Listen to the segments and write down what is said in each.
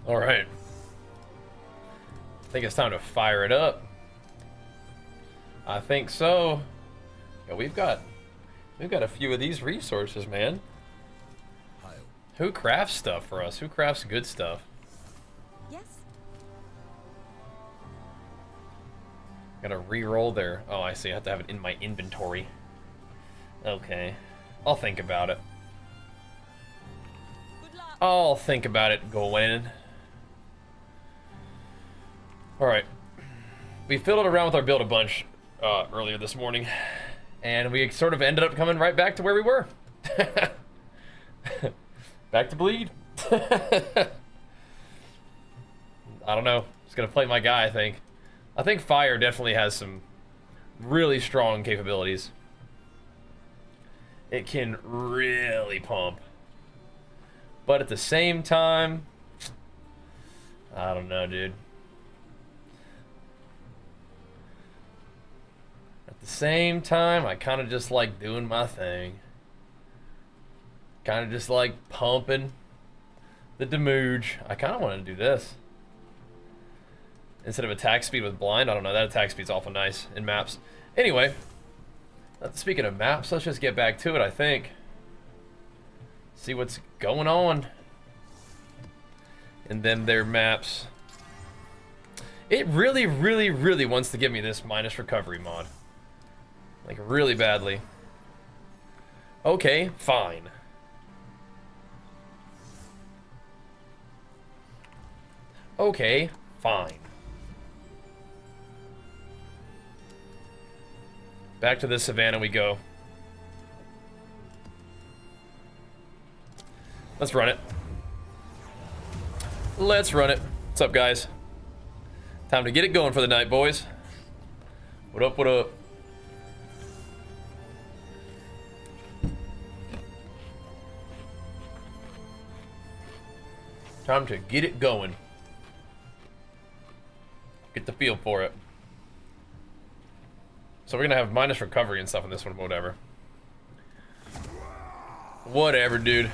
All right. I think it's time to fire it up. I think so. Yeah, we've got a few of these resources, man. Who crafts stuff for us? Who crafts good stuff? Yes. Gotta re-roll there. Oh, I see. I have to have it in my inventory. Okay. I'll think about it. Good luck. I'll think about it, Gwen. Alright. We fiddled around with our build a bunch earlier this morning. And we sort of ended up coming right back to where we were. Back to bleed. I don't know. Just gonna play my guy, I think. I think fire definitely has some really strong capabilities. It can really pump. But at the same time, I don't know, dude. At the same time, I kind of just like doing my thing. Kind of just like pumping the demooge. I kind of want to do this. Instead of attack speed with blind, I don't know, that attack speed's awful nice in maps. Anyway, speaking of maps, let's just get back to it, I think. See what's going on in them there maps. It really, really, really wants to give me this minus recovery mod. Like, really badly. Okay, fine. Okay, fine. Back to the Savannah we go. Let's run it. Let's run it. What's up, guys? Time to get it going for the night, boys. What up, what up? Time to get it going. Get the feel for it. So we're gonna have minus recovery and stuff in this one, whatever. Whatever, dude.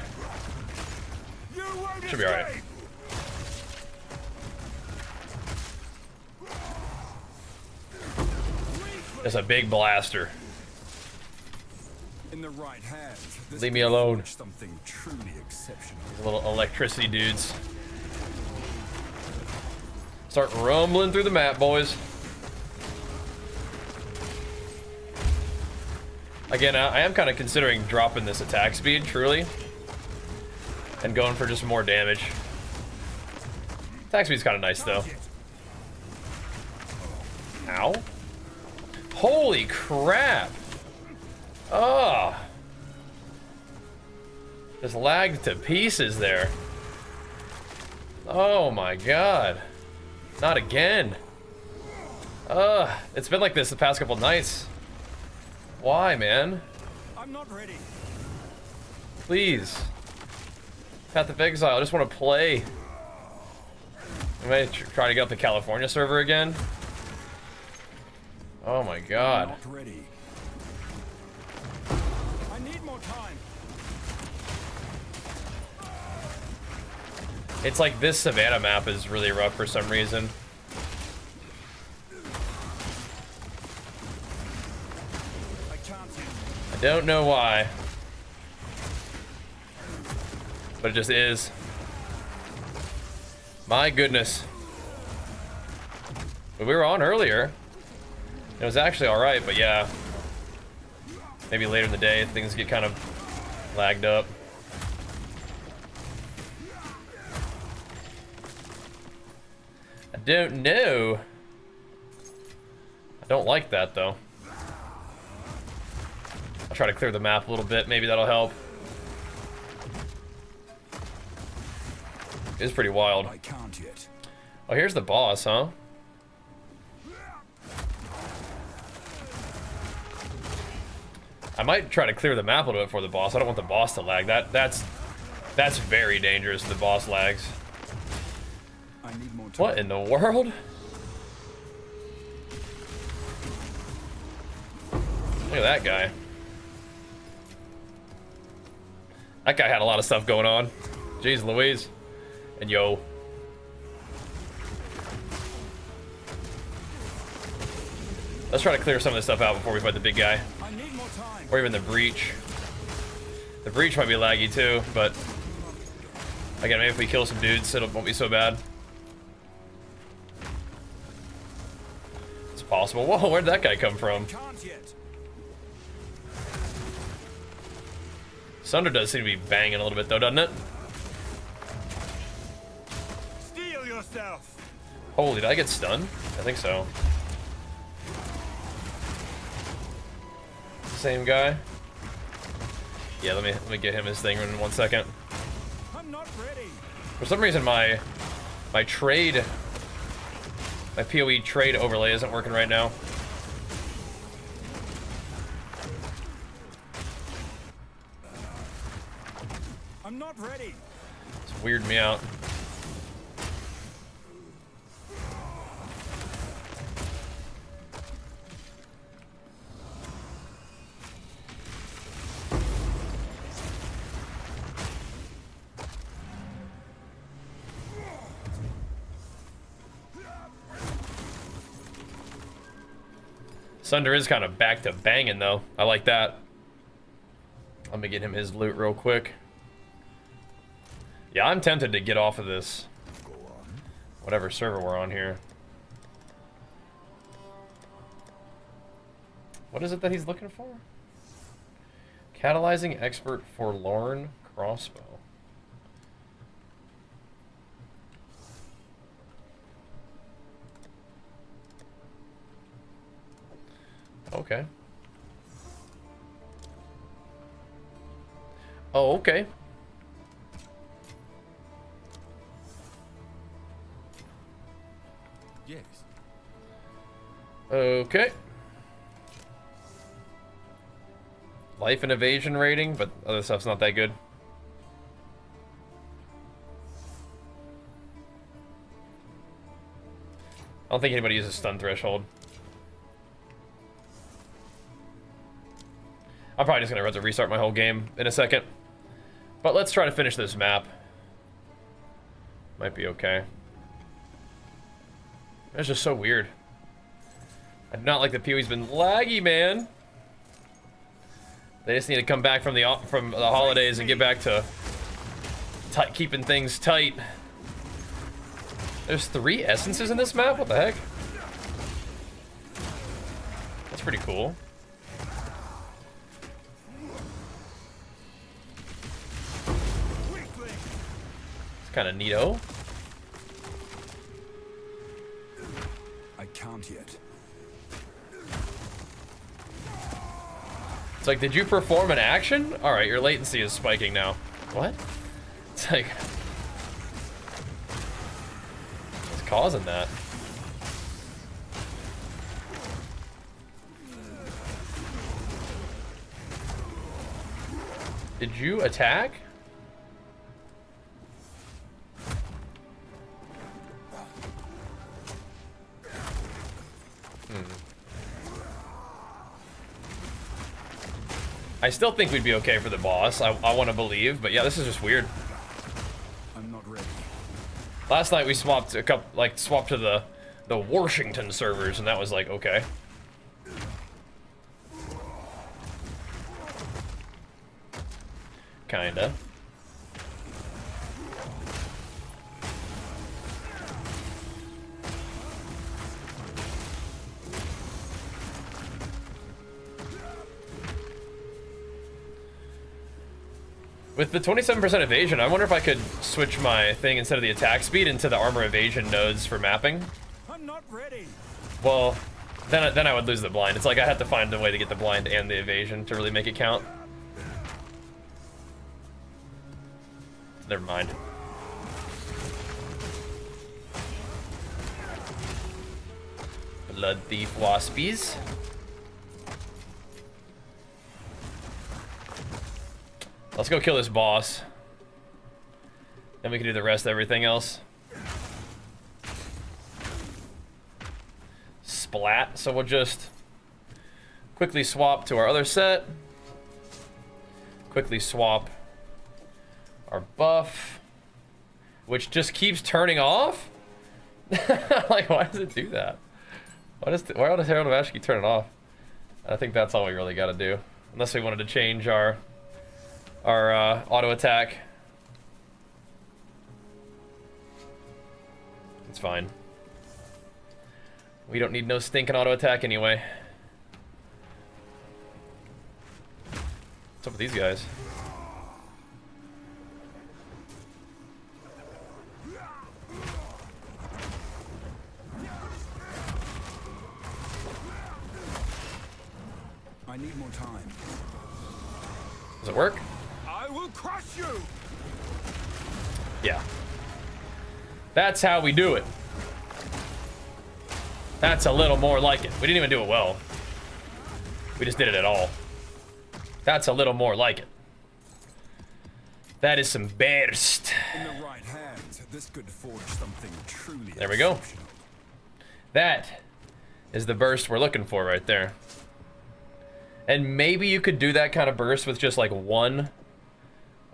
Should be alright. It's a big blaster. In the right hands, leave me alone. Something truly exceptional. These little electricity dudes. Start rumbling through the map, boys. Again, I am kind of considering dropping this attack speed, truly. And going for just more damage. Attack speed's kind of nice, though. Ow. Holy crap. Oh. Just lagged to pieces there. Oh my god. Not again. It's been like this the past couple nights. Why, man? I'm not ready. Please. Path of Exile, I just want to play. I may try to get up the California server again. Oh my god. Not ready. I need more time. It's like this Savannah map is really rough for some reason. I don't know why. But it just is. My goodness. But we were on earlier. It was actually alright, but yeah. Maybe later in the day, things get kind of lagged up. I don't know. I don't like that, though. I'll try to clear the map a little bit. Maybe that'll help. It's pretty wild. I can't yet. Oh, here's the boss, huh? I might try to clear the map a little bit for the boss. I don't want the boss to lag. That's very dangerous if the boss lags. I need more time. What in the world? Look at that guy. That guy had a lot of stuff going on. Jeez Louise. And yo. Let's try to clear some of this stuff out before we fight the big guy. I need more time. Or even the breach. The breach might be laggy too, but again, maybe if we kill some dudes, it won't be so bad. It's possible. Whoa, where'd that guy come from? Can't yet. Sunder does seem to be banging a little bit though, doesn't it? Steel yourself. Holy, did I get stunned? I think so. Same guy. Yeah, let me get him his thing in 1 second. I'm not ready. For some reason, my trade, my PoE trade overlay isn't working right now. I'm not ready. It's weirding me out. Sunder is kind of back to banging though. I like that. Let me get him his loot real quick. Yeah, I'm tempted to get off of this. Whatever server we're on here. What is it that he's looking for? Catalyzing expert forlorn crossbow. Okay. Oh, okay. Yes. Okay. Life and evasion rating, but other stuff's not that good. I don't think anybody uses stun threshold. I'm probably just gonna have to restart my whole game in a second. But let's try to finish this map. Might be okay. It's just so weird. I do not like the PoE's been laggy, man. They just need to come back from the holidays and get back to keeping things tight. There's 3 essences in this map? What the heck? That's pretty cool. Kind of neato. I can't yet. It's like, did you perform an action? All right, your latency is spiking now. What? It's like, what's causing that? Did you attack? I still think we'd be okay for the boss. I want to believe, but yeah, this is just weird. I'm not ready. Last night we swapped swapped to the Washington servers, and that was like okay. Kinda. With the 27% evasion, I wonder if I could switch my thing instead of the attack speed into the armor evasion nodes for mapping. I'm not ready. Well, then I would lose the blind. It's like I have to find a way to get the blind and the evasion to really make it count. Never mind. Blood thief waspies. Let's go kill this boss. Then we can do the rest of everything else. Splat. So we'll just quickly swap to our other set. Quickly swap our buff, which just keeps turning off. Like, why does it do that? Why does Herald of Ash keep turning off? I think that's all we really got to do. Unless we wanted to change our auto attack. It's fine. We don't need no stinking auto attack anyway. What's up with these guys? I need more time. Does it work? I will crush you. Yeah. That's how we do it. That's a little more like it. We didn't even do it well. We just did it at all. That's a little more like it. That is some burst. In the right hands, this could forge something truly There we go. exceptional. That is the burst we're looking for right there. And maybe you could do that kind of burst with just like one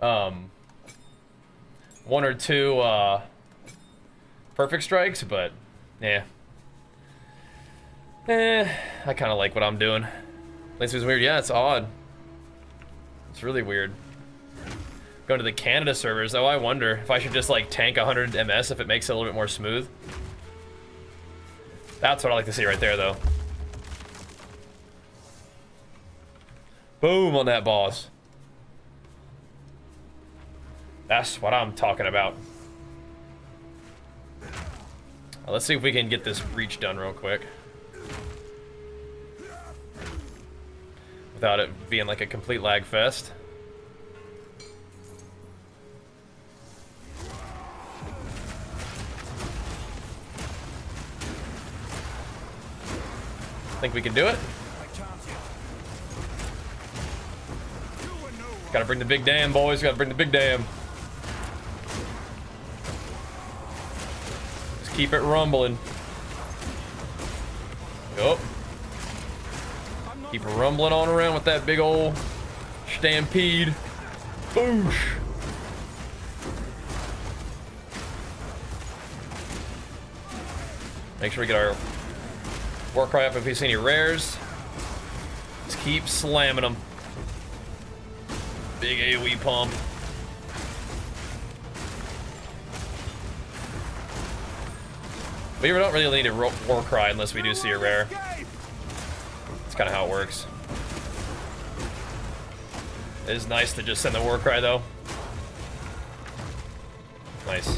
or two perfect strikes, but yeah. I kind of like what I'm doing. At least it was weird. Yeah, it's odd. It's really weird. Going to the Canada servers, though, I wonder if I should just like tank 100 MS if it makes it a little bit more smooth. That's what I like to see right there, though. Boom on that boss. That's what I'm talking about. Let's see if we can get this breach done real quick. Without it being like a complete lag fest. Think we can do it? Gotta bring the big dam, boys. Gotta bring the big dam. Just keep it rumbling. Yup. Keep rumbling on around with that big old stampede. Boosh. Make sure we get our war cry up if we see any rares. Just keep slamming them. Big AoE pump. We don't really need a war cry unless we do see a rare. That's kind of how it works. It is nice to just send the war cry though. Nice.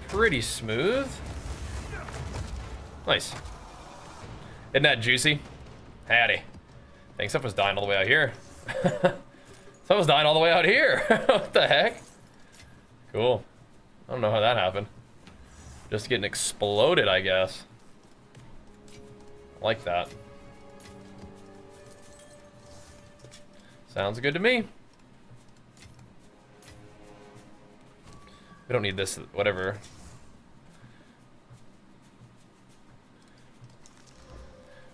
Pretty smooth. Nice. Isn't that juicy? Howdy. I think stuff was dying all the way out here. Someone's dying all the way out here. What the heck? Cool. I don't know how that happened. Just getting exploded, I guess. I like that. Sounds good to me. We don't need this, whatever.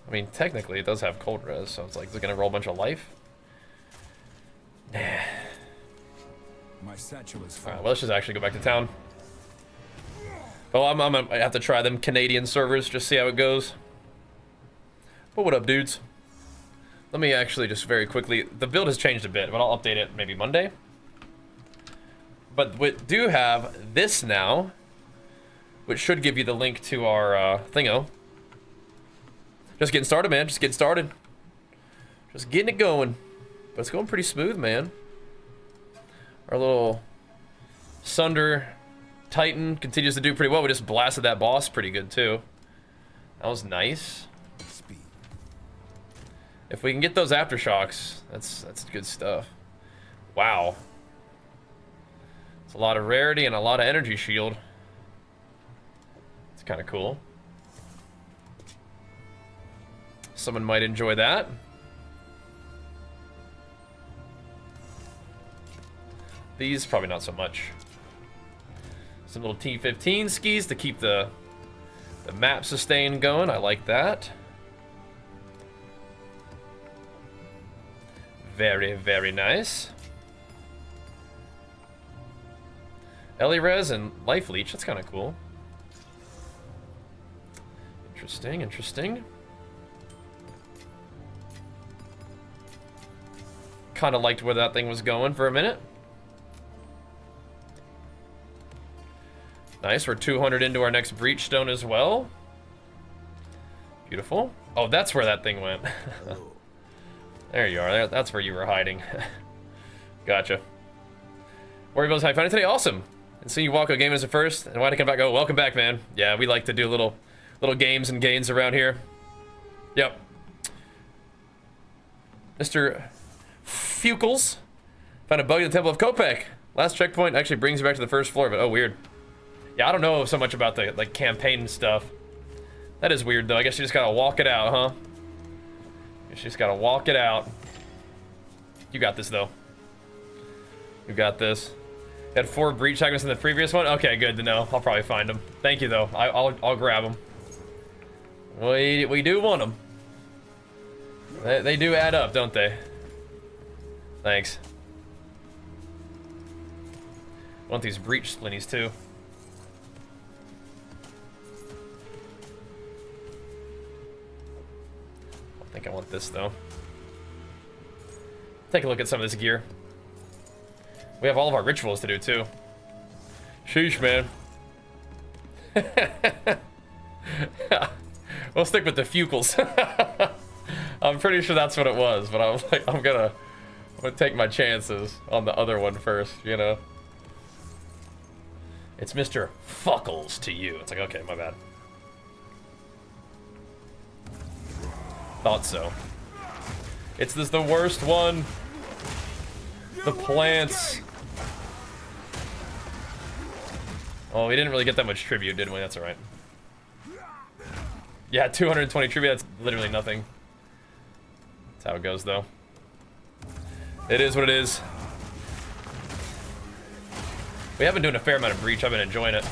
I mean, technically it does have cold res, so it's like, is it gonna roll a bunch of life? Nah. My satchel is full. Alright, well, let's just actually go back to town. Oh, I have to try them Canadian servers, just see how it goes. But what up, dudes? Let me actually just very quickly, the build has changed a bit, but I'll update it maybe Monday. But we do have this now, which should give you the link to our thingo. Just getting started, man. Just getting started. Just getting it going. But it's going pretty smooth, man. Our little Sunder Titan continues to do pretty well. We just blasted that boss pretty good, too. That was nice. Speed. If we can get those aftershocks, that's good stuff. Wow. It's a lot of rarity and a lot of energy shield. It's kind of cool. Someone might enjoy that. These, probably not so much. Some little T15 skis to keep the map sustain going. I like that. Very, very nice. Ellie Res and Life Leech, that's kind of cool. Interesting, interesting. Kind of liked where that thing was going for a minute. Nice, we're 200 into our next breach stone as well. Beautiful. Oh, that's where that thing went. There you are. That's where you were hiding. Gotcha. Worry about how you found it today. Awesome. And seeing you walk a game as a first, and why to come back? Oh, welcome back, man. Yeah, we like to do little games and gains around here. Yep. Mr. Fukels found a bug in the Temple of Kopek. Last checkpoint actually brings you back to the first floor, but oh, weird. Yeah, I don't know so much about the like campaign stuff. That is weird though. I guess you just gotta walk it out, huh? You just gotta walk it out. You got this though. You got this. You had 4 breach segments in the previous one. Okay, good to know. I'll probably find them. Thank you though. I'll grab them. We do want them. They do add up, don't they? Thanks. Want these breach splinties too. I think I want this though. Take a look at some of this gear. We have all of our rituals to do too. Sheesh, man. We'll stick with the Fukels. I'm pretty sure that's what it was, but I was like, I'm gonna take my chances on the other one first, you know? It's Mr. Fuckles to you. It's like, okay, my bad. Thought so. It's the worst one. The plants. Oh, we didn't really get that much tribute, did we? That's alright. Yeah, 220 tribute, that's literally nothing. That's how it goes, though. It is what it is. We have been doing a fair amount of breach. I've been enjoying it.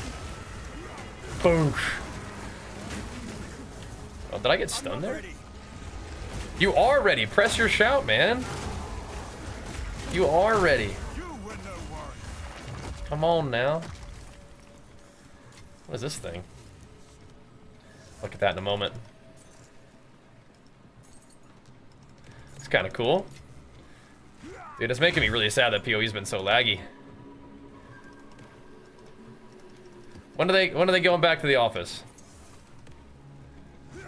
Boosh. Oh, did I get stunned there? You are ready. Press your shout, man. You are ready. Come on now. What is this thing? Look at that in a moment. It's kind of cool. Dude, it's making me really sad that PoE's been so laggy. When are they going back to the office?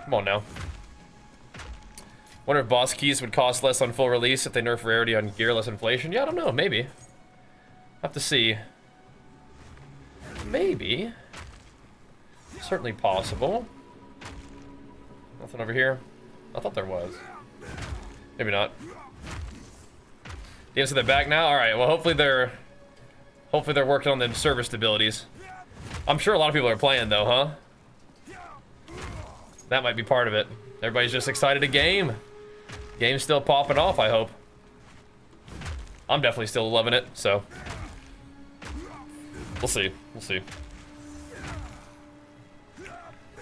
Come on now. Wonder if boss keys would cost less on full release if they nerf rarity on gear, less inflation. Yeah, I don't know, maybe. Have to see. Maybe. Certainly possible. Nothing over here. I thought there was. Maybe not. Yeah, so they're back now? Alright, well hopefully they're working on the server stabilities. I'm sure a lot of people are playing though, huh? That might be part of it. Everybody's just excited to game. Game's still popping off, I hope. I'm definitely still loving it, so. We'll see. We'll see.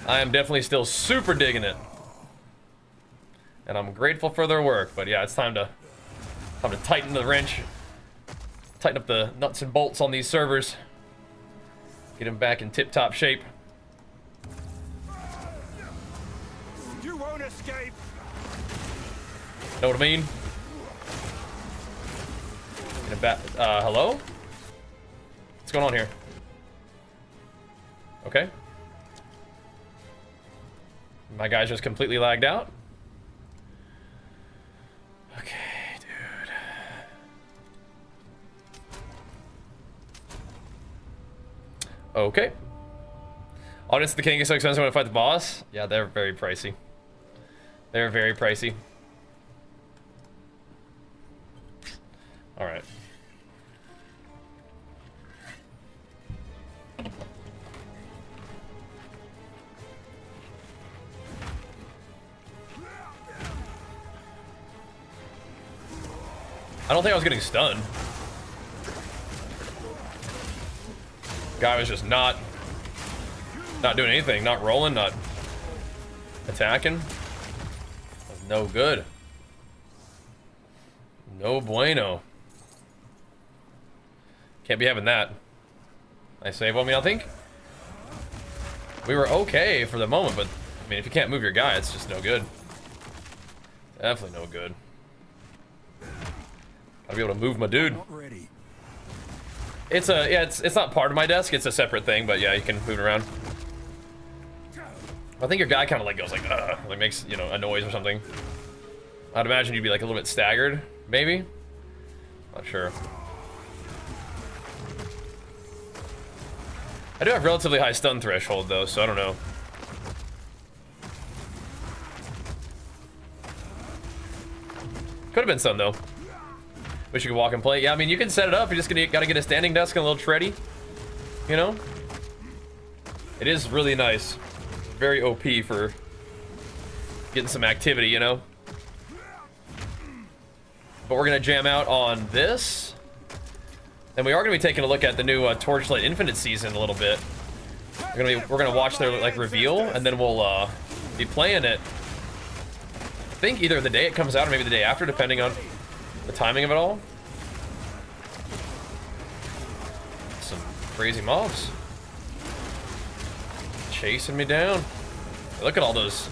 I am definitely still super digging it. And I'm grateful for their work, but yeah, it's time to tighten the wrench. Tighten up the nuts and bolts on these servers. Get them back in tip-top shape. You won't escape. Know what I mean? Get them back. Hello? What's going on here? Okay. My guy's just completely lagged out. Okay, dude. Okay. Audience of the King is so expensive when I fight the boss. Yeah, they're very pricey. They're very pricey. All right. I don't think I was getting stunned. Guy was just not doing anything, not rolling, not attacking. No good. No bueno. Can't be having that. I save on me, I think. We were okay for the moment, but I mean, if you can't move your guy, it's just no good. Definitely no good. Gotta be able to move my dude. Not ready. It's a, yeah, it's not part of my desk, it's a separate thing, but yeah, you can move it around. I think your guy kind of like goes like makes, you know, a noise or something. I'd imagine you'd be like a little bit staggered, maybe? Not sure. I do have relatively high stun threshold though, so I don't know. Could have been stun though. Wish you could walk and play. Yeah, I mean, you can set it up. You just gotta get a standing desk and a little tready. You know? It is really nice. Very OP for getting some activity, you know? But we're gonna jam out on this. And we are gonna be taking a look at the new Torchlight Infinite season a little bit. We're gonna watch their like reveal, and then we'll be playing it. I think either the day it comes out or maybe the day after, depending on the timing of it all. Some crazy mobs chasing me down. Look at all those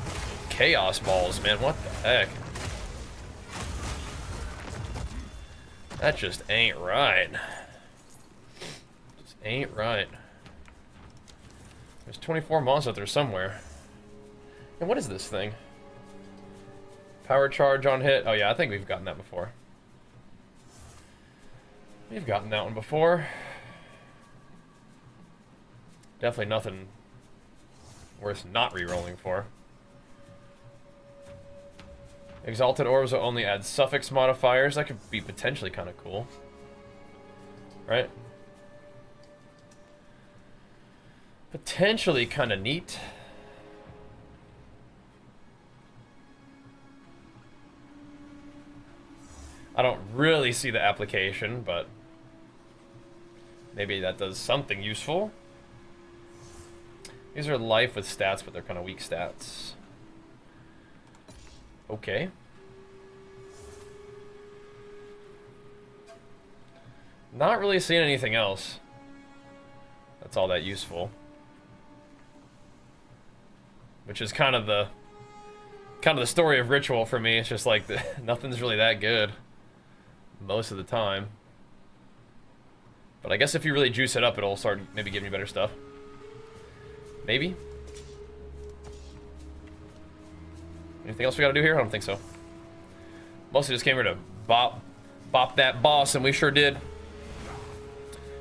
chaos balls, man. What the heck? That just ain't right. Just ain't right. There's 24 monsters out there somewhere. And what is this thing? Power charge on hit. Oh yeah, I think we've gotten that before. We've gotten that one before. Definitely nothing worth not re-rolling for. Exalted orbs will only add suffix modifiers. That could be potentially kind of cool. Right? Potentially kind of neat. I don't really see the application, but maybe that does something useful. These are life with stats, but they're kind of weak stats. Okay. Not really seeing anything else that's all that useful. Which is kind of the story of Ritual for me. It's just like nothing's really that good most of the time. But I guess if you really juice it up, it'll start maybe giving you better stuff. Maybe. Anything else we gotta do here? I don't think so. Mostly just came here to bop that boss, and we sure did.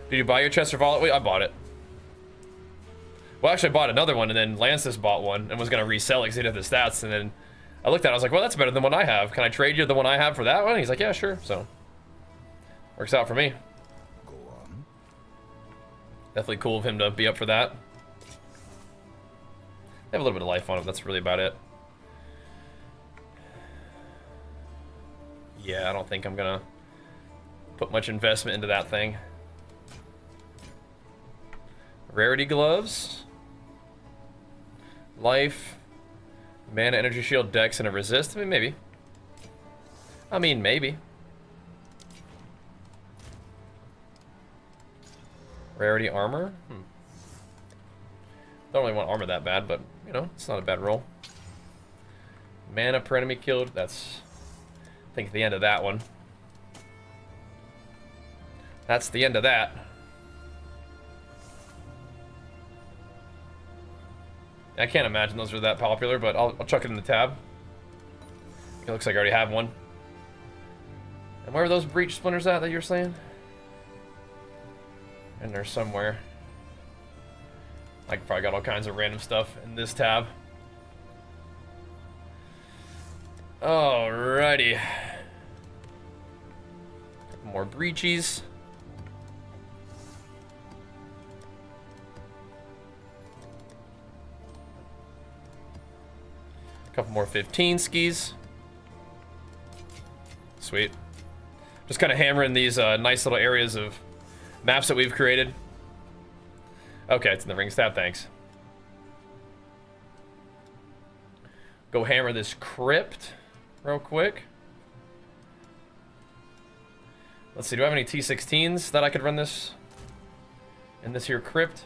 Did you buy your Chester Vault? Wait, I bought it. Well, actually, I bought another one, and then Lances bought one and was gonna resell it because he did the stats. And then I looked at it, I was like, well, that's better than what I have. Can I trade you the one I have for that one? And he's like, yeah, sure. So works out for me. Go on. Definitely cool of him to be up for that. They have a little bit of life on it. That's really about it. Yeah, I don't think I'm gonna put much investment into that thing. Rarity gloves. Life. Mana, energy shield, dex, and a resist. I mean, maybe. Rarity armor. Don't really want armor that bad, but, you know, it's not a bad roll. Mana per enemy killed. That's, I think, the end of that one. That's the end of that. I can't imagine those are that popular, but I'll chuck it in the tab. It looks like I already have one. And where are those breach splinters at that you're saying? In there somewhere. I probably got all kinds of random stuff in this tab. Alrighty. Couple more breachies. Couple more 15 skis. Sweet. Just kind of hammering these nice little areas of maps that we've created. Okay, it's in the ring stab, thanks. Go hammer this crypt real quick. Let's see, do I have any T16s that I could run this in this here crypt?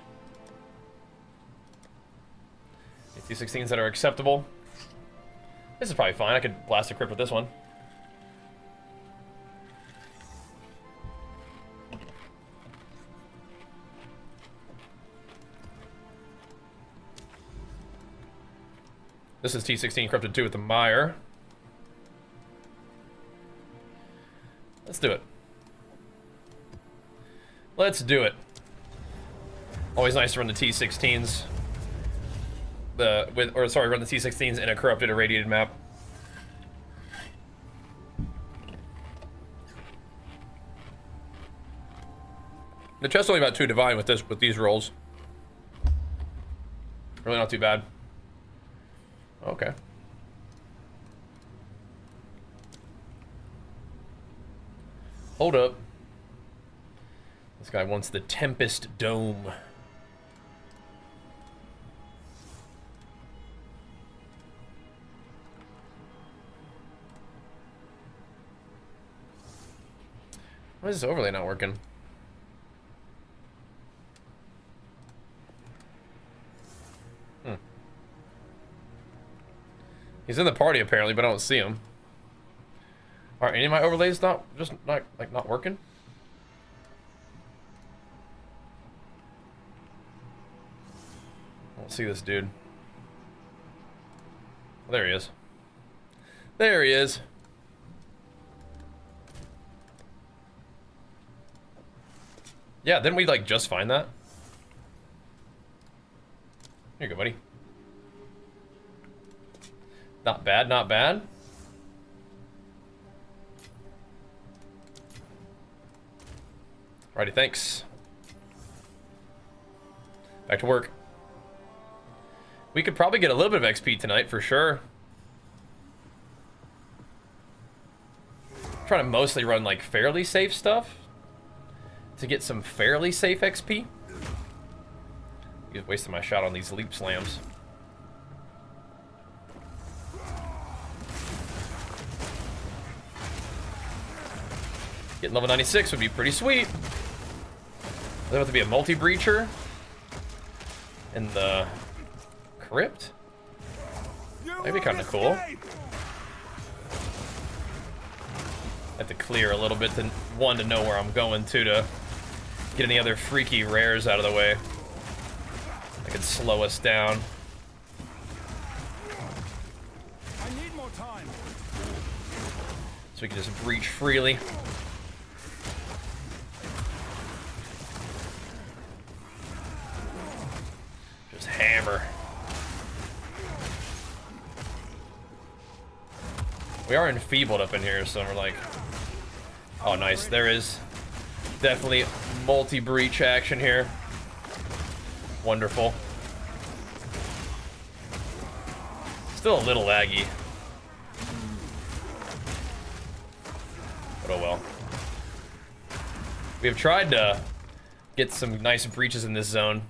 T16s that are acceptable. This is probably fine. I could blast a Crypt with this one. This is T16 Crypted 2 with the Mire. Let's do it. Let's do it. Always nice to run the T16s. Run the T16s in a corrupted, irradiated map. The chest's only about 2 divine with these rolls. Really not too bad. Okay. Hold up. This guy wants the Tempest Dome. Why is this overlay not working? He's in the party apparently, but I don't see him. Are any of my overlays not working? I don't see this dude. There he is. There he is. Yeah, didn't we like just find that? Here you go, buddy. Not bad, not bad. Alrighty, thanks. Back to work. We could probably get a little bit of XP tonight for sure. I'm trying to mostly run like fairly safe stuff to get some fairly safe XP. Just wasting my shot on these leap slams. Getting level 96 would be pretty sweet. There have to be a multi-breacher in the Crypt. That'd be kind of cool. Have to clear a little bit to know where I'm going to get any other freaky rares out of the way that could slow us down. I need more time. So we can just breach freely. Just hammer. We are enfeebled up in here, so we're like, oh nice, there is definitely multi-breach action here. Wonderful. Still a little laggy. But oh well. We have tried to get some nice breaches in this zone.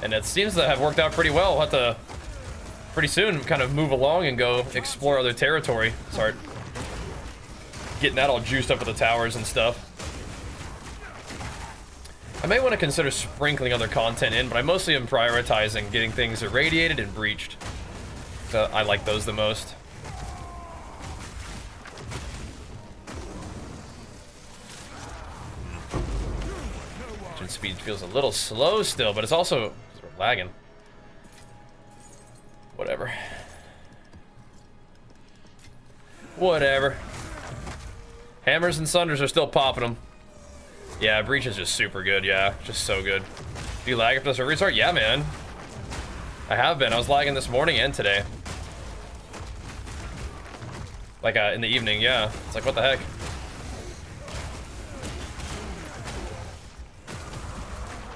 And it seems to have worked out pretty well. We'll have to pretty soon kind of move along and go explore other territory. Start getting that all juiced up with the towers and stuff. I may want to consider sprinkling other content in, but I mostly am prioritizing getting things irradiated and breached. So I like those the most. Engine speed feels a little slow still, but it's also we're lagging. Whatever. Whatever. Hammers and Sunders are still popping them. Yeah, Breach is just super good, yeah. Just so good. Do you lag after the server restart? Yeah, man. I have been. I was lagging this morning and today. Like, in the evening, yeah. It's like, what the heck?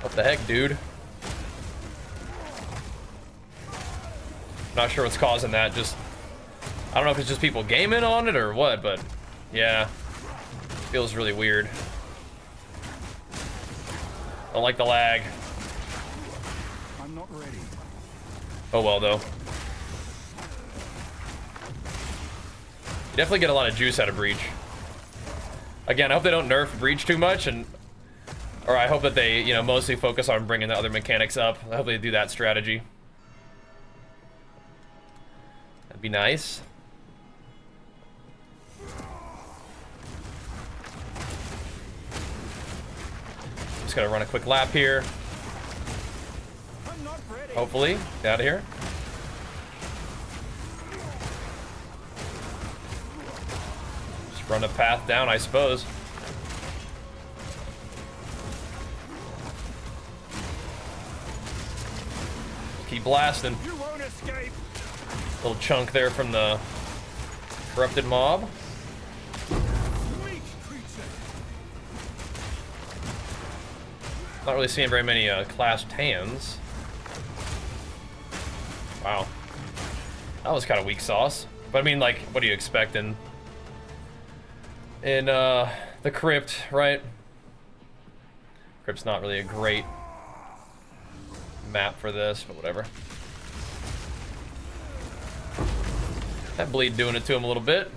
What the heck, dude? Not sure what's causing that. Just, I don't know if it's just people gaming on it or what, but yeah, feels really weird. Don't like the lag. I'm not ready. Oh well, though. You definitely get a lot of juice out of Breach. Again, I hope they don't nerf Breach too much, and Or I hope that they, you know, mostly focus on bringing the other mechanics up. I hope they do that strategy. That'd be nice. Just gotta run a quick lap here. Hopefully, get out of here. Just run a path down, I suppose. Keep blasting. You won't escape. Little chunk there from the corrupted mob. Not really seeing very many clasped hands. Wow. That was kind of weak sauce. But I mean, like, what do you expect in the Crypt, right? Crypt's not really a great map for this, but whatever. That bleed doing it to him a little bit.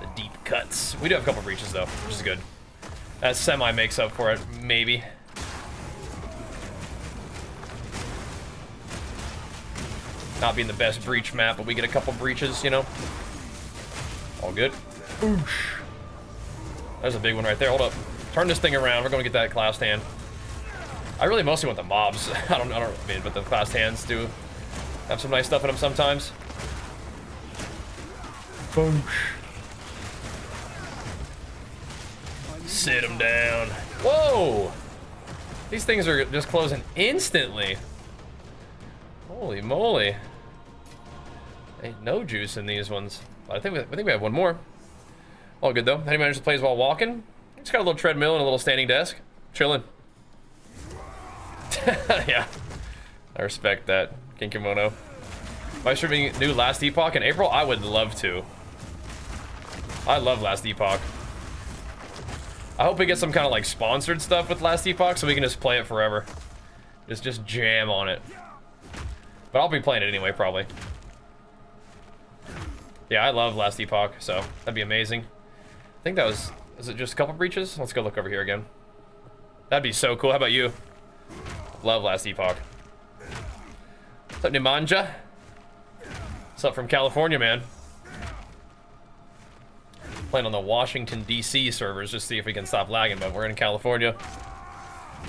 The deep cuts. We do have a couple breaches though, which is good. That semi makes up for it, maybe. Not being the best breach map, but we get a couple breaches, you know. All good. Oosh. There's a big one right there. Hold up. Turn this thing around. We're gonna get that clasped hand. I really mostly want the mobs. I don't mean, but the clasped hands do have some nice stuff in them sometimes. Boosh. Sit him down. Whoa! These things are just closing instantly. Holy moly! Ain't no juice in these ones. But I think we have one more. All good though. How do you manage to play while walking? Just got a little treadmill and a little standing desk. Chilling. Yeah. I respect that, King Kimono. Am I streaming new Last Epoch in April? I would love to. I love Last Epoch. I hope we get some kind of like sponsored stuff with Last Epoch so we can just play it forever. Just jam on it. But I'll be playing it anyway, probably. Yeah, I love Last Epoch, so that'd be amazing. I think that was it just a couple breaches? Let's go look over here again. That'd be so cool. How about you? Love Last Epoch. What's up, Nimanja? What's up from California, man? Playing on the Washington, D.C. servers, just see if we can stop lagging, but we're in California.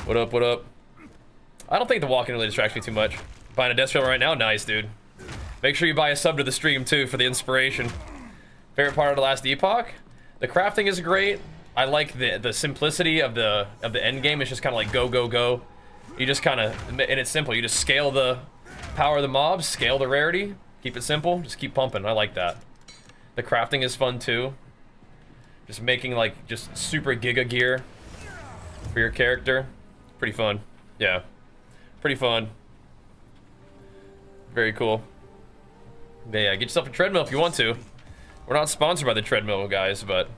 What up, what up? I don't think the walking really distracts me too much. Buying a desk trail right now? Nice, dude. Make sure you buy a sub to the stream, too, for the inspiration. Favorite part of the Last Epoch? The crafting is great. I like the simplicity of the end game. It's just kind of like go, go, go. You just kind of, and it's simple. You just scale the power of the mobs, scale the rarity, keep it simple, just keep pumping. I like that. The crafting is fun, too. Just making like just super giga gear for your character. Pretty fun. Yeah. Pretty fun. Very cool. But yeah, get yourself a treadmill if you want to. We're not sponsored by the treadmill, guys, but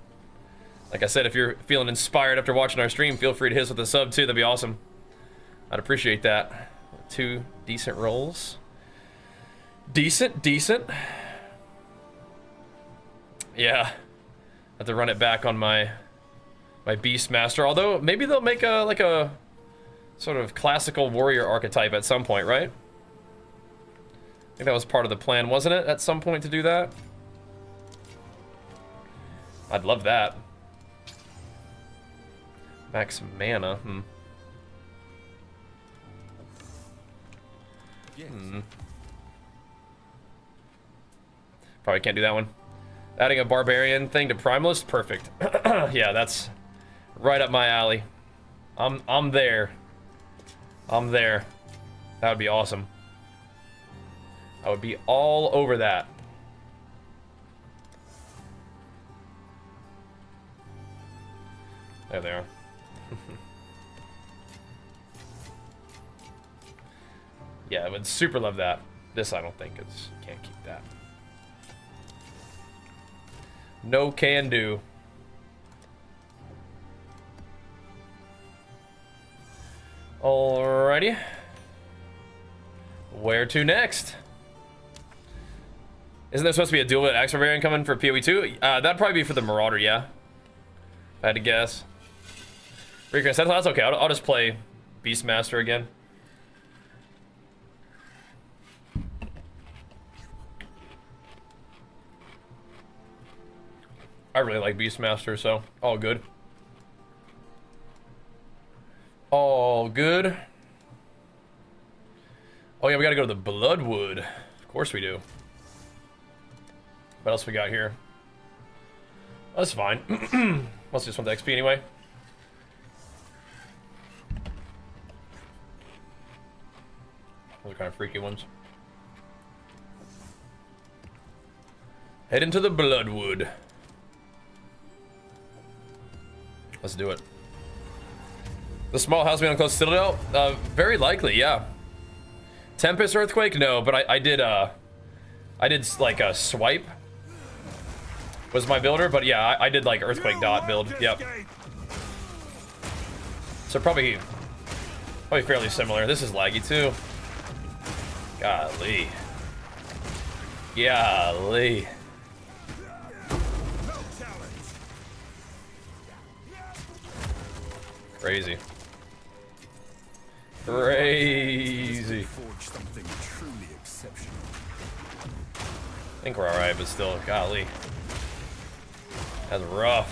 like I said, if you're feeling inspired after watching our stream, feel free to hit us with a sub too. That'd be awesome. I'd appreciate that. 2 decent rolls. Decent. Yeah. Have to run it back on my Beastmaster. Although maybe they'll make a like a sort of classical warrior archetype at some point, right? I think that was part of the plan, wasn't it? At some point to do that. I'd love that. Max mana. Yes. Probably can't do that one. Adding a barbarian thing to Primalist, perfect. Yeah, that's right up my alley. I'm there. I'm there. That would be awesome. I would be all over that. There they are. Yeah, I would super love that. This I don't think is, can't keep that. No can do. Alrighty. Where to next? Isn't there supposed to be a duel with Barbarian coming for PoE 2? That'd probably be for the Marauder, yeah. If I had to guess. Recurrence, that's okay. I'll just play Beastmaster again. I really like Beastmaster, so all good. All good. Oh yeah, we gotta go to the Bloodwood. Of course we do. What else we got here? That's fine. Let's just want the XP anyway. Those are kind of freaky ones. Head into the Bloodwood. Let's do it. The small house being on close to Citadel? Very likely, yeah. Tempest Earthquake? No, but I did like a swipe was my builder, but yeah, I did like Earthquake dot build. Yep. So probably fairly similar. This is laggy too. Golly. Golly. Crazy. Crazy. Forge something truly exceptional. I think we're alright, but still, golly. That's rough.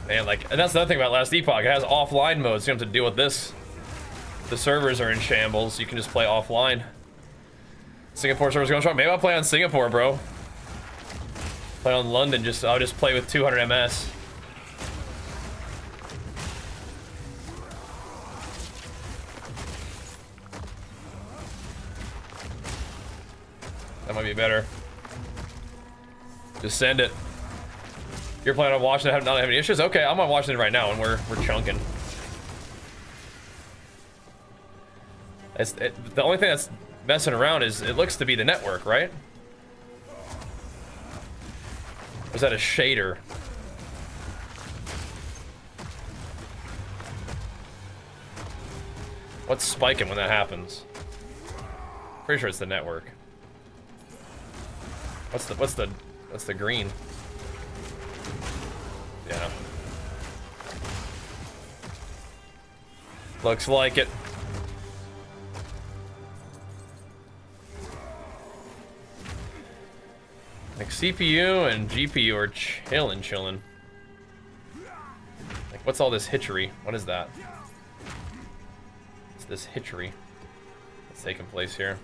Man, like, and that's the other thing about Last Epoch. It has offline mode, so you don't have to deal with this. The servers are in shambles. You can just play offline. Singapore server's going strong. Maybe I'll play on Singapore, bro. Play on London. I'll just play with 200 MS. That might be better. Just send it. You're playing on Washington, not having any issues? Okay, I'm on Washington right now, and we're chunking. The only thing that's messing around is it looks to be the network, right? Or is that a shader? What's spiking when that happens? Pretty sure it's the network. What's the green? Yeah. Looks like it. Like CPU and GPU are chillin'. Like, what's all this hitchery? What is that? What's this hitchery that's taking place here?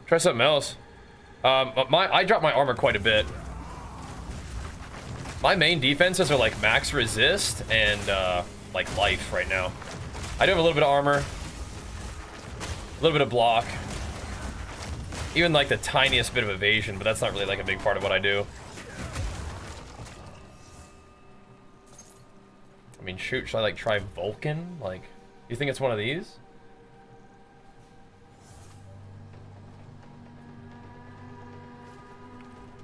Try something else. I dropped my armor quite a bit. My main defenses are like max resist and like life right now. I do have a little bit of armor, a little bit of block, even like the tiniest bit of evasion, but that's not really like a big part of what I do. I mean, shoot, should I like try Vulcan? Like, you think it's one of these?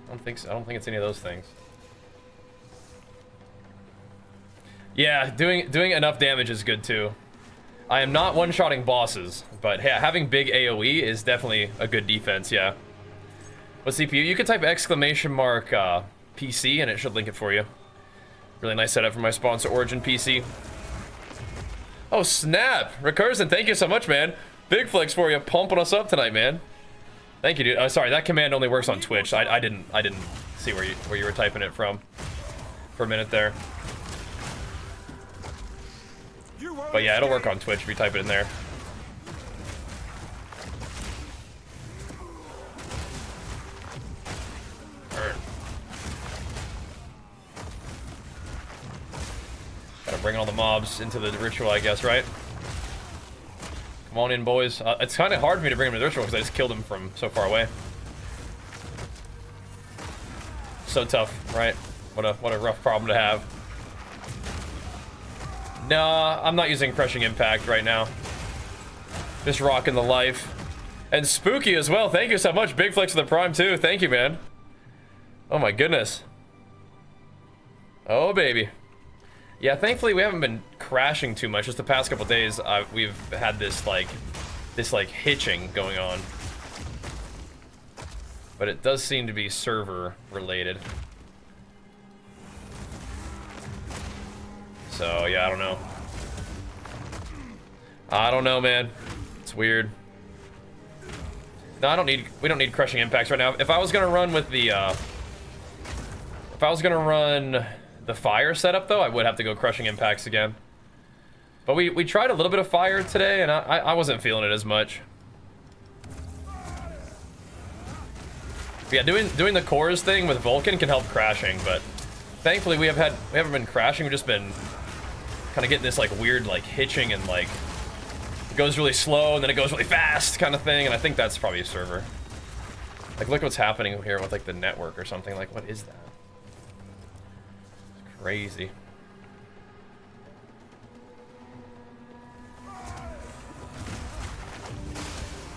I don't think so. I don't think it's any of those things. Yeah, doing enough damage is good too. I am not one-shotting bosses, but yeah, having big AoE is definitely a good defense, yeah. What CPU? You could type exclamation mark PC and it should link it for you. Really nice setup for my sponsor, Origin PC. Oh, snap! Recursion, thank you so much, man. Big flex for you, pumping us up tonight, man. Thank you, dude. Oh, sorry, that command only works on Twitch. I didn't see where you were typing it from for a minute there. But yeah, it'll work on Twitch if you type it in there. Gotta bring all the mobs into the ritual, I guess, right? Come on in, boys. It's kind of hard for me to bring them to the ritual because I just killed them from so far away. So tough, right? What a rough problem to have. Nah, I'm not using Crushing Impact right now. Just rocking the life. And Spooky as well. Thank you so much. Big flex of the Prime too. Thank you, man. Oh my goodness. Oh baby. Yeah, thankfully we haven't been crashing too much. Just the past couple days, we've had this like this like hitching going on. But it does seem to be server related. So yeah, I don't know. I don't know, man. It's weird. No, we don't need crushing impacts right now. If I was gonna run with the if I was gonna run the fire setup though, I would have to go crushing impacts again. But we tried a little bit of fire today and I wasn't feeling it as much. But yeah, doing the cores thing with Vulcan can help crashing, but thankfully we haven't been crashing, we've just been kind of getting this like weird like hitching and like it goes really slow and then it goes really fast kind of thing, and I think that's probably a server. Like look what's happening here with like the network or something. Like what is that? It's crazy.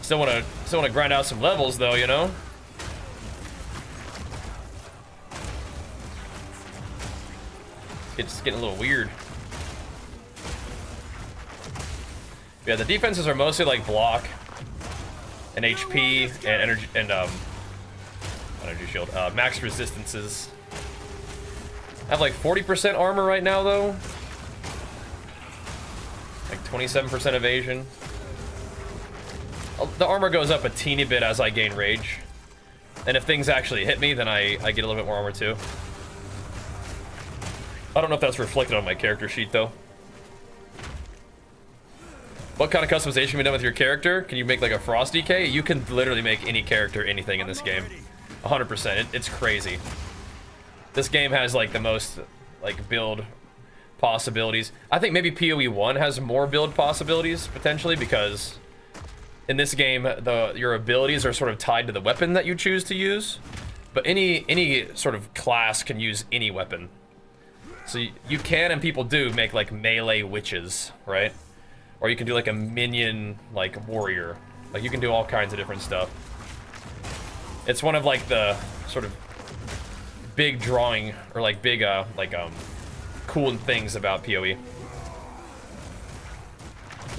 Still wanna grind out some levels though, you know? It's getting a little weird. Yeah, the defenses are mostly like block and HP and energy and energy shield. Max resistances. I have like 40% armor right now though. Like 27% evasion. The armor goes up a teeny bit as I gain rage. And if things actually hit me, then I get a little bit more armor too. I don't know if that's reflected on my character sheet though. What kind of customization can be done with your character? Can you make like a frost DK? You can literally make any character anything in this game. 100%. It's crazy. This game has like the most like build possibilities. I think maybe PoE 1 has more build possibilities potentially because in this game your abilities are sort of tied to the weapon that you choose to use. But any sort of class can use any weapon. So you can, and people do, make like melee witches, right? Or you can do like a minion like warrior. Like you can do all kinds of different stuff. It's one of like the sort of big drawing or like big cool things about PoE.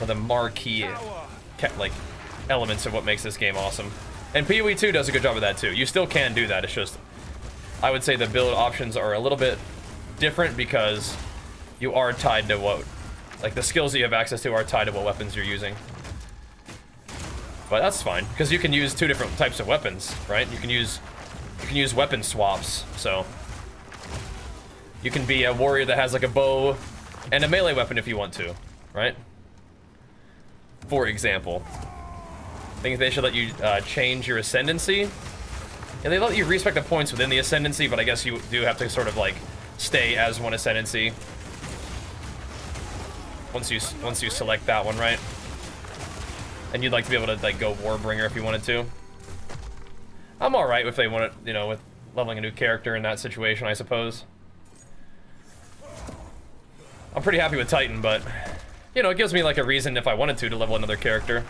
Or the marquee like elements of what makes this game awesome. And PoE 2 does a good job of that too. You still can do that. It's just I would say the build options are a little bit different because you are tied to what, like the skills that you have access to are tied to what weapons you're using. But that's fine because you can use two different types of weapons, right? You can use weapon swaps. So you can be a warrior that has like a bow and a melee weapon if you want to, right? For example, I think they should let you change your ascendancy. And they let you respec the points within the ascendancy, but I guess you do have to sort of like stay as one ascendancy once you select that one, right? And you'd like to be able to like go Warbringer if you wanted to. I'm all right if they want it, you know, with leveling a new character in that situation, I suppose. I'm pretty happy with Titan, but you know, it gives me like a reason if I wanted to level another character,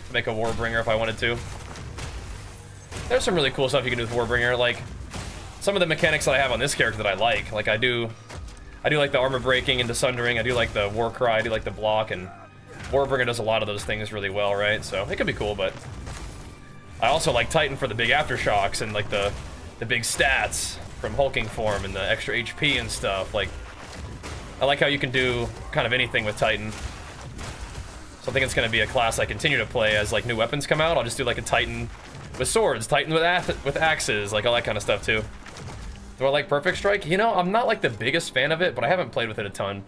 to make a Warbringer if I wanted to. There's some really cool stuff you can do with Warbringer, like some of the mechanics that I have on this character that I like. Like I do like the armor breaking and the sundering. I do like the war cry. I do like the block, and Warbringer does a lot of those things really well, right? So it could be cool, but I also like Titan for the big aftershocks and like the big stats from hulking form and the extra HP and stuff. Like I like how you can do kind of anything with Titan. So I think it's going to be a class I continue to play as like new weapons come out. I'll just do like a Titan with swords, Titan with axes, like all that kind of stuff too. Do I like Perfect Strike? You know, I'm not like the biggest fan of it, but I haven't played with it a ton.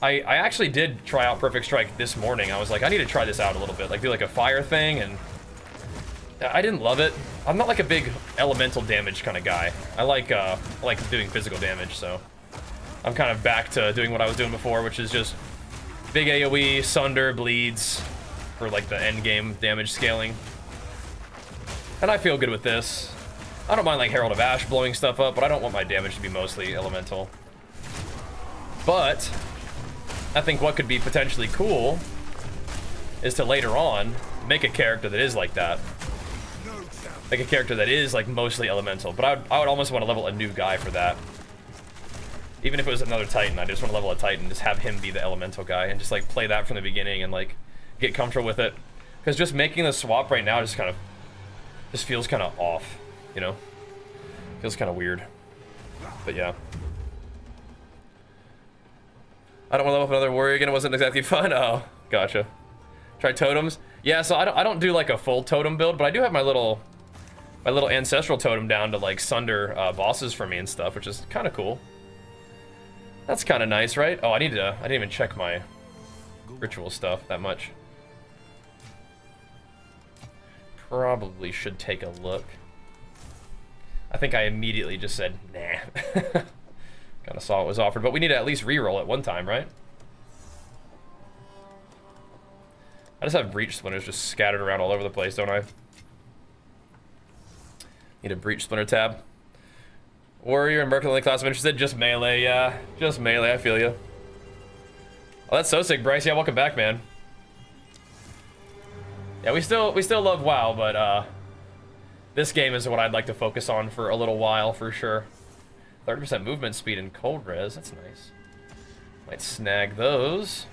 I actually did try out Perfect Strike this morning. I was like, I need to try this out a little bit, like do like a fire thing, and I didn't love it. I'm not like a big elemental damage kind of guy. I like doing physical damage, so I'm kind of back to doing what I was doing before, which is just big AoE, Sunder, bleeds for like the endgame damage scaling. And I feel good with this. I don't mind like Herald of Ash blowing stuff up, but I don't want my damage to be mostly elemental. But I think what could be potentially cool is to later on make a character that is like that. Make a character that is like mostly elemental. But I would almost want to level a new guy for that. Even if it was another Titan, I just want to level a Titan, just have him be the elemental guy and just like play that from the beginning and like get comfortable with it. Because just making the swap right now just feels kind of off, you know? Feels kind of weird. But yeah. I don't want to level up another warrior again. It wasn't exactly fun. Oh, gotcha. Try totems. Yeah, so I don't do like a full totem build, but I do have my little ancestral totem down to like Sunder bosses for me and stuff, which is kind of cool. That's kind of nice, right? Oh, I didn't even check my ritual stuff that much. Probably should take a look. I think I immediately just said, nah. Kind of saw what was offered, but we need to at least reroll it one time, right? I just have breach splinters just scattered around all over the place, don't I? Need a breach splinter tab. Warrior and Merc only class I'm interested. Just melee, yeah. Just melee, I feel you. Oh, that's so sick, Bryce. Yeah, welcome back, man. Yeah, we still love WoW, but this game is what I'd like to focus on for a little while, for sure. 30% movement speed and cold res, that's nice. Might snag those.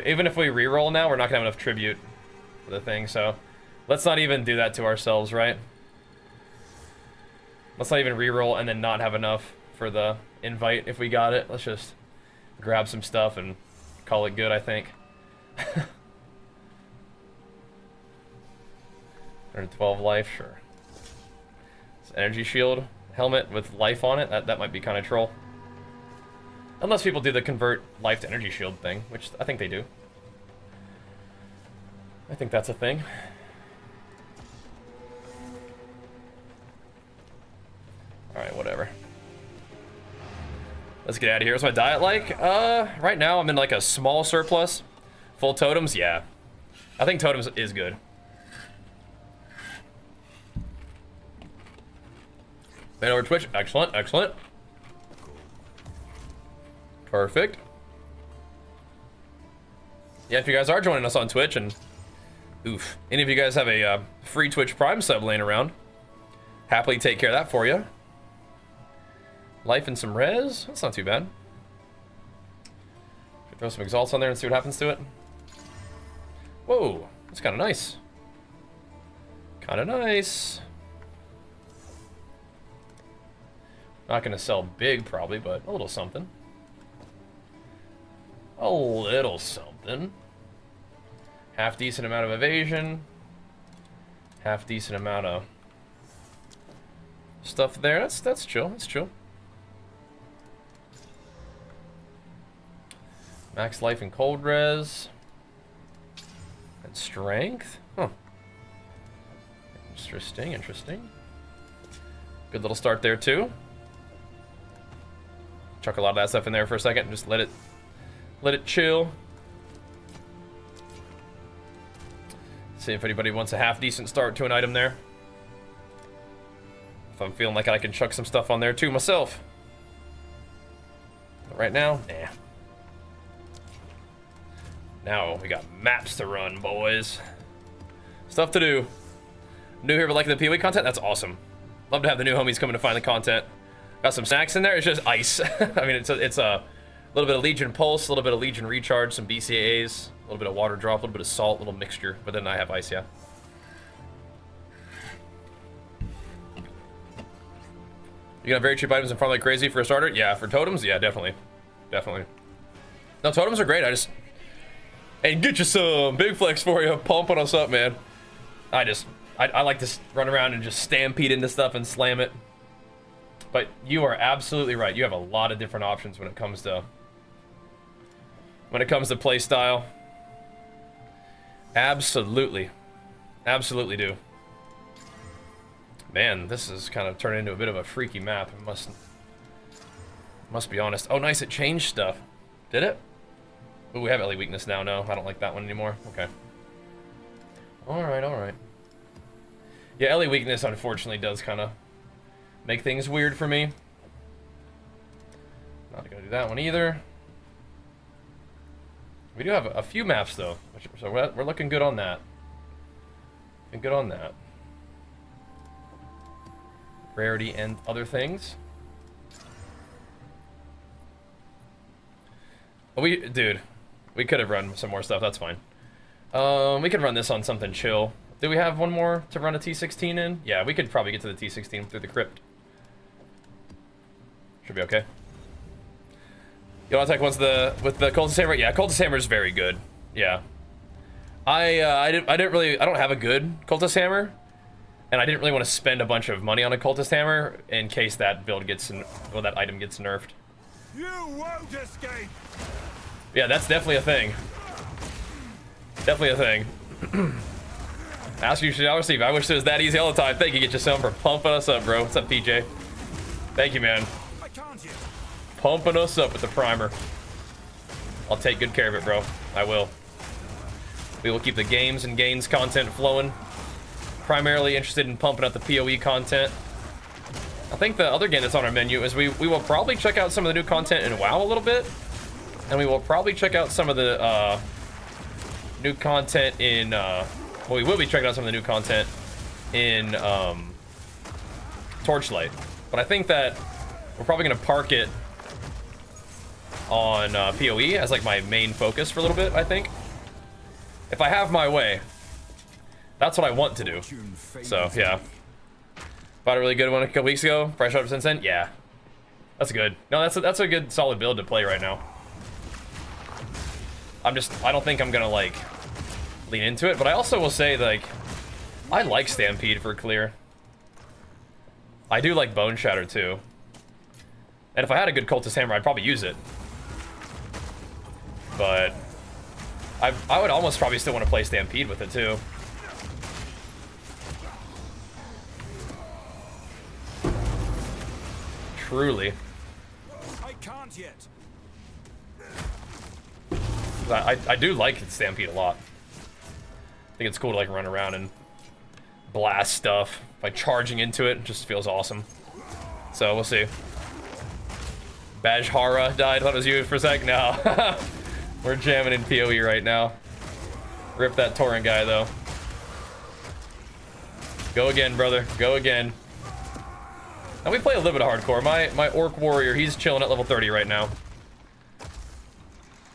Even if we reroll now, we're not gonna have enough tribute for the thing, so let's not even do that to ourselves, right? Let's not even reroll and then not have enough for the invite if we got it. Let's just grab some stuff and call it good, I think. 112 life, sure. It's energy shield helmet with life on it. That might be kind of troll. Unless people do the convert life to energy shield thing, which I think they do. I think that's a thing. Alright, whatever. Let's get out of here. What's my diet like? Right now I'm in like a small surplus. Full totems, yeah. I think totems is good. Man over Twitch, excellent, excellent. Perfect. Yeah, if you guys are joining us on Twitch and, oof, any of you guys have a free Twitch Prime sub laying around, happily take care of that for you. Life and some res, that's not too bad. Should throw some exalts on there and see what happens to it. Whoa, that's kind of nice. Kind of nice. Not gonna sell big probably, but a little something. A little something. Half decent amount of evasion. Half decent amount of stuff there. That's chill. That's chill. Max life and cold res. And strength. Huh. Interesting, interesting. Good little start there too. Chuck a lot of that stuff in there for a second and just let it chill. See if anybody wants a half decent start to an item there. If I'm feeling like I can chuck some stuff on there too myself. But right now, nah. Now we got maps to run, boys. Stuff to do. New here but liking the PoE content? That's awesome. Love to have the new homies coming to find the content. Got some snacks in there. It's just ice. I mean, it's a little bit of Legion Pulse, a little bit of Legion Recharge, some BCAAs, a little bit of water drop, a little bit of salt, a little mixture. But then I have ice, yeah. You got very cheap items and farm like crazy for a starter? Yeah, for totems? Yeah, definitely. Definitely. No, totems are great. And get you some big flex for you. Pumping us up, man. I like to run around and just stampede into stuff and slam it. But you are absolutely right. You have a lot of different options when it comes to play style. Absolutely. Absolutely do. Man, this is kind of turning into a bit of a freaky map. It must be honest. Oh, nice, it changed stuff. Did it? Ooh, we have LE weakness now. No, I don't like that one anymore. Okay. Alright, alright. Yeah, LE weakness unfortunately does kind of make things weird for me. Not gonna do that one either. We do have a few maps though, so we're looking good on that. Looking good on that. Rarity and other things. Dude, We could have run some more stuff. That's fine. We could run this on something chill. Do we have one more to run a T16 in? Yeah, we could probably get to the T16 through the Crypt. Should be okay. You want to attack once with the Cultist Hammer? Yeah, Cultist Hammer is very good. Yeah. I don't have a good Cultist Hammer, and I didn't really want to spend a bunch of money on a Cultist Hammer in case that build gets, well, that item gets nerfed. You won't escape. Yeah, that's definitely a thing. Definitely a thing. Ask you shall receive. I wish it was that easy all the time. Thank you, Get Yourself, for pumping us up, bro. What's up, PJ? Thank you, man. I can't yet. Pumping us up with the primer. I'll take good care of it, bro. I will. We will keep the games and gains content flowing. Primarily interested in pumping up the PoE content. I think the other game that's on our menu is we will probably check out some of the new content in WoW a little bit. And we will probably check out some of the new content in... well, we will be checking out some of the new content in Torchlight. But I think that we're probably going to park it on PoE as like my main focus for a little bit, I think. If I have my way. That's what I want to do. So, yeah. Bought a really good one a couple weeks ago. Price up since then? Yeah. That's good. No, that's a good solid build to play right now. I don't think I'm gonna like lean into it, but I also will say, like, I like Stampede for clear. I do like Bone Shatter too. And if I had a good Cultist Hammer, I'd probably use it. But I would almost probably still want to play Stampede with it too. Truly. I can't yet. I do like Stampede a lot. I think it's cool to like run around and blast stuff by charging into it. It just feels awesome. So we'll see. Bajheera died. I thought it was you for a sec. No. We're jamming in PoE right now. Rip that Torrent guy though. Go again, brother. Go again. And we play a little bit of hardcore. My Orc Warrior, he's chilling at level 30 right now.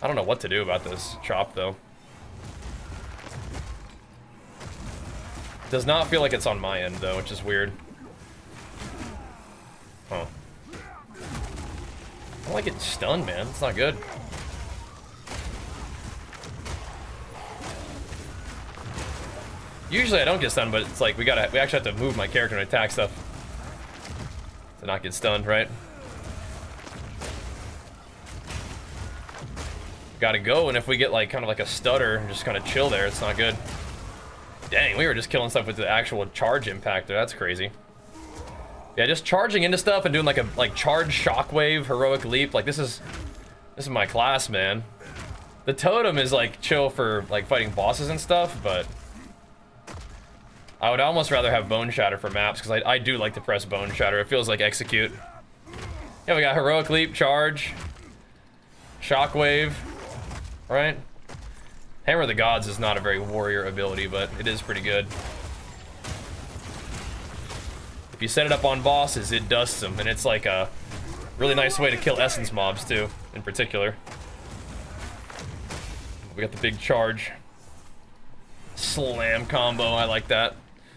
I don't know what to do about this chop, though. Does not feel like it's on my end, though, which is weird. Huh. I don't like getting stunned, man. It's not good. Usually I don't get stunned, but it's like we actually have to move my character and attack stuff to not get stunned, right? Gotta go, and if we get like kind of like a stutter and just kind of chill there, it's not good. Dang, we were just killing stuff with the actual charge impact there. That's crazy. Yeah, just charging into stuff and doing like a charge shockwave heroic leap. Like this is my class, man. The totem is like chill for like fighting bosses and stuff, but I would almost rather have Bone Shatter for maps because I do like to press Bone Shatter. It feels like execute. Yeah, we got heroic leap, charge, shockwave. Right? Hammer of the Gods is not a very warrior ability, but it is pretty good. If you set it up on bosses, it dusts them, and it's like a really nice way to kill essence mobs too, in particular. We got the big charge. Slam combo, I like that.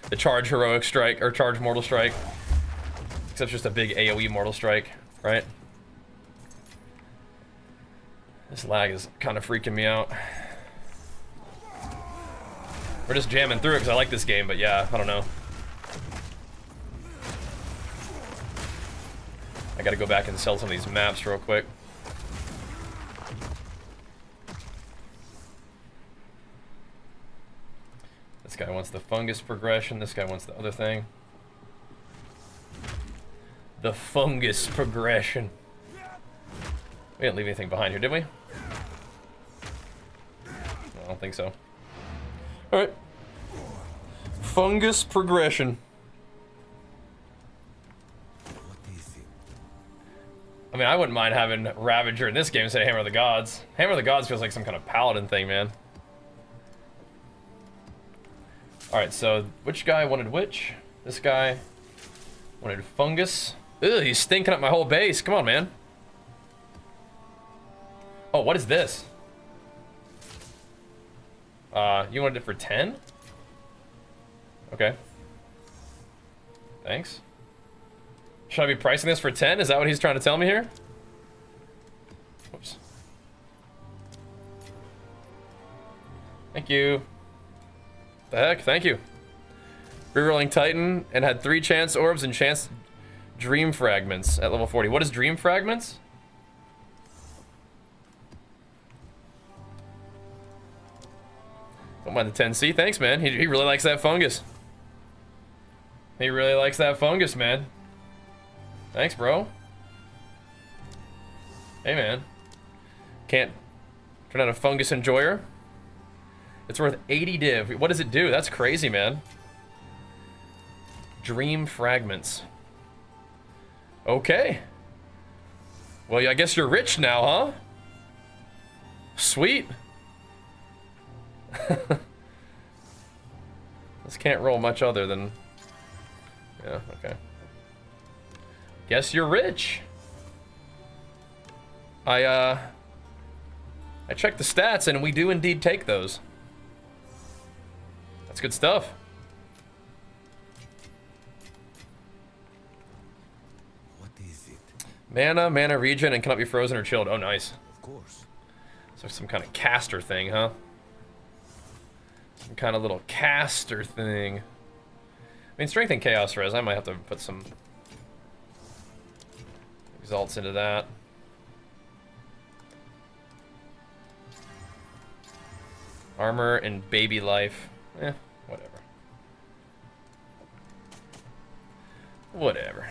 The charge heroic strike, or charge mortal strike. Except just a big AoE mortal strike, right? This lag is kind of freaking me out. We're just jamming through it because I like this game, but yeah, I don't know. I gotta go back and sell some of these maps real quick. This guy wants the fungus progression, this guy wants the other thing. The fungus progression. We didn't leave anything behind here, did we? I don't think so. Alright. Fungus progression. I mean, I wouldn't mind having Ravager in this game instead of Hammer of the Gods. Hammer of the Gods feels like some kind of paladin thing, man. Alright, so which guy wanted which? This guy wanted fungus. Ugh, he's stinking up my whole base. Come on, man. Oh, what is this? You wanted it for 10? Okay. Thanks. Should I be pricing this for 10? Is that what he's trying to tell me here? Whoops. Thank you. The heck? Thank you. Rerolling Titan and had 3 chance orbs and chance dream fragments at level 40. What is dream fragments? Don't mind the 10C. Thanks, man. He really likes that fungus. He really likes that fungus, man. Thanks, bro. Hey, man. Can't turn out a fungus enjoyer. It's worth 80 div. What does it do? That's crazy, man. Dream fragments. Okay. Well, I guess you're rich now, huh? Sweet. This can't roll much other than... Yeah, okay. Guess you're rich. I checked the stats and we do indeed take those. That's good stuff. What is it? Mana regen, and cannot be frozen or chilled. Oh, nice. Of course. So some kind of caster thing, huh? Some kind of little caster thing. I mean, strength and chaos res. I might have to put some exalts into that. Armor and baby life. Eh, whatever. Whatever.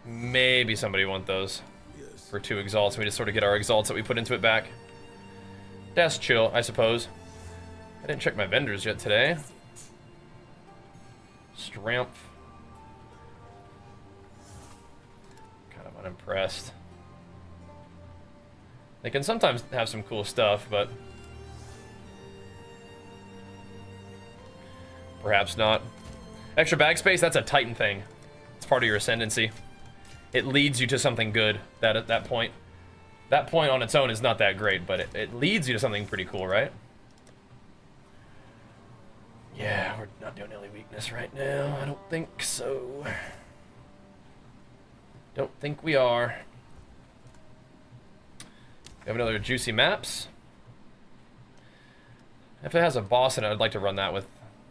Maybe somebody want those for 2 exalts. We just sort of get our exalts that we put into it back. That's chill, I suppose. I didn't check my vendors yet today. Stramp. Kind of unimpressed. They can sometimes have some cool stuff, but perhaps not. Extra bag space, that's a Titan thing. It's part of your ascendancy. It leads you to something good at that point. That point on its own is not that great, but it leads you to something pretty cool, right? Yeah, we're not doing any weakness right now. I don't think so. Don't think we are. We have another juicy maps. If it has a boss in it, I'd like to run that with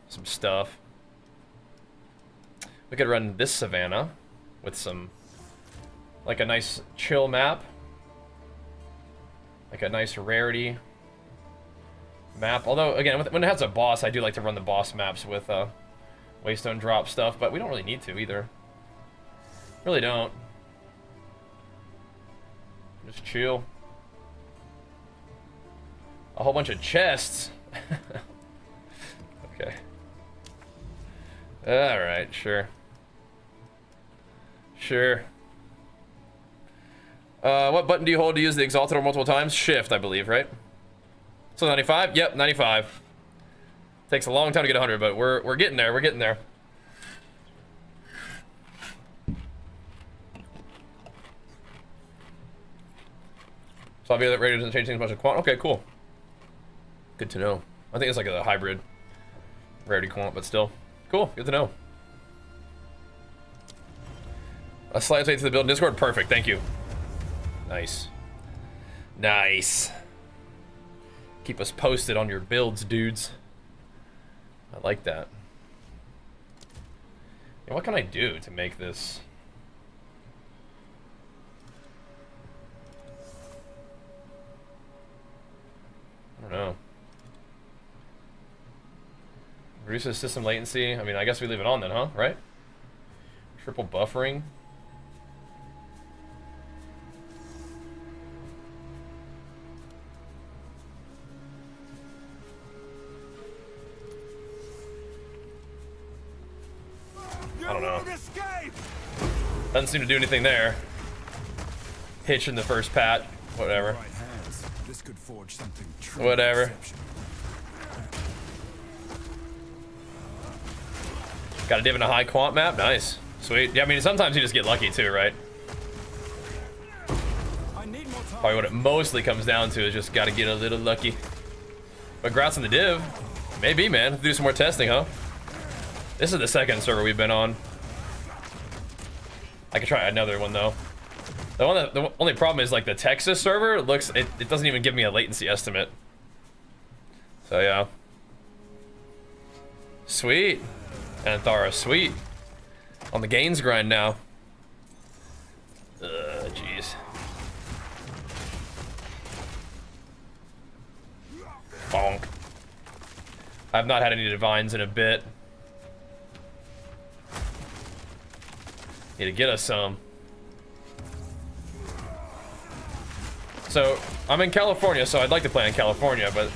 some stuff. We could run this Savannah with some, like a nice chill map. Like a nice rarity map. Although, again, when it has a boss, I do like to run the boss maps with Waystone drop stuff, but we don't really need to either. Really don't. Just chill. A whole bunch of chests. Okay. Alright, sure. Sure. What button do you hold to use the Exalted Orb multiple times? Shift, I believe, right? So 95? Yep, 95. Takes a long time to get 100, but we're getting there, we're getting there. So I'll be ready to change things much of quant. Okay, cool. Good to know. I think it's like a hybrid rarity quant, but still. Cool, good to know. A slight update to the build in Discord? Perfect, thank you. Nice. Nice. Keep us posted on your builds, dudes. I like that. Yeah, what can I do to make this? I don't know. Reduces system latency. I mean, I guess we leave it on then, huh? Right? Triple buffering. I don't know. Doesn't seem to do anything there. Hitch in the first pat. Whatever. This could forge something true. Whatever. Got a div in a high quant map? Nice. Sweet. Yeah, I mean, sometimes you just get lucky too, right? Probably what it mostly comes down to is just gotta get a little lucky. But congrats on the div. Maybe, man. Do some more testing, huh? This is the second server we've been on. I could try another one though. The only problem is like the Texas server looks, it doesn't even give me a latency estimate. So yeah. Sweet. Anthara, sweet. On the gains grind now. Jeez. Bonk. I've not had any divines in a bit. Need to get us some. So, I'm in California, so I'd like to play in California, but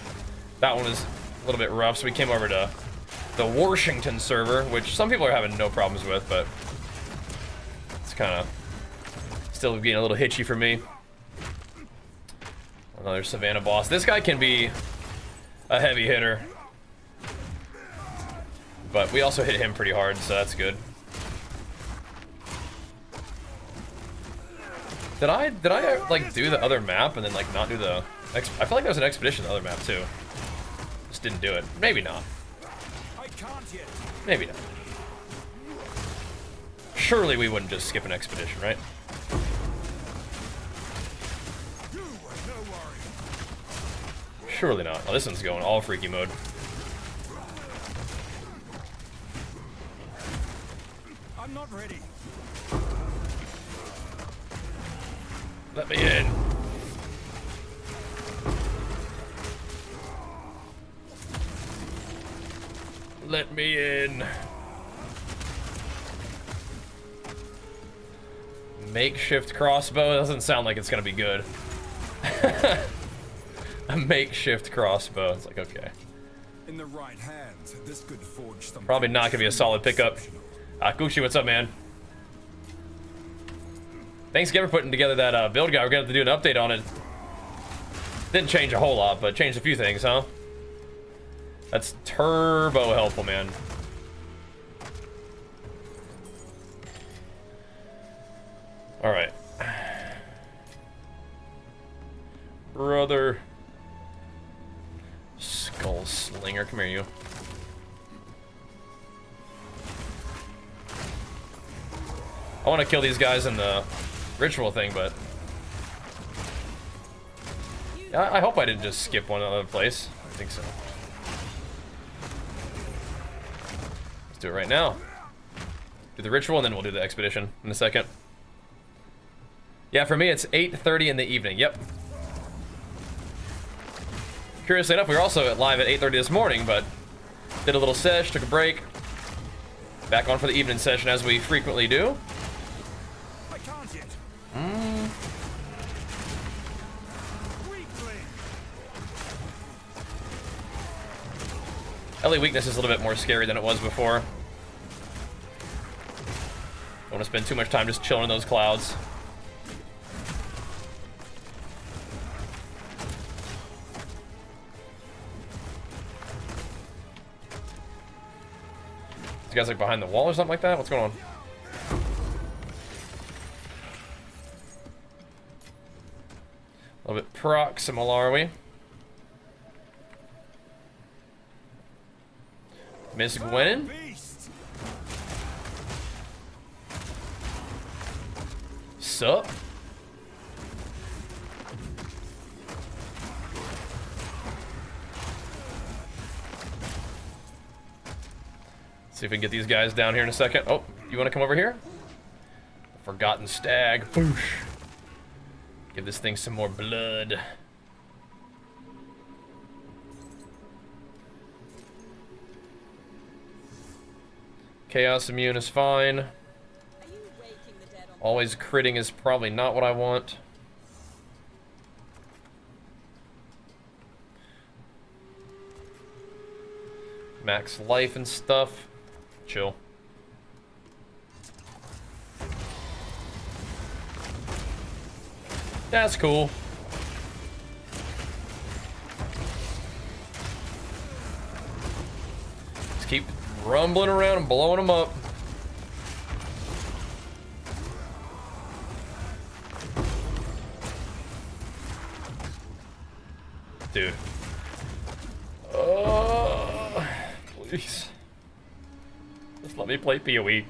that one is a little bit rough, so we came over to the Washington server, which some people are having no problems with, but it's kind of still getting a little hitchy for me. Another Savannah boss. This guy can be a heavy hitter, but we also hit him pretty hard, so that's good. Did I like do the other map and then like not do the I feel like there was an expedition in the other map too. Just didn't do it. Maybe not. Maybe not. Surely we wouldn't just skip an expedition, right? Surely not. Oh, this one's going all freaky mode. I'm not ready. Let me in. Let me in. Makeshift crossbow doesn't sound like it's gonna be good. A makeshift crossbow. It's like, okay. In the right hands, this could forge something. Probably not gonna be a solid pickup. Gucci, what's up, man? Thanks again for putting together that build guide. We're gonna have to do an update on it. Didn't change a whole lot, but changed a few things, huh? That's turbo helpful, man. All right. Brother. Skull Slinger, come here, you. I want to kill these guys in the ritual thing, but I hope I didn't just skip one other place. I think so. Let's do it right now. Do the ritual, and then we'll do the expedition in a second. Yeah, for me, it's 8:30 in the evening. Yep. Curiously enough, we were also live at 8:30 this morning, but did a little sesh, took a break. Back on for the evening session, as we frequently do. LA weakness is a little bit more scary than it was before. Don't want to spend too much time just chilling in those clouds. These guys like behind the wall or something like that? What's going on? A little bit proximal, are we? Miss Gwen? Sup? See if we can get these guys down here in a second. Oh, you want to come over here? Forgotten Stag. Boosh. Give this thing some more blood. Chaos immune is fine. Always critting is probably not what I want. Max life and stuff. Chill. That's cool. Just keep rumbling around and blowing them up. Dude. Please. Just let me play PoE.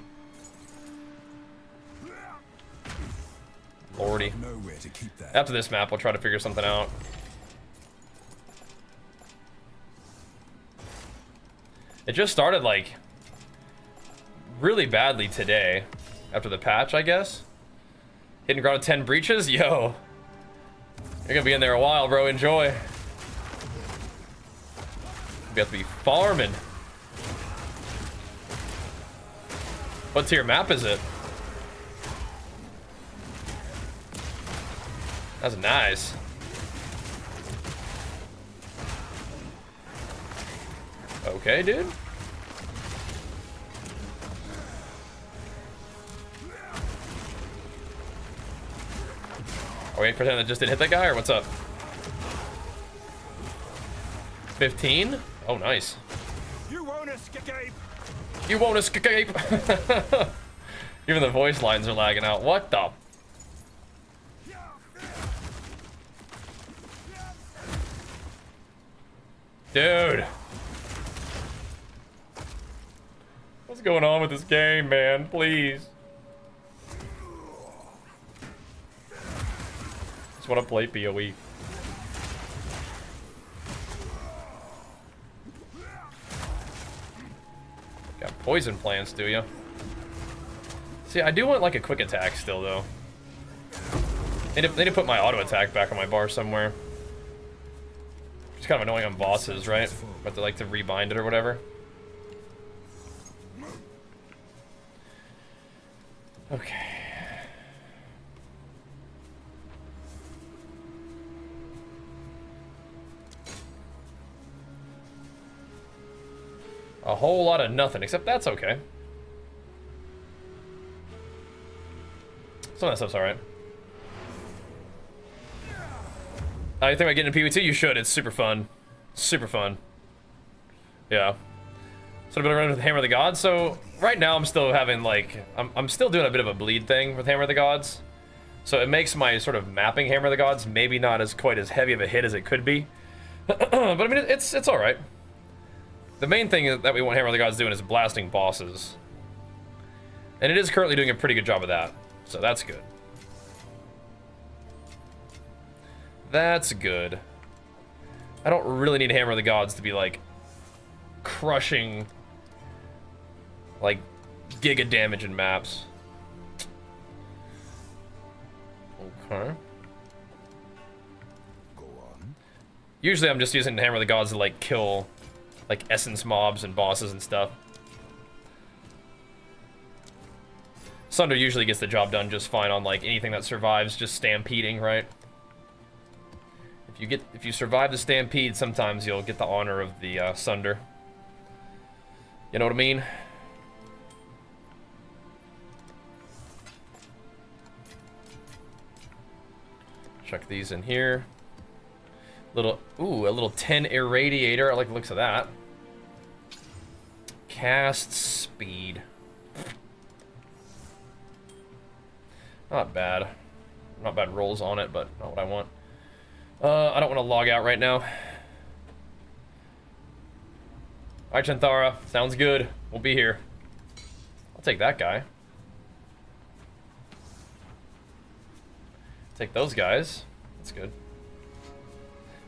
Lordy. Nowhere to keep that. After this map, we'll try to figure something out. It just started, like, really badly today. After the patch, I guess. Hitting ground with 10 breaches? Yo. You're gonna be in there a while, bro. Enjoy. We have to be farming. What tier map is it? That's nice. Okay, dude. Are we waiting for him that just didn't hit that guy, or what's up? 15? Oh, nice. You won't escape. You won't escape. Even the voice lines are lagging out. What the? Dude. What's going on with this game, man? Please. Just want to play PoE. Got poison plants, do you? See, I do want like a quick attack still, though. They need to put my auto attack back on my bar somewhere. It's kind of annoying on bosses, right? But they like to rebind it or whatever. Okay. A whole lot of nothing, except that's okay. Some of that stuff's alright. You think about getting into PvT? You should. It's super fun. Super fun. Yeah. So I've been running with Hammer of the Gods. So right now I'm still having like I'm still doing a bit of a bleed thing with Hammer of the Gods. So it makes my sort of mapping Hammer of the Gods maybe not as quite as heavy of a hit as it could be. But I mean it's all right. The main thing that we want Hammer of the Gods doing is blasting bosses. And it is currently doing a pretty good job of that. So that's good. That's good. I don't really need Hammer of the Gods to be like crushing like giga damage in maps. Okay. Go on. Usually I'm just using Hammer of the Gods to like kill like essence mobs and bosses and stuff. Sunder usually gets the job done just fine on like anything that survives just stampeding, right? If you survive the stampede, sometimes you'll get the honor of the Sunder. You know what I mean? Chuck these in here. A little 10 irradiator. I like the looks of that. Cast speed. Not bad. Not bad rolls on it, but not what I want. I don't want to log out right now. Alright, Chanthara. Sounds good. We'll be here. I'll take that guy. Take those guys. That's good.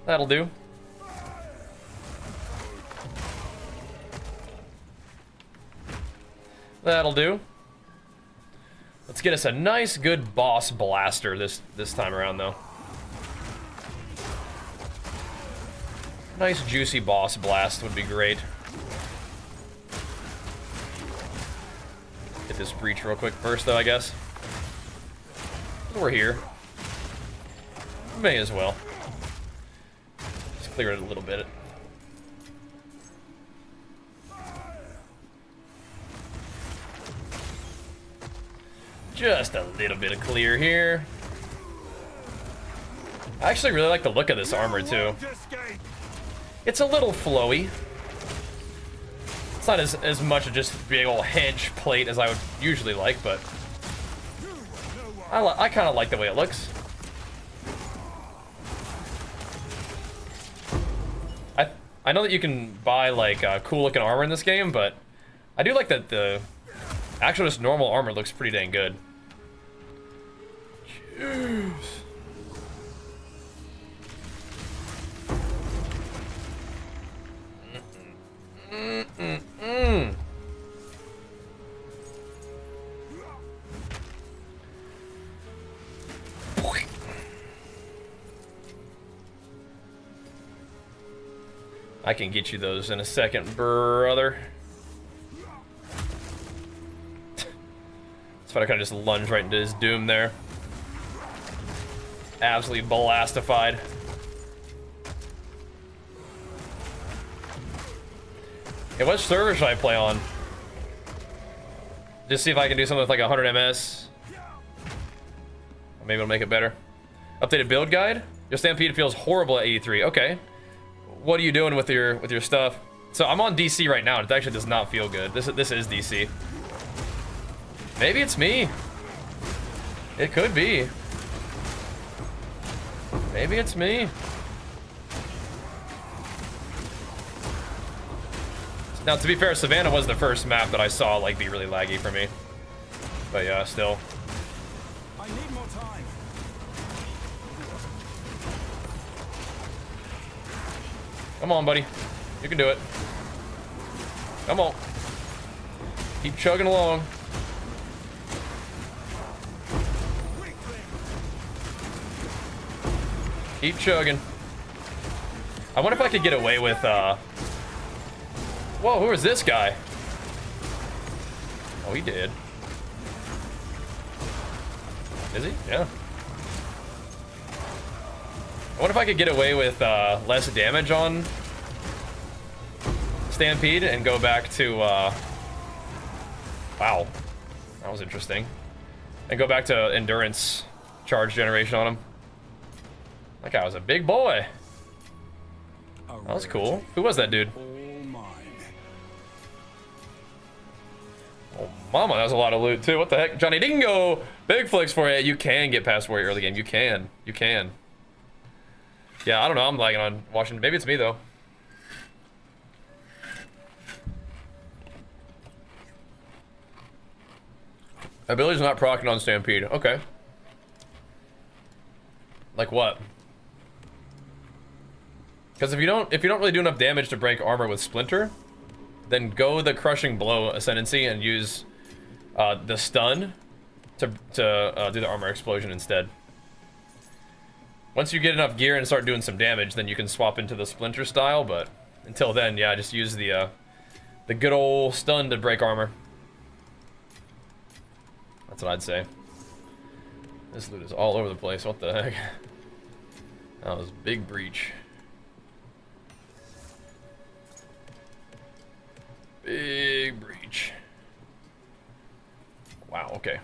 That'll do. That'll do. Let's get us a nice, good boss blaster this time around, though. Nice, juicy boss blast would be great. Get this breach real quick first, though, I guess. We're here. May as well. Just clear it a little bit. Just a little bit of clear here. I actually really like the look of this armor, too. It's a little flowy. It's not as much of just a big old hench plate as I would usually like, but I kind of like the way it looks. I know that you can buy like cool looking armor in this game, but I do like that the actual just normal armor looks pretty dang good. Jeez. I can get you those in a second, brother. That's why I kind of just lunged right into his doom there. Absolutely blastified. Hey, what server should I play on? Just see if I can do something with like 100 MS. Maybe it'll make it better. Updated build guide. Your Stampede feels horrible at 83. Okay. What are you doing with your stuff? So I'm on DC right now. It actually does not feel good. This is DC. Maybe it's me. It could be. Maybe it's me. Now, to be fair, Savannah was the first map that I saw like be really laggy for me. But yeah, still. I need more time. Come on, buddy. You can do it. Come on. Keep chugging along. Keep chugging. I wonder if I could get away with, Whoa, who is this guy? Oh, he did. Is he? Yeah. I wonder if I could get away with less damage on Stampede and go back to, wow. That was interesting. And go back to endurance charge generation on him. That guy was a big boy. That was cool. Who was that dude? Oh, mama, that was a lot of loot, too. What the heck? Johnny Dingo! Big flicks for you. You can get past warrior early game. You can. You can. Yeah, I don't know. I'm lagging on watching. Maybe it's me, though. Ability's not proccing on Stampede. Okay. Like what? Because if you don't really do enough damage to break armor with Splinter, then go the Crushing Blow Ascendancy and use the stun to do the armor explosion instead. Once you get enough gear and start doing some damage, then you can swap into the Splinter style, but until then, yeah, just use the good old stun to break armor. That's what I'd say. This loot is all over the place. What the heck? That was a big breach. Big breach. Wow, okay.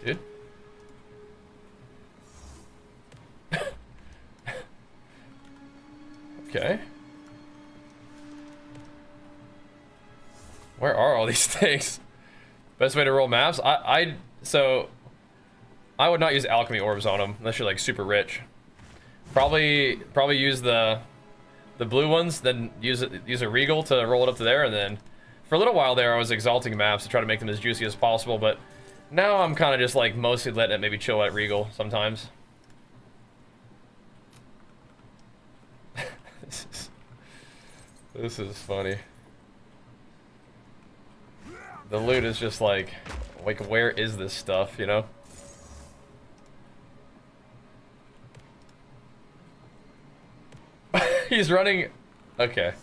Dude. Okay. Where are all these things? Best way to roll maps? So I would not use alchemy orbs on them unless you're like super rich. Probably use the blue ones, then use a regal to roll it up to there, and then for a little while there I was exalting maps to try to make them as juicy as possible, but now I'm kind of just like mostly letting it maybe chill at regal sometimes. This is funny. The loot is just like where is this stuff, you know? He's running. Okay.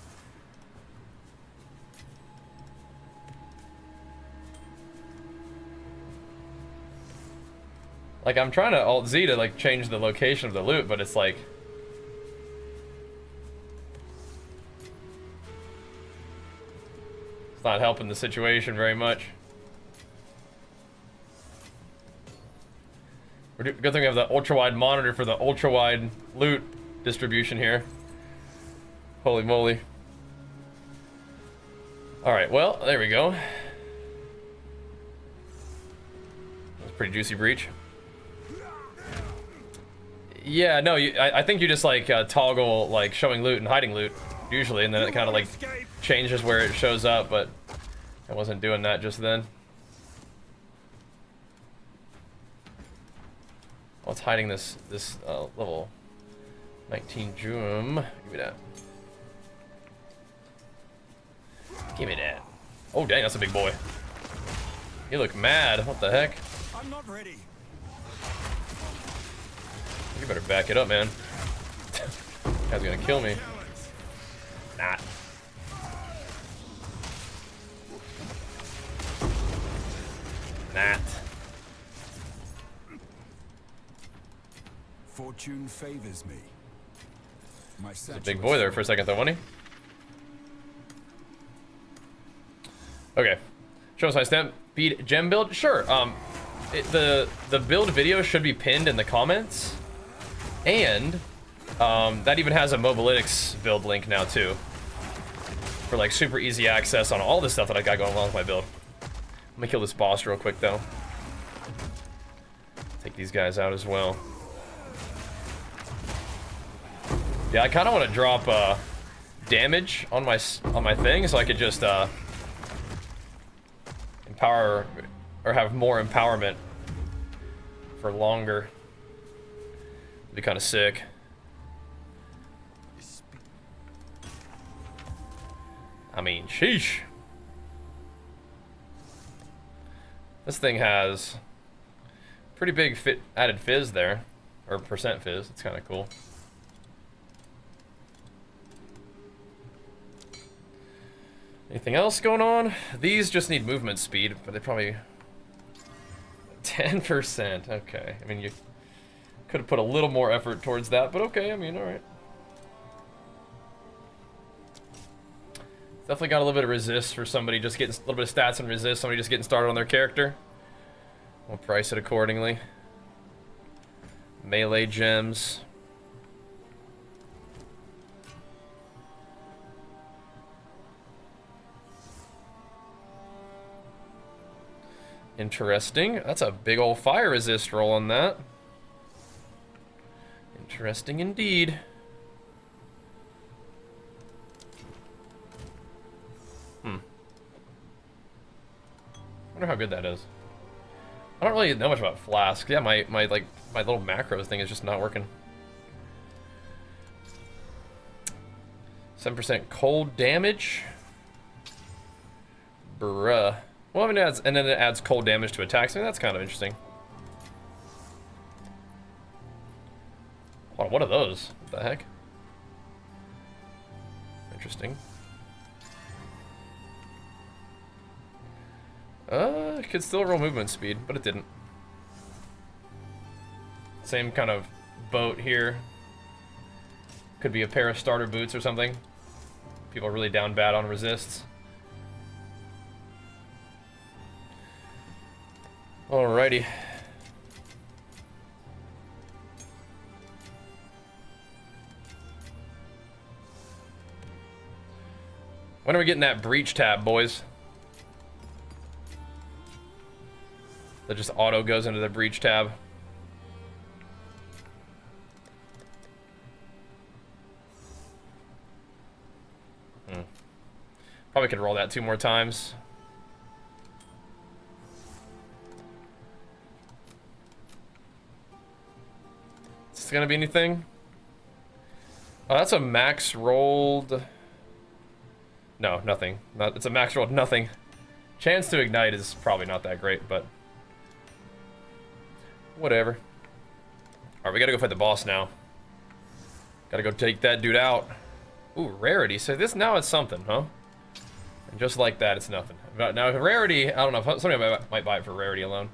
Like, I'm trying to Alt-Z to like change the location of the loot, but it's like it's not helping the situation very much. Good thing we have the ultra-wide monitor for the ultra-wide loot distribution here. Holy moly. Alright, well, there we go. That's a pretty juicy breach. Yeah, no, I think you just like toggle like showing loot and hiding loot usually, and then it kind of like changes where it shows up, but I wasn't doing that just then. Oh, it's hiding this level 19 Joom. Give me that. Give me that. Oh dang, that's a big boy. You look mad. What the heck? I'm not ready. You better back it up, man. Guy's gonna kill me. Not. Not. Fortune favors me. There's a big boy there for a second, though, wasn't he? Okay. Show us my Stampede gem build. Sure. The build video should be pinned in the comments, and that even has a Mobalytics build link now too, for like super easy access on all the stuff that I got going along with my build. Let me kill this boss real quick though. Take these guys out as well. Yeah, I kind of want to drop damage on my thing so I could just empower or have more empowerment for longer. It'd be kind of sick. I mean, sheesh. This thing has pretty big added fizz there, or percent fizz. It's kind of cool. Anything else going on? These just need movement speed, but they probably 10%. Okay, I mean you could have put a little more effort towards that, but okay. I mean, all right. Definitely got a little bit of resist for somebody just getting a little bit of stats and resist. Somebody just getting started on their character. We'll price it accordingly. Melee gems. Interesting. That's a big old fire resist roll on that. Interesting indeed. Wonder how good that is. I don't really know much about Flask. Yeah, my little macros thing is just not working. 7% cold damage. Bruh. Well, I mean, and then it adds cold damage to attacks. I mean, that's kind of interesting. Hold on, what are those? What the heck? Interesting. It could still roll movement speed, but it didn't. Same kind of boat here. Could be a pair of starter boots or something. People are really down bad on resists. Alrighty. When are we getting that breach tab, boys? That just auto goes into the breach tab. Probably could roll that 2 more times. Is this gonna be anything? Oh, that's a max rolled. No, nothing. It's a max rolled nothing. Chance to ignite is probably not that great, but whatever. Alright, we gotta go fight the boss now. Gotta go take that dude out. Ooh, rarity. So this now it's something, huh? And just like that, it's nothing. Now, rarity, I don't know. If somebody might buy it for rarity alone.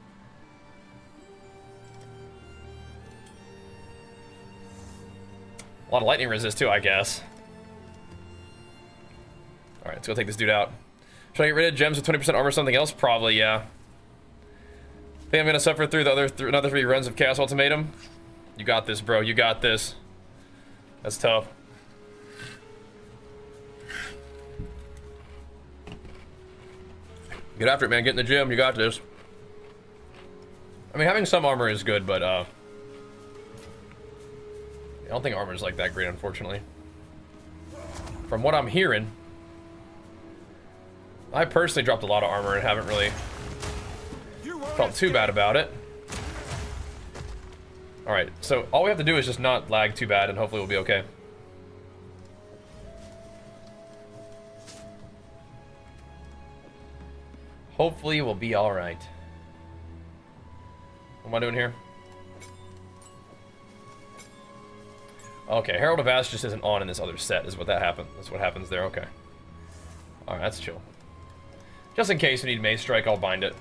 A lot of lightning resist too, I guess. Alright, let's go take this dude out. Should I get rid of gems with 20% armor or something else? Probably, yeah. Think I'm gonna suffer through the another 3 runs of Chaos Ultimatum? You got this, bro. You got this. That's tough. Get after it, man. Get in the gym. You got this. I mean, having some armor is good, but I don't think armor's like that great, unfortunately. From what I'm hearing, I personally dropped a lot of armor and haven't really felt too bad about it. Alright, so all we have to do is just not lag too bad and hopefully we'll be okay. Hopefully we'll be alright. What am I doing here? Okay, Herald of Ash just isn't on in this other set, is what that happened. That's what happens there, okay. Alright, that's chill. Just in case we need Maze Strike, I'll bind it.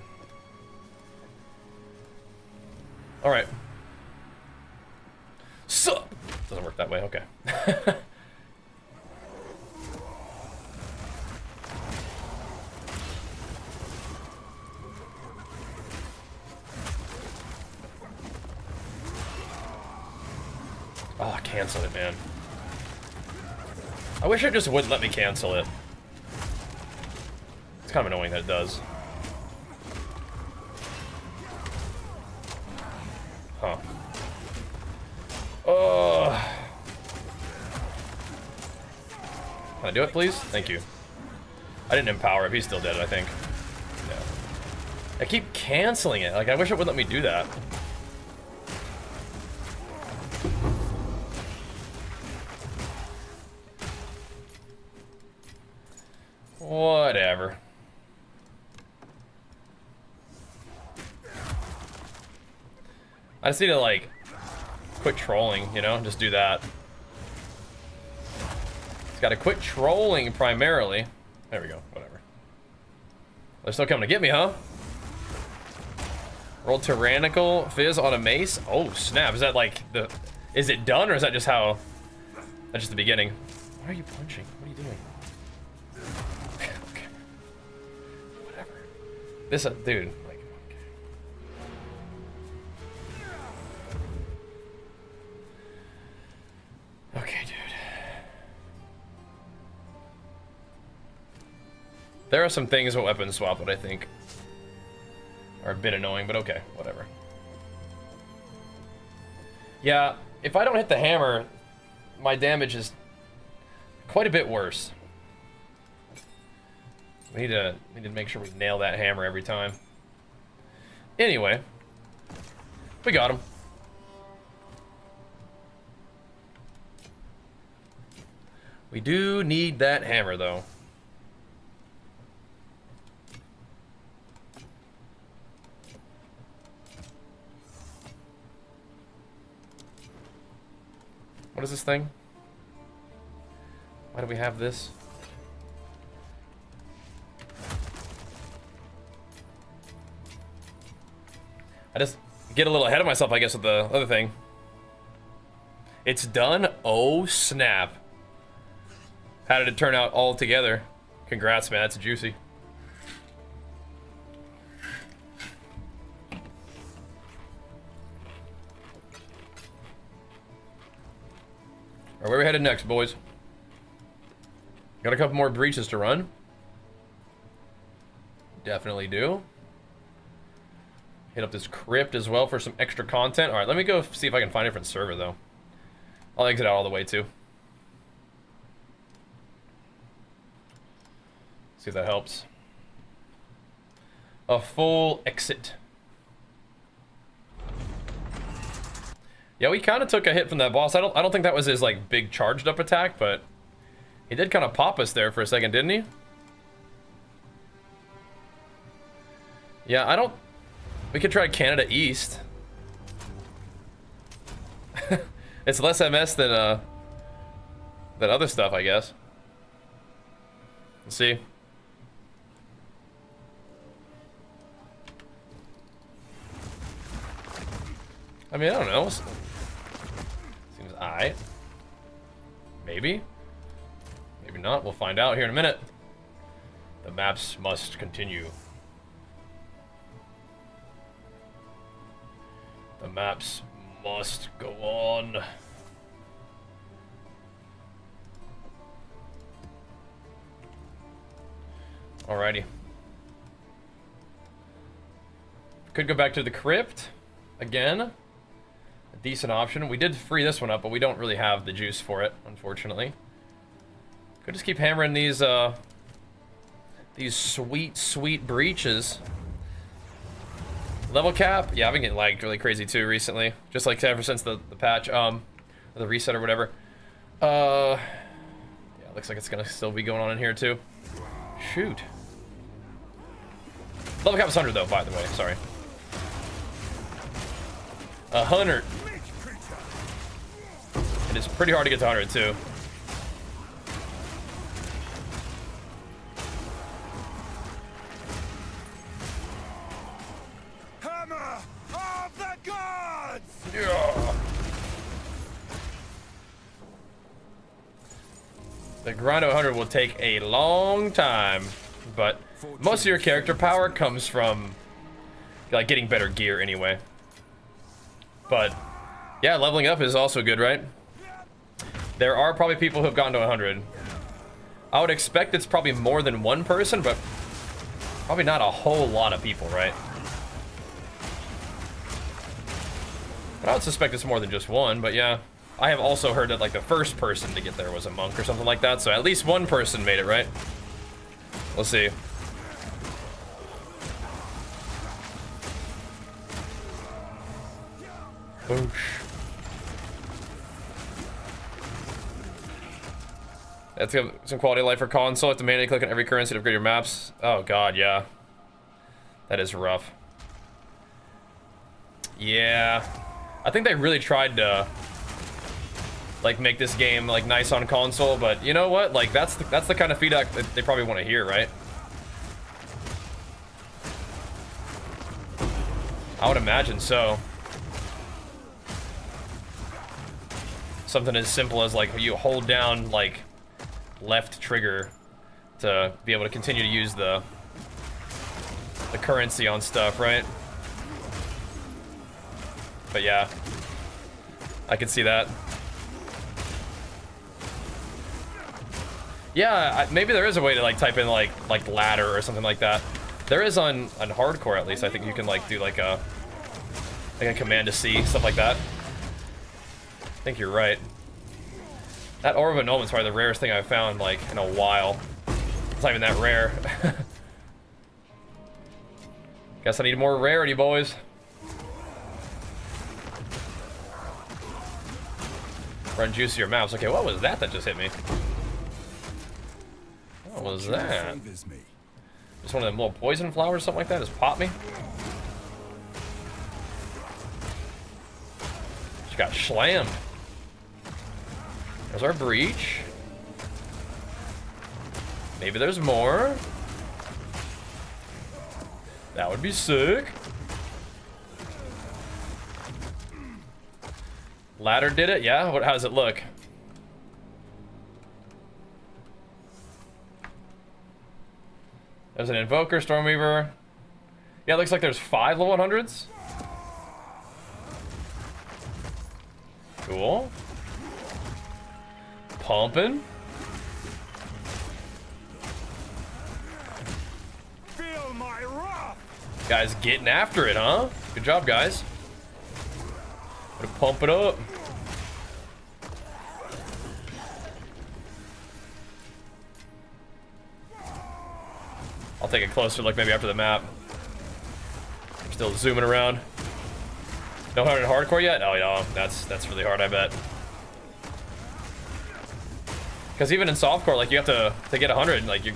Alright. So doesn't work that way, okay. Oh, cancel it, man. I wish it just wouldn't let me cancel it. It's kind of annoying that it does. Huh. Can I do it, please? Thank you. I didn't empower him. He's still dead, I think. Yeah. I keep canceling it. Like, I wish it would let me do that. Whatever. I just need to, like, quit trolling, you know? Just do that. It's gotta quit trolling primarily. There we go, whatever. They're still coming to get me, huh? Roll Tyrannical Fizz on a mace? Oh, snap. Is that, like, the... Is it done, or is that just how... That's just the beginning. Why are you punching? What are you doing? Okay. Whatever. This, dude, like... Okay, dude. There are some things with weapon swap that I think are a bit annoying, but okay, whatever. Yeah, if I don't hit the hammer, my damage is quite a bit worse. We need to make sure we nail that hammer every time. Anyway, we got him. We do need that hammer, though. What is this thing? Why do we have this? I just get a little ahead of myself, I guess, with the other thing. It's done? Oh, snap. How did it turn out all together? Congrats, man. That's juicy. All right, where are we headed next, boys? Got a couple more breaches to run. Definitely do. Hit up this crypt as well for some extra content. All right, let me go see if I can find a different server, though. I'll exit out all the way, too. See if that helps. A full exit. Yeah, we kind of took a hit from that boss. I don't think that was his, like, big charged up attack, but he did kind of pop us there for a second, didn't he? Yeah, we could try Canada East. It's less MS than other stuff, I guess. Let's see. I mean, I don't know. Seems aight. Maybe. Maybe not. We'll find out here in a minute. The maps must continue. The maps must go on. Alrighty. Could go back to the crypt again. decent option. We did free this one up, but we don't really have the juice for it, unfortunately. Could just keep hammering these sweet, sweet breaches. Level cap? Yeah, I've been getting lagged really crazy too recently. Just like ever since the patch, the reset or whatever. Yeah, looks like it's gonna still be going on in here too. Shoot. Level cap is 100 though, by the way, sorry. 100. It is pretty hard to get to 100 too. Hammer of the gods! Yeah. The grind to 100 will take a long time, but most of your character power comes from like getting better gear anyway. But yeah, leveling up is also good, right? There are probably people who have gotten to 100. I would expect it's probably more than one person, but probably not a whole lot of people, right? But I would suspect it's more than just one, but yeah. I have also heard that like the first person to get there was a monk or something like that, so at least one person made it, right? We'll see. Boosh. That's some quality of life for console. Have to manually click on every currency to upgrade your maps. Oh god, yeah. That is rough. Yeah. I think they really tried to like make this game like nice on console, but you know what? Like that's the kind of feedback that they probably want to hear, right? I would imagine so. Something as simple as like you hold down like left trigger to be able to continue to use the currency on stuff, right? But yeah, I can see that. Yeah, maybe there is a way to like type in like ladder or something like that. There is on hardcore at least. I think you can like do like a command to C, stuff like that. I think you're right. That Orb of Annulment's probably the rarest thing I've found like in a while. It's not even that rare. Guess I need more rarity, boys. Run juicier maps. Okay, what was that just hit me? What was that? Just one of them little poison flowers, something like that, just popped me. Just got slammed. There's our breach. Maybe there's more. That would be sick. Ladder did it, yeah? How does it look? There's an Invoker, Stormweaver. Yeah, it looks like there's 5 level 100s. Cool. Pumping. Feel my wrath. Guys getting after it, huh? Good job, guys. Gotta pump it up. I'll take a closer look maybe after the map. I'm still zooming around. No 100 hardcore yet? Oh yeah, that's really hard, I bet. Because even in softcore, like you have to get 100, like you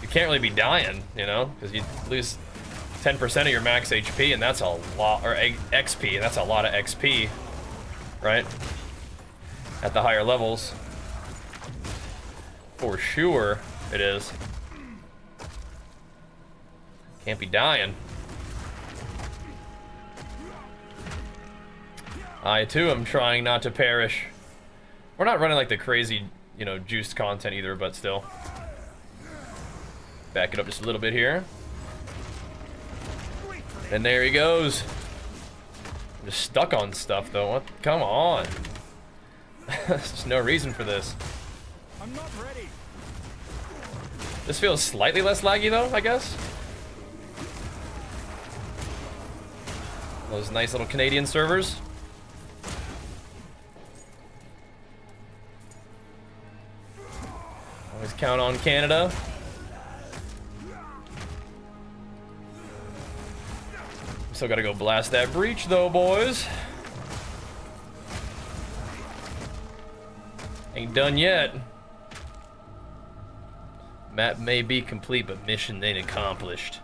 can't really be dying, you know, because you lose 10% of your max HP, and that's a lot, or XP, and that's a lot of XP, right? At the higher levels, for sure, it is. Can't be dying. I too am trying not to perish. We're not running like the crazy, you know, juiced content either, but still. Back it up just a little bit here. And there he goes. I'm just stuck on stuff though. What? Come on. There's just no reason for this. I'm not ready. This feels slightly less laggy though, I guess. Those nice little Canadian servers. Count on Canada. Still gotta go blast that breach though, boys. Ain't done yet. Map may be complete, but mission ain't accomplished.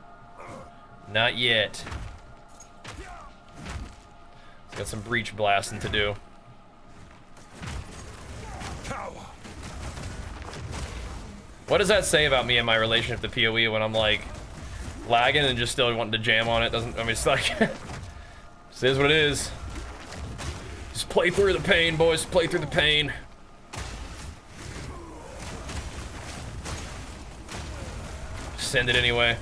Not yet. Got some breach blasting to do. What does that say about me and my relationship to PoE when I'm like lagging and just still wanting to jam on it? Doesn't, I mean, it's like, it is what it is. Just play through the pain, boys. Play through the pain. Send it anyway.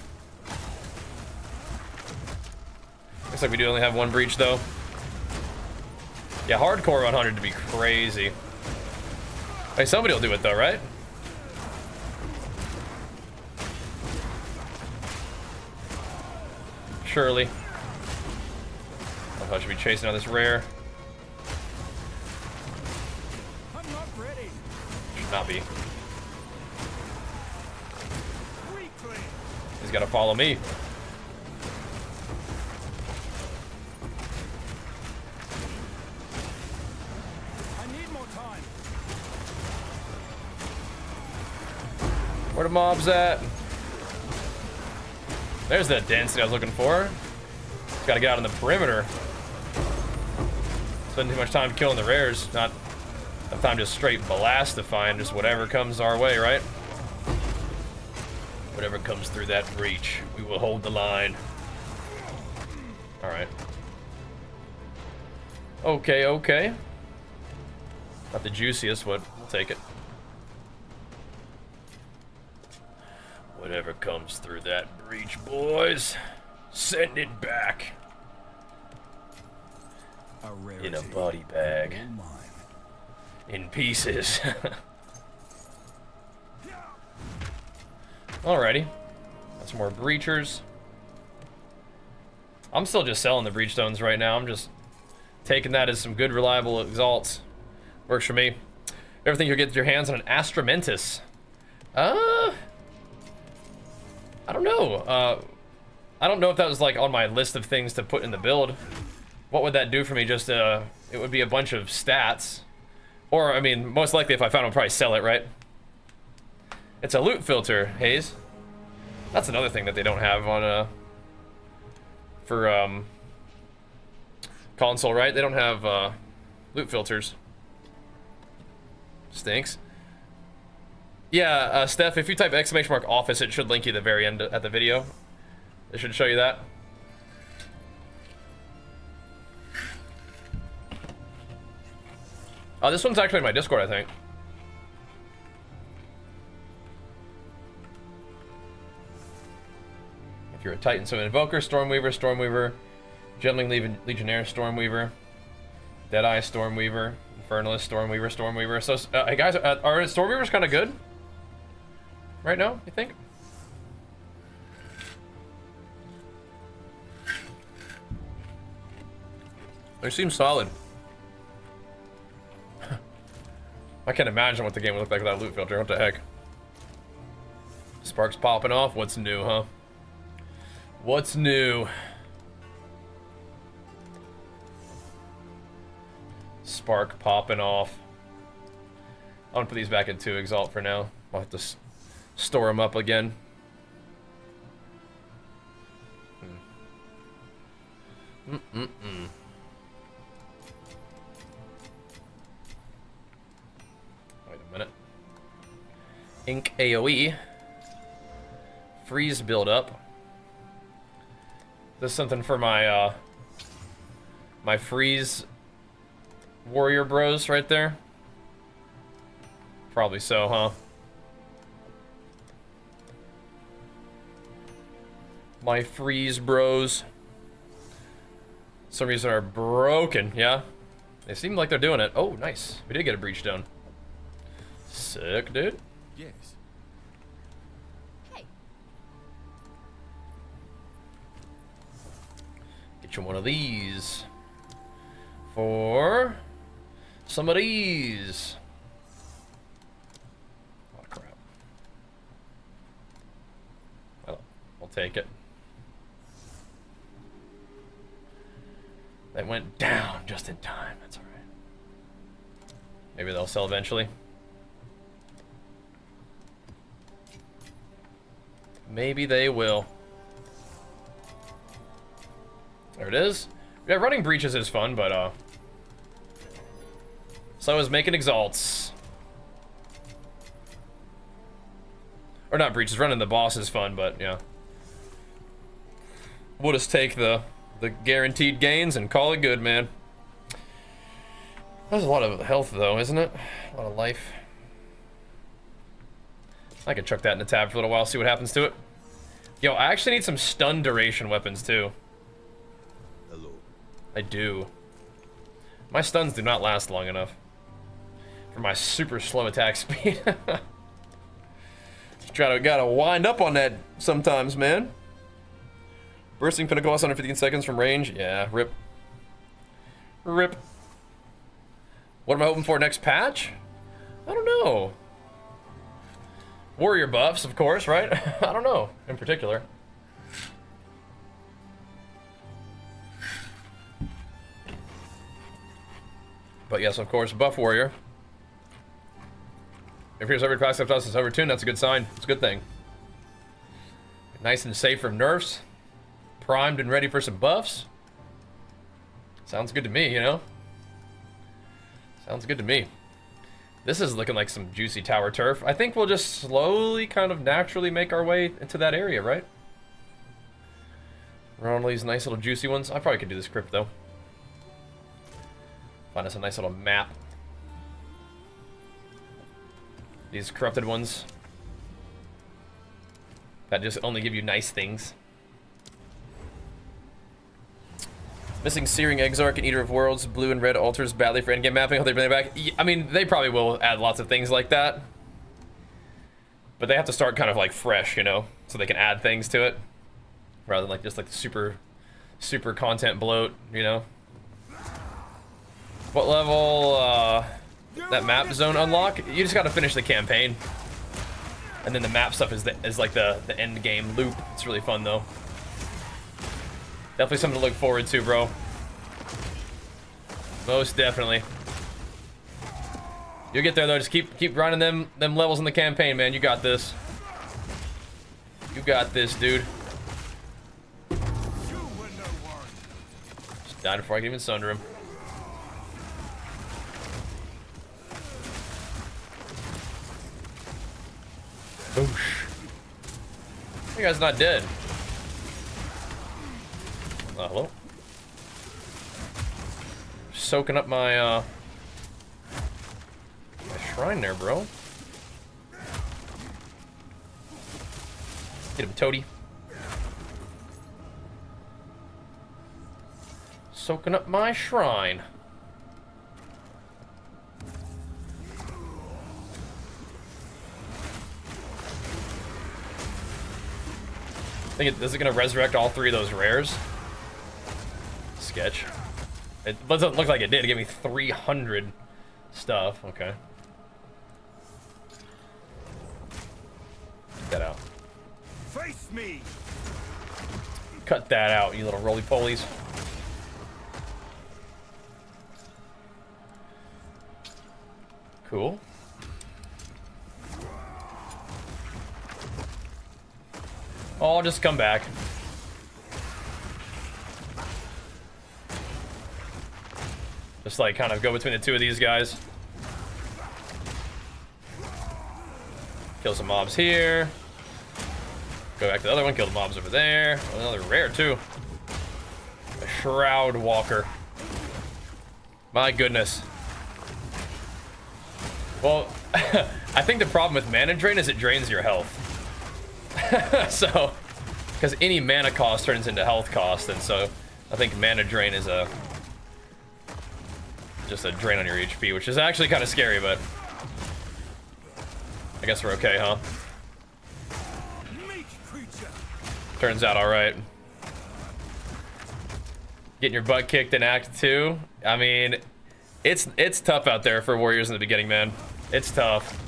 Looks like we do only have one breach though. Yeah, hardcore 100 to be crazy. Hey, somebody will do it though, right? Surely. I don't know if I should be chasing out this rare. I'm not ready. Should not be. He's got to follow me. I need more time. Where the mobs at? There's that density I was looking for. Just gotta get out on the perimeter. Spend too much time killing the rares, not enough time just straight blastifying just whatever comes our way, right? Whatever comes through that breach, we will hold the line. Alright. Okay, okay. Not the juiciest, but we'll take it. Whatever comes through that breach, boys, send it back. In a body bag. In pieces. Alrighty. Got some more breachers. I'm still just selling the breach stones right now. I'm just taking that as some good, reliable exalts. Works for me. Everything you'll get your hands on an Astramentus. I don't know. I don't know if that was like on my list of things to put in the build. What would that do for me? Just it would be a bunch of stats. Or, I mean, most likely if I found them, I'd probably sell it, right? It's a loot filter, Hayes. That's another thing that they don't have on for console, right? They don't have loot filters. Stinks. Yeah, Steph, if you type !office, it should link you to the very end at the video. It should show you that. Oh, this one's actually in my Discord, I think. If you're a Titan, so Invoker, Stormweaver, Stormweaver, Gentling Legionnaire, Stormweaver, Deadeye, Stormweaver, Infernalist, Stormweaver, Stormweaver. So, hey guys, are Stormweavers kind of good? Right now, you think? They seem solid. I can't imagine what the game would look like without a loot filter. What the heck? Sparks popping off. What's new, huh? What's new? Spark popping off. I'm gonna put these back in 2 Exalt for now. I'll have to store them up again. Wait a minute. Ink AoE. Freeze build up. This is something for my my freeze warrior bros right there. Probably so, huh? My freeze bros. Some reason are broken, yeah? They seem like they're doing it. Oh, nice. We did get a breach stone. Sick, dude. Yes. Hey. Get you one of these. For some of these. Oh, crap. take it. They went down just in time. That's alright. Maybe they'll sell eventually. Maybe they will. There it is. Yeah, running breaches is fun, but so is making exalts. Or not breaches, running the boss is fun, but yeah. We'll just take the guaranteed gains and call it good, man. That's a lot of health though, isn't it? A lot of life. I could chuck that in the tab for a little while, see what happens to it. Yo, I actually need some stun duration weapons too. Hello. I do. My stuns do not last long enough for my super slow attack speed. Gotta wind up on that sometimes, man. Bursting pinnacle loss under 15 seconds from range. Yeah, rip. Rip. What am I hoping for next patch? I don't know. Warrior buffs, of course, right? I don't know, in particular. But yes, of course, buff warrior. If here's every class after us is overtuned, that's a good sign. It's a good thing. Nice and safe from nerfs. Primed and ready for some buffs. Sounds good to me, you know? Sounds good to me. This is looking like some juicy tower turf. I think we'll just slowly, kind of naturally make our way into that area, right? Around all these nice little juicy ones. I probably could do this crypt, though. Find us a nice little map. These corrupted ones. That just only give you nice things. Missing Searing Exarch and Eater of Worlds, blue and red altars badly for endgame mapping. How they bring it back? I mean, they probably will add lots of things like that. But they have to start kind of like fresh, you know? So they can add things to it. Rather than like just like the super content bloat, you know? What level, that map zone unlock? You just gotta finish the campaign. And then the map stuff is like the end game loop. It's really fun though. Definitely something to look forward to, bro. Most definitely. You'll get there though. Just keep grinding them levels in the campaign, man. You got this. You got this, dude. Just died before I can even sunder him. Boosh. You guy's not dead. Hello. Soaking up my shrine there, bro. Get him, Toady. Soaking up my shrine. Is it gonna resurrect all three of those rares? Sketch. It doesn't look like it did. It gave me 300 stuff. Okay. Cut that out. Face me. Cut that out, you little roly-polies. Cool. Oh, I'll just come back. Just like kind of go between the two of these guys. Kill some mobs here. Go back to the other one, kill the mobs over there. Another rare too. A Shroud Walker. My goodness. Well, I think the problem with mana drain is it drains your health. So, because any mana cost turns into health cost, and so I think mana drain is just a drain on your HP, which is actually kind of scary, but I guess we're okay, huh? Turns out all right. Getting your butt kicked in Act 2. I mean, it's tough out there for warriors in the beginning, man. It's tough.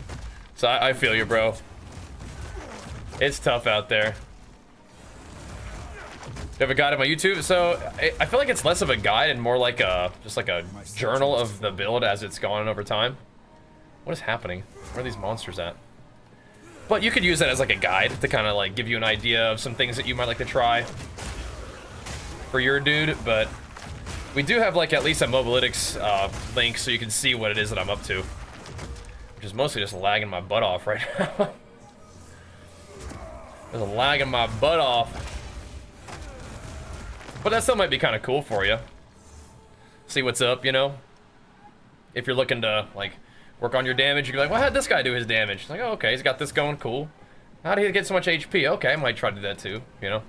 So I feel you, bro. It's tough out there. You have a guide on my YouTube? So I feel like it's less of a guide and more like a just like a journal of the build as it's gone over time. What is happening? Where are these monsters at? But you could use that as like a guide to kind of like give you an idea of some things that you might like to try for your dude. But we do have like at least a Mobalytics link so you can see what it is that I'm up to, which is mostly just lagging my butt off right now. Just lagging my butt off. But that still might be kind of cool for you. See what's up, you know? If you're looking to, like, work on your damage, you're like, well, how'd this guy do his damage? It's like, oh, okay, he's got this going, cool. How did he get so much HP? Okay, I might try to do that too, you know?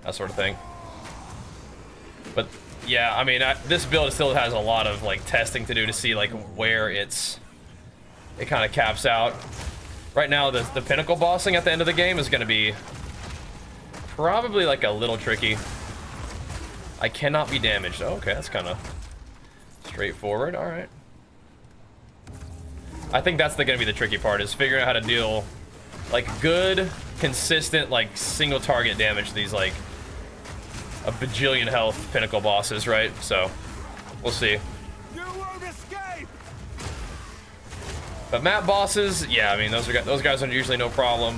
That sort of thing. But, yeah, I mean, this build still has a lot of, like, testing to do to see, like, where it kind of caps out. Right now, the pinnacle bossing at the end of the game is going to be probably, like, a little tricky. I cannot be damaged. Oh, okay, that's kind of straightforward. All right. I think that's going to be the tricky part, is figuring out how to deal, like, good, consistent, like, single target damage to these, like, a bajillion health pinnacle bosses, right? So, we'll see. You won't escape! But map bosses, yeah, I mean, those guys are usually no problem.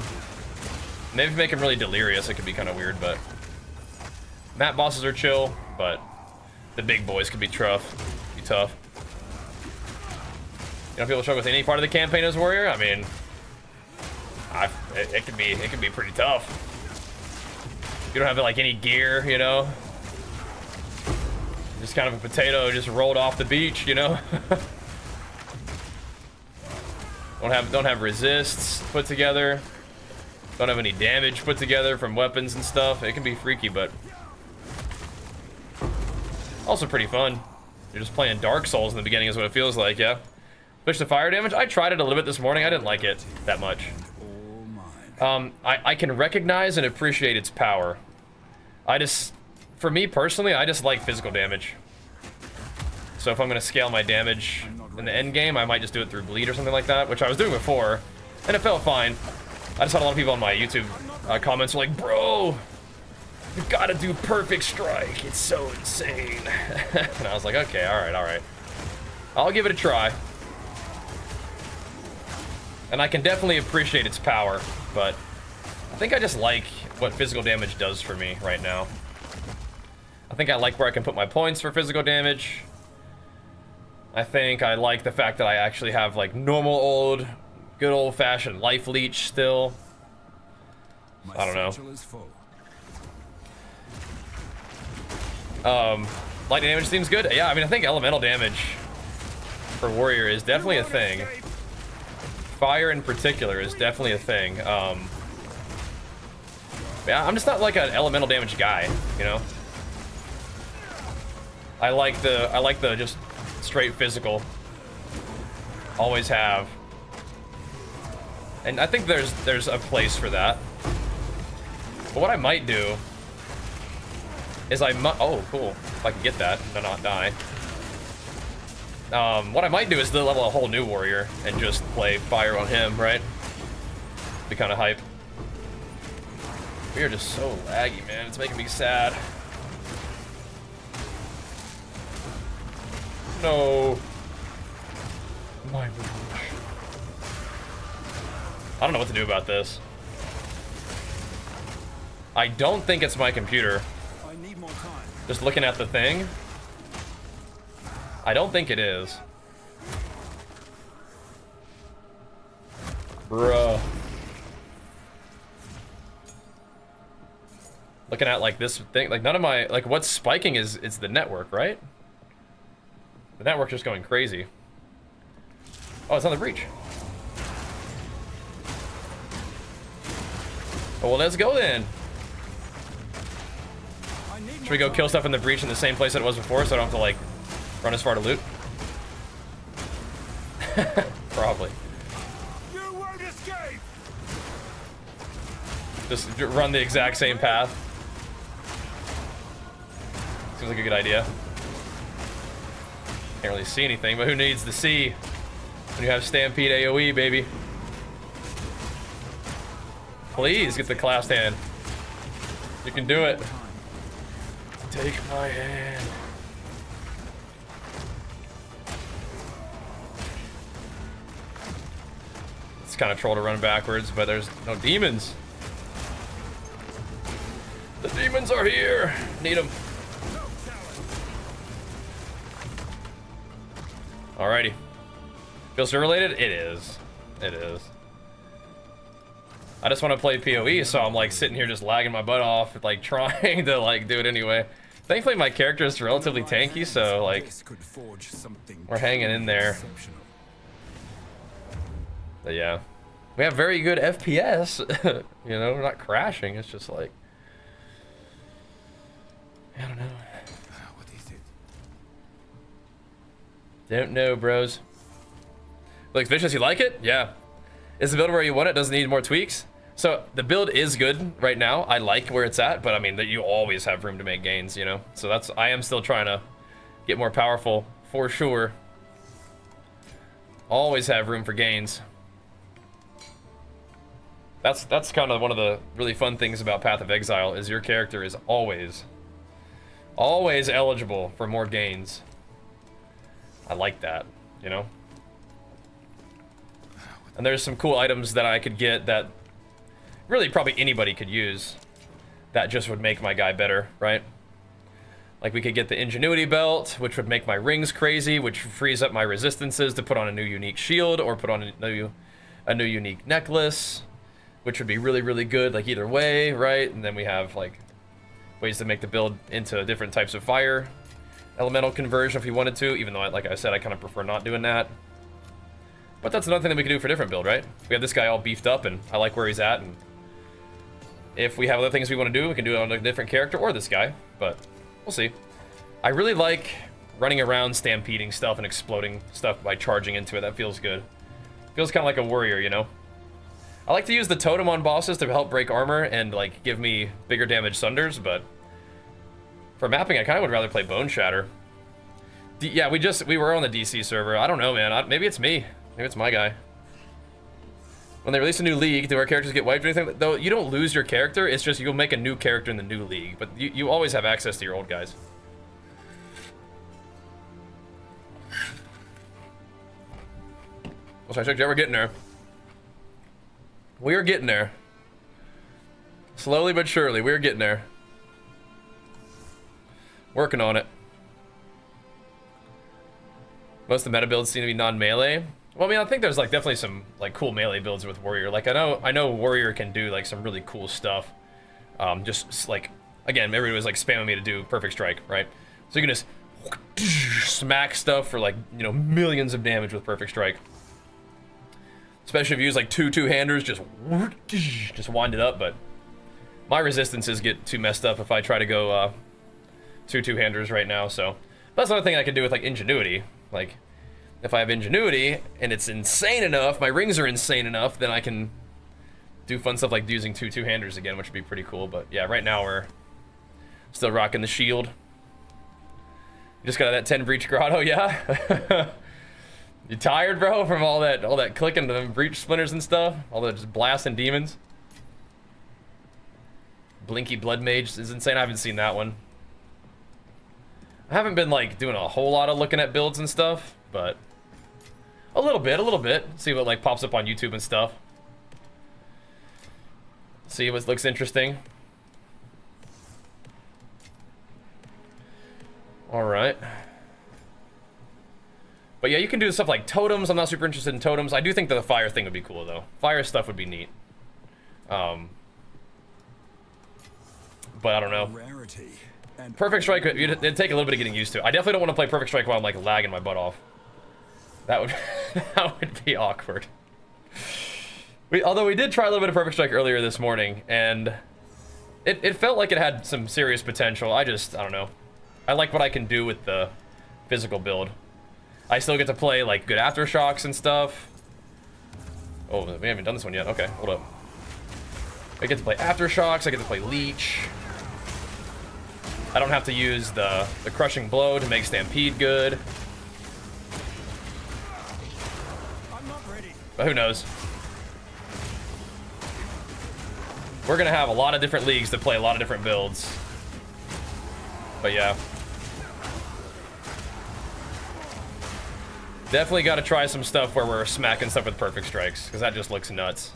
Maybe if you make them really delirious, it could be kind of weird, but map bosses are chill, but the big boys can be tough. You know, people struggle with any part of the campaign as warrior. I mean, it can be pretty tough. You don't have like any gear, you know. Just kind of a potato, just rolled off the beach, you know. don't have resists put together. Don't have any damage put together from weapons and stuff. It can be freaky, but also pretty fun. You're just playing Dark Souls in the beginning is what it feels like, yeah. Push the fire damage. I tried it a little bit this morning. I didn't like it that much. I can recognize and appreciate its power. For me personally, I just like physical damage. So if I'm gonna scale my damage in the end game, I might just do it through bleed or something like that, which I was doing before, and it felt fine. I just had a lot of people on my YouTube comments were like, bro, you gotta do perfect strike. It's so insane. And I was like, okay, all right. I'll give it a try. And I can definitely appreciate its power, but I think I just like what physical damage does for me right now. I think I like where I can put my points for physical damage. I think I like the fact that I actually have like normal good old-fashioned life leech still. I don't know. Lightning damage seems good. Yeah, I mean, I think elemental damage for warrior is definitely a thing. Fire in particular is definitely a thing. Yeah, I'm just not like an elemental damage guy, you know. I like the just straight physical. Always have. And I think there's a place for that. But what I might do is oh, cool. If I can get that and not die. What I might do is level a whole new warrior and just play fire on him, right? Be kind of hype. We are just so laggy, man. It's making me sad. No. My gosh. I don't know what to do about this. I don't think it's my computer. I need more time. Just looking at the thing, I don't think it is. Bruh. Looking at like this thing, like none of my, like what's spiking is it's the network, right? The network's just going crazy. Oh, it's on the breach. Oh, well, let's go then. Should we go kill stuff in the breach in the same place that it was before, so I don't have to like run as far to loot? Probably. You won't escape. Just run the exact same path. Seems like a good idea. Can't really see anything, but who needs to see when you have Stampede AoE, baby? Please get the clasped hand. You can do it. Take my hand. It's kind of troll to run backwards, but there's no demons. The demons are here. Need them. Alrighty. Feels related? It is. It is. I just want to play PoE, so I'm like sitting here just lagging my butt off, like trying to like do it anyway. Thankfully my character is relatively tanky, so like we're hanging in there. But yeah, we have very good FPS. You know, we're not crashing. It's just like, I don't know. What is it? Don't know, bros. Looks vicious. You like it? Yeah. Is the build where you want it? Doesn't need more tweaks. So the build is good right now. I like where it's at, but I mean that you always have room to make gains, you know. So that's, I am still trying to get more powerful for sure. Always have room for gains. That's kind of one of the really fun things about Path of Exile is your character is always eligible for more gains. I like that, you know. And there's some cool items that I could get that really probably anybody could use that just would make my guy better, right? Like we could get the Ingenuity belt, which would make my rings crazy, which frees up my resistances to put on a new unique shield or put on a new unique necklace, which would be really, really good, like either way, right? And then we have like ways to make the build into different types of fire elemental conversion if you wanted to, even though, like I said, I kind of prefer not doing that. But that's another thing that we can do for a different build, right? We have this guy all beefed up, and I like where he's at, and if we have other things we want to do, we can do it on a different character or this guy, but we'll see. I really like running around stampeding stuff and exploding stuff by charging into it. That feels good. Feels kind of like a warrior, you know? I like to use the totem on bosses to help break armor and like give me bigger damage Sunders, but for mapping, I kind of would rather play Bone Shatter. Yeah, we were on the DC server. I don't know, man. Maybe it's me. Maybe it's my guy. When they release a new league, do our characters get wiped or anything? Though you don't lose your character, it's just you'll make a new character in the new league, but you always have access to your old guys. What's our check? Yeah, we're getting there. We are getting there. Slowly but surely, we're getting there. Working on it. Most of the meta builds seem to be non-melee. Well, I mean, I think there's like definitely some like cool melee builds with Warrior. Like I know Warrior can do like some really cool stuff. Just like, again, everybody was like spamming me to do Perfect Strike, right? So you can just smack stuff for like, you know, millions of damage with Perfect Strike. Especially if you use like two-handers, just wind it up, but my resistances get too messed up if I try to go two-handers right now, so that's another thing I can do with like Ingenuity. Like, if I have Ingenuity and it's insane enough, my rings are insane enough, then I can do fun stuff like using two-handers again, which would be pretty cool. But yeah, right now we're still rocking the shield. You just got that 10 breach grotto, yeah? You tired, bro, from all that clicking to the breach splinters and stuff? All the just blasting demons? Blinky Blood Mage is insane. I haven't seen that one. I haven't been like doing a whole lot of looking at builds and stuff, but a little bit. See what like pops up on YouTube and stuff. See what looks interesting. All right. But yeah, you can do stuff like totems. I'm not super interested in totems. I do think that the fire thing would be cool though. Fire stuff would be neat. But I don't know. Perfect Strike, it'd take a little bit of getting used to. I definitely don't want to play Perfect Strike while I'm like lagging my butt off. That would that would be awkward. Although we did try a little bit of Perfect Strike earlier this morning, and it felt like it had some serious potential. I don't know. I like what I can do with the physical build. I still get to play like good aftershocks and stuff. Oh, we haven't done this one yet. Okay, hold up. I get to play aftershocks. I get to play leech. I don't have to use the crushing blow to make Stampede good. I'm not ready. But who knows? We're gonna have a lot of different leagues to play a lot of different builds. But yeah. Definitely got to try some stuff where we're smacking stuff with perfect strikes, because that just looks nuts.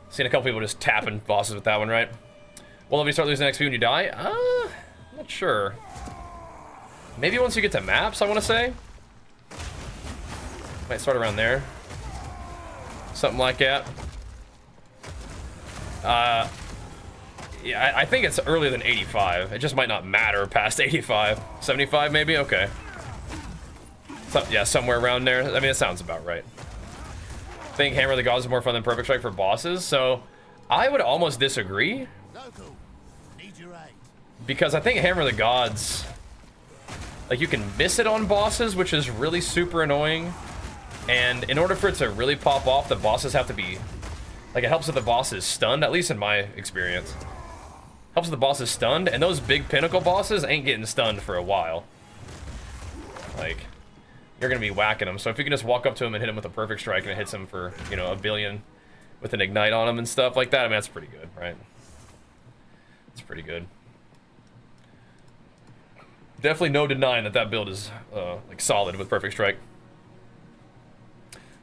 Seen a couple people just tapping bosses with that one, right? Well, if you start losing XP when you die? Not sure. Maybe once you get to maps, I want to say. Might start around there. Something like that. Yeah, I think it's earlier than 85. It just might not matter past 85. 75 maybe? Okay. So, yeah, somewhere around there. I mean, it sounds about right. I think Hammer of the Gods is more fun than Perfect Strike for bosses, so I would almost disagree. Because I think Hammer of the Gods, like, you can miss it on bosses, which is really super annoying. And in order for it to really pop off, the bosses have to be, like, it helps if the boss is stunned, at least in my experience. Helps if the boss is stunned, and those big pinnacle bosses ain't getting stunned for a while. Like, you're gonna be whacking them. So if you can just walk up to him and hit him with a perfect strike and it hits him for, you know, a billion with an ignite on him and stuff like that, I mean, that's pretty good, right? It's pretty good. Definitely no denying that that build is, like, solid with perfect strike.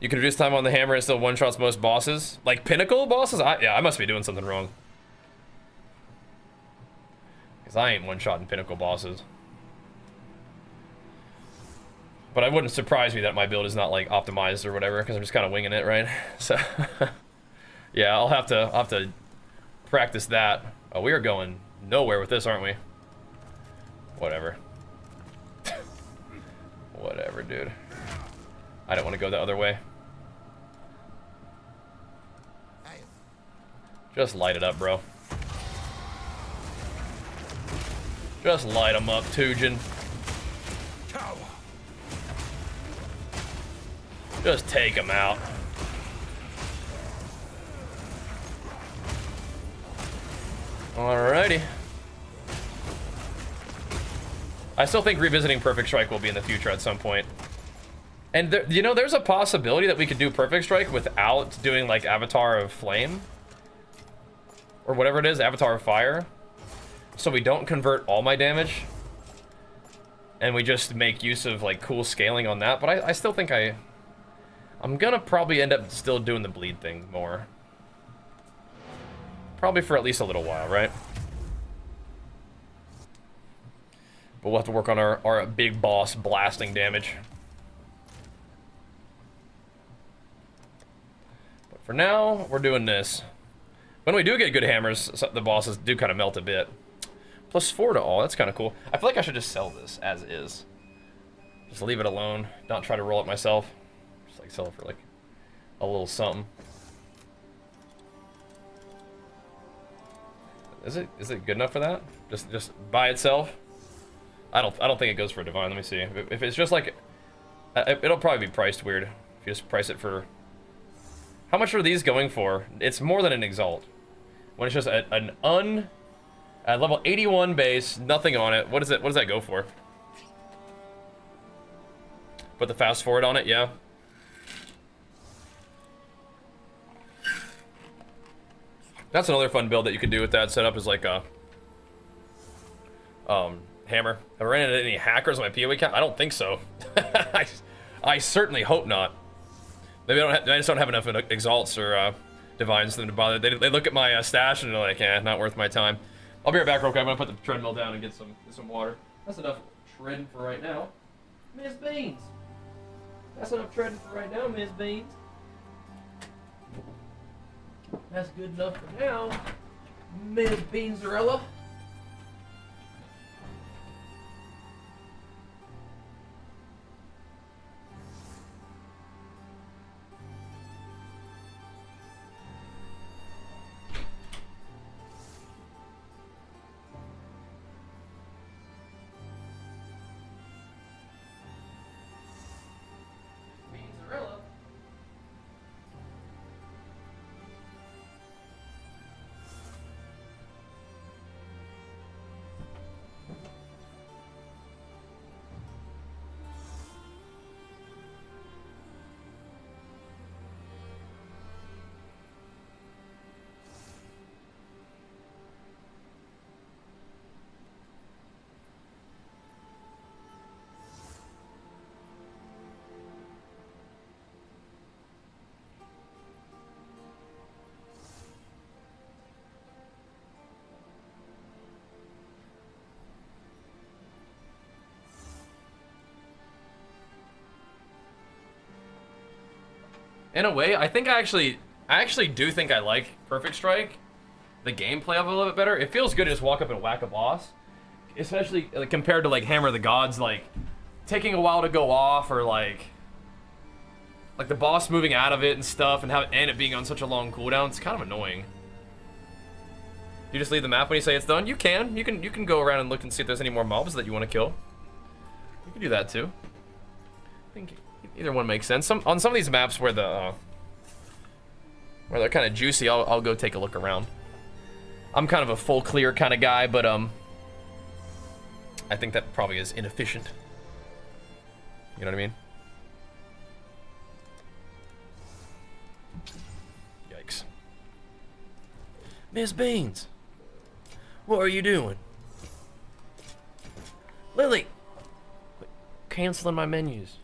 You can reduce time on the hammer and still one-shots most bosses. Like, pinnacle bosses? Yeah, I must be doing something wrong. Because I ain't one-shotting pinnacle bosses. But it wouldn't surprise me that my build is not, like, optimized or whatever, because I'm just kind of winging it, right? So, yeah, I'll have to practice that. Oh, we are going nowhere with this, aren't we? Whatever. Whatever, dude. I don't want to go the other way. Just light it up, bro. Just light them up, Tujin. Just take them out. Alrighty. I still think revisiting Perfect Strike will be in the future at some point. And there, you know, there's a possibility that we could do Perfect Strike without doing, like, Avatar of Flame. Or whatever it is, Avatar of Fire. So we don't convert all my damage. And we just make use of, like, cool scaling on that. But I still think I'm gonna probably end up still doing the bleed thing more. Probably for at least a little while, right? But we'll have to work on our big boss blasting damage. But for now, we're doing this. When we do get good hammers, the bosses do kind of melt a bit. +4 to all, that's kind of cool. I feel like I should just sell this as is. Just leave it alone, not try to roll it myself. Just like sell it for like a little something. Is it good enough for that? Just by itself? I don't think it goes for a divine. Let me see. If it's just like, it'll probably be priced weird. If you just price it for, how much are these going for? It's more than an exalt. When it's just at level 81 base, nothing on it. What is it? What does that go for? Put the fast forward on it, yeah. That's another fun build that you can do with that setup is like a hammer. Have I ran into any hackers on my PoE account? I don't think so. I certainly hope not. Maybe I just don't have enough exalts or divines for them to bother. They look at my stash and they're like, eh, not worth my time. I'll be right back real quick. I'm gonna put the treadmill down and get some water. That's enough treading for right now. Miss Beans. That's enough treading for right now, Miss Beans. That's good enough for now, Miss Beanzarella. in a way, I actually do think I like Perfect Strike, the gameplay of it a little bit better. It feels good to just walk up and whack a boss, especially like, compared to like Hammer of the Gods, like taking a while to go off, or like the boss moving out of it and stuff, and it being on such a long cooldown. It's kind of annoying. You just leave the map when you say it's done. You can go around and look and see if there's any more mobs that you want to kill. You can do that too. I think either one makes sense. On some of these maps where they're kind of juicy, I'll go take a look around. I'm kind of a full clear kind of guy, but I think that probably is inefficient. You know what I mean? Yikes. Miss Beans, what are you doing? Lily, quit canceling my menus.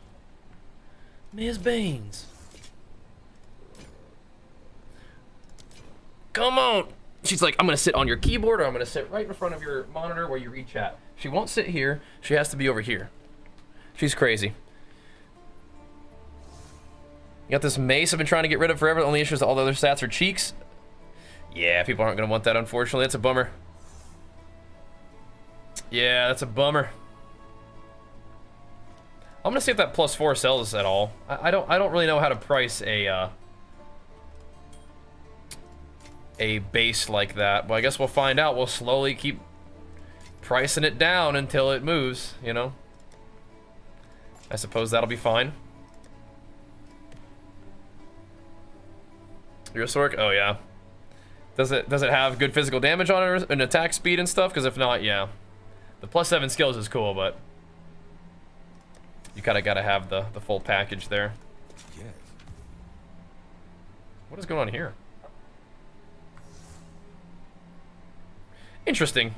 Miss Beans, come on. She's like, I'm gonna sit on your keyboard, or I'm gonna sit right in front of your monitor where you read chat. She won't sit here. She has to be over here. She's crazy. You got this mace I've been trying to get rid of forever. The only issue is all the other stats are cheeks. Yeah, people aren't gonna want that, unfortunately. That's a bummer. Yeah, that's a bummer. I'm gonna see if that +4 sells at all. I don't really know how to price a base like that, but I guess we'll find out. We'll slowly keep pricing it down until it moves, you know? I suppose that'll be fine. Your Sork? Oh yeah. Does it have good physical damage on it and attack speed and stuff? Because if not, yeah. The +7 skills is cool, but you kinda gotta have the full package there. Yes. What is going on here? Interesting.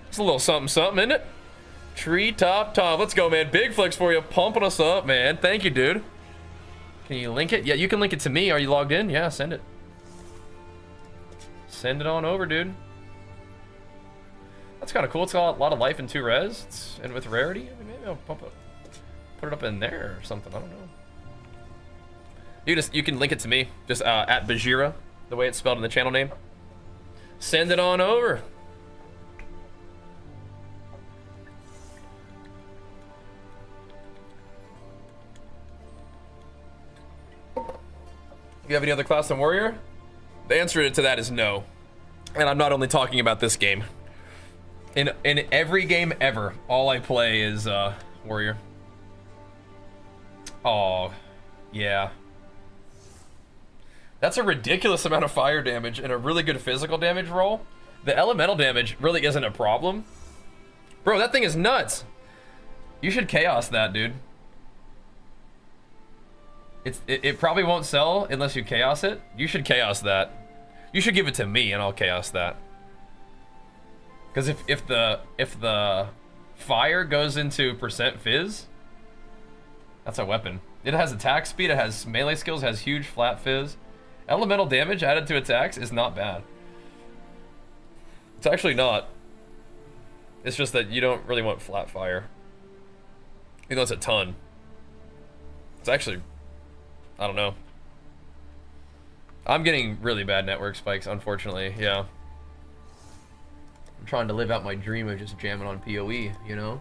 It's a little something something, isn't it? Treetop Tom. Let's go, man. Big flex for you. Pumping us up, man. Thank you, dude. Can you link it? Yeah, you can link it to me. Are you logged in? Yeah, send it. Send it on over, dude. That's kind of cool. It's got a lot of life in 2 res. And with rarity, I mean, maybe I'll put it up in there or something. I don't know. You can link it to me. Just at Bajheera, the way it's spelled in the channel name. Send it on over. You have any other class on Warrior? The answer to that is no. And I'm not only talking about this game. In every game ever, all I play is Warrior. Oh, yeah. That's a ridiculous amount of fire damage and a really good physical damage roll. The elemental damage really isn't a problem. Bro, that thing is nuts. You should chaos that, dude. It probably won't sell unless you chaos it. You should chaos that. You should give it to me and I'll chaos that. Because if the fire goes into %fizz, that's a weapon. It has attack speed, it has melee skills, it has huge flat fizz. Elemental damage added to attacks is not bad. It's actually not. It's just that you don't really want flat fire. Even though it's a ton. It's actually, I don't know. I'm getting really bad network spikes, unfortunately, yeah. I'm trying to live out my dream of just jamming on PoE, you know?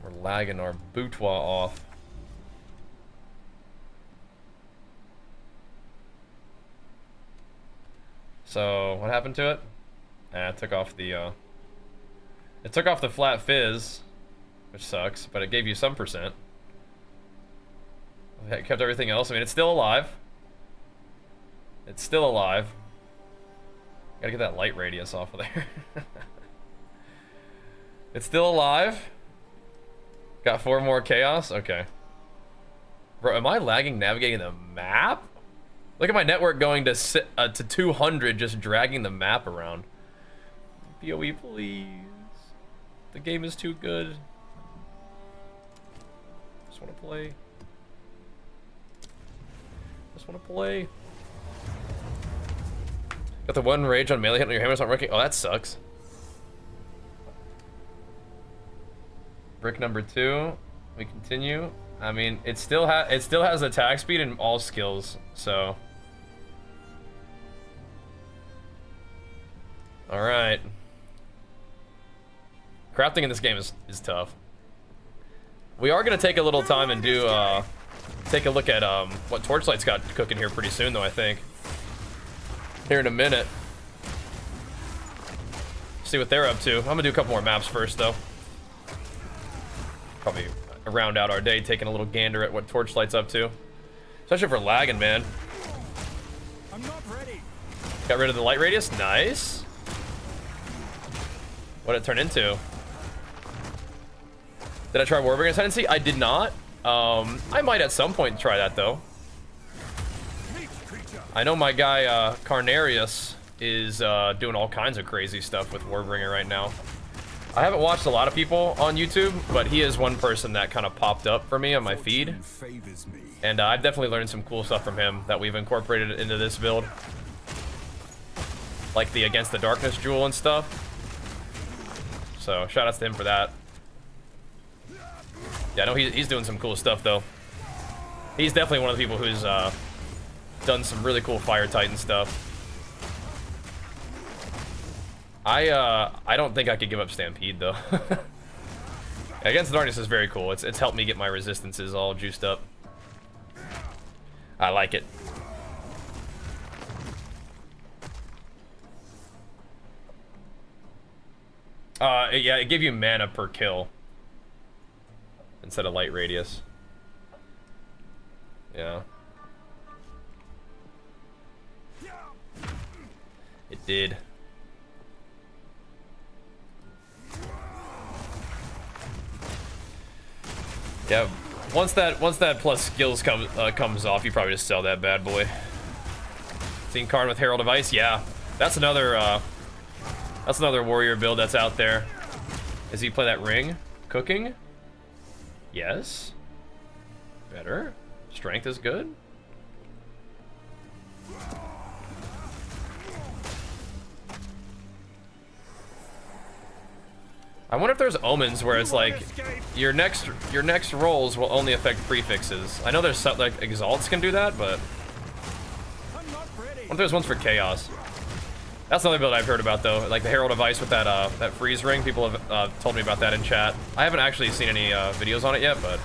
We're lagging our boutoir off. So, what happened to it? It took off the, flat fizz, which sucks, but it gave you some %. It kept everything else. I mean, it's still alive. It's still alive. Gotta get that light radius off of there. It's still alive. Got 4 more chaos? Okay. Bro, am I lagging navigating the map? Look at my network going to 200, just dragging the map around. PoE, please. The game is too good. Just want to play. Just want to play. Got the 1 rage on melee hit on your hammer's not working. Oh, that sucks. Brick number 2. We continue. I mean, it still has attack speed and all skills, so. All right. Crafting in this game is tough. We are gonna take a little time and do take a look at what Torchlight's got cooking here pretty soon, though. I think here in a minute. See what they're up to. I'm gonna do a couple more maps first, though. Probably round out our day, taking a little gander at what Torchlight's up to. Especially for lagging, man. I'm not ready. Got rid of the light radius. Nice. What did it turn into? Did I try Warbarian Ascendancy? I did not. I might at some point try that, though. I know my guy, Carnarius, is doing all kinds of crazy stuff with Warbringer right now. I haven't watched a lot of people on YouTube, but he is one person that kind of popped up for me on my feed. And I've definitely learned some cool stuff from him that we've incorporated into this build. Like the Against the Darkness Jewel and stuff. So, shout outs to him for that. Yeah, I know he's doing some cool stuff, though. He's definitely one of the people who's done some really cool Fire Titan stuff. I don't think I could give up Stampede, though. Against the Darkness is very cool. It's helped me get my resistances all juiced up. I like it. Yeah, it gave you mana per kill instead of light radius. Yeah. It did. Yeah, once that plus skills comes off, you probably just sell that bad boy. Seen Karn with Herald of Ice? Yeah, that's another warrior build that's out there. Does he play that ring? Cooking? Yes. Better. Strength is good. I wonder if there's omens where it's like your next rolls will only affect prefixes. I know there's some, like Exalts can do that, but I wonder if there's ones for Chaos. That's another build I've heard about, though. Like the Herald of Ice with that that freeze ring. People have told me about that in chat. I haven't actually seen any videos on it yet, but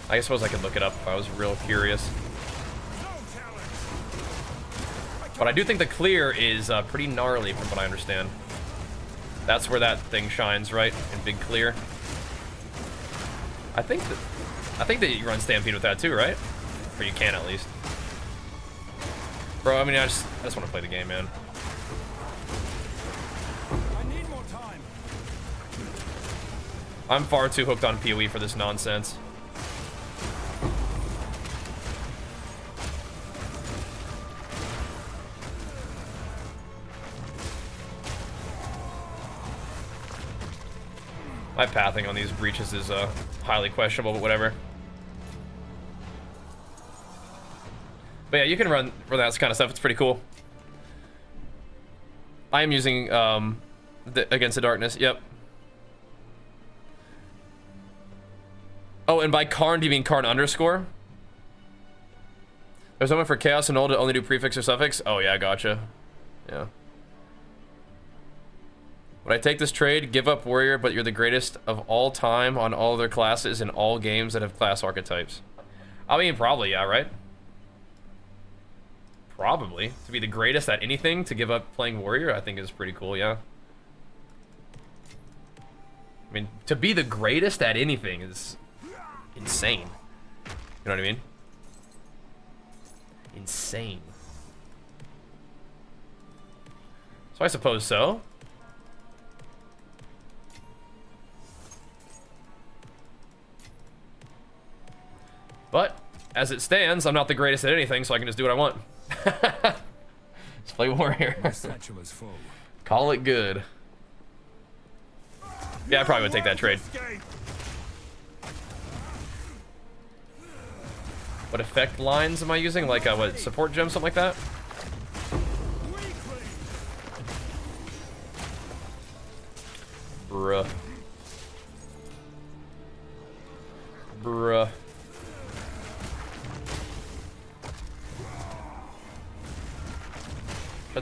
I suppose I could look it up if I was real curious. But I do think the clear is pretty gnarly from what I understand. That's where that thing shines, right? In big clear. I think that you run Stampede with that too, right? Or you can at least. Bro, I mean, I just want to play the game, man. I need more time. I'm far too hooked on PoE for this nonsense. My pathing on these breaches is highly questionable, but whatever. But yeah, you can run for that kind of stuff. It's pretty cool. I am using Against the Darkness. Yep. Oh, and by Karn, do you mean Karn underscore? There's someone for Chaos and Null to only do prefix or suffix? Oh yeah, gotcha. Yeah. Would I take this trade? Give up Warrior, but you're the greatest of all time on all other classes in all games that have class archetypes. I mean, probably, yeah, right? Probably. To be the greatest at anything, to give up playing Warrior, I think is pretty cool, yeah. I mean, to be the greatest at anything is insane. You know what I mean? Insane. So I suppose so. But, as it stands, I'm not the greatest at anything, so I can just do what I want. Let's play Warrior. Call it good. Yeah, I probably would take that trade. What effect lines am I using? Like, what, support gem, something like that? Bruh. Bruh.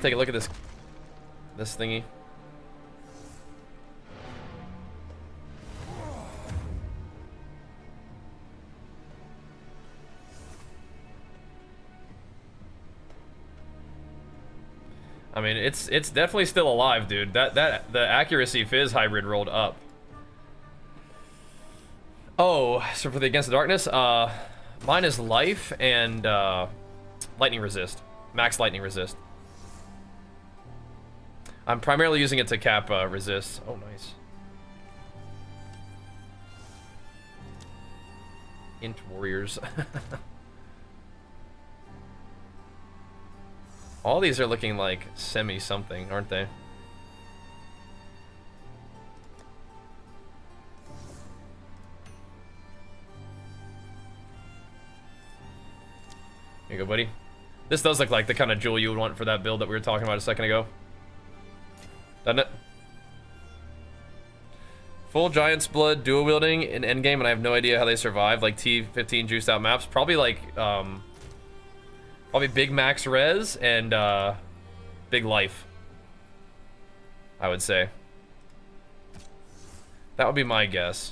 take a look at this thingy? I mean, it's definitely still alive, dude. The accuracy fizz hybrid rolled up. Oh, so for the Against the Darkness, mine is life and lightning resist, max lightning resist. I'm primarily using it to cap resist. Oh, nice. Int warriors. All these are looking like semi-something, aren't they? Here you go, buddy. This does look like the kind of jewel you would want for that build that we were talking about a second ago. Doesn't it? Full Giant's Blood dual wielding in Endgame, and I have no idea how they survive. Like T15 juiced out maps. Probably like, probably big max res and big life, I would say. That would be my guess.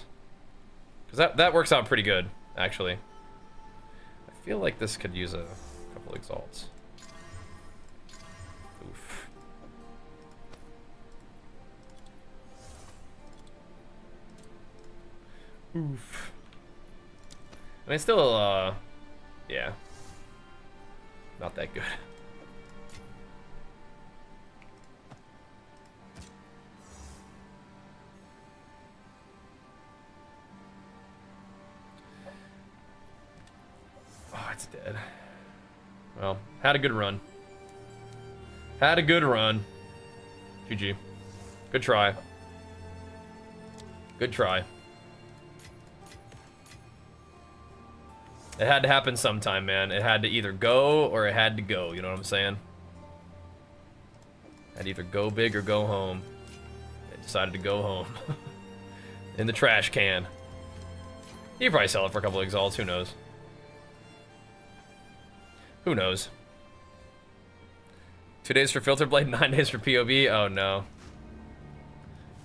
Because that works out pretty good, actually. I feel like this could use a couple exalts. Oof. Oof. I mean, still, yeah. Not that good. Oh, it's dead. Well, had a good run. Had a good run. GG. Good try. Good try. It had to happen sometime, man. It had to either go or it had to go, you know what I'm saying? Had to either go big or go home. I decided to go home. In the trash can. You could probably sell it for a couple of exalts, who knows? Who knows? 2 days for Filter Blade, 9 days for POB? Oh no.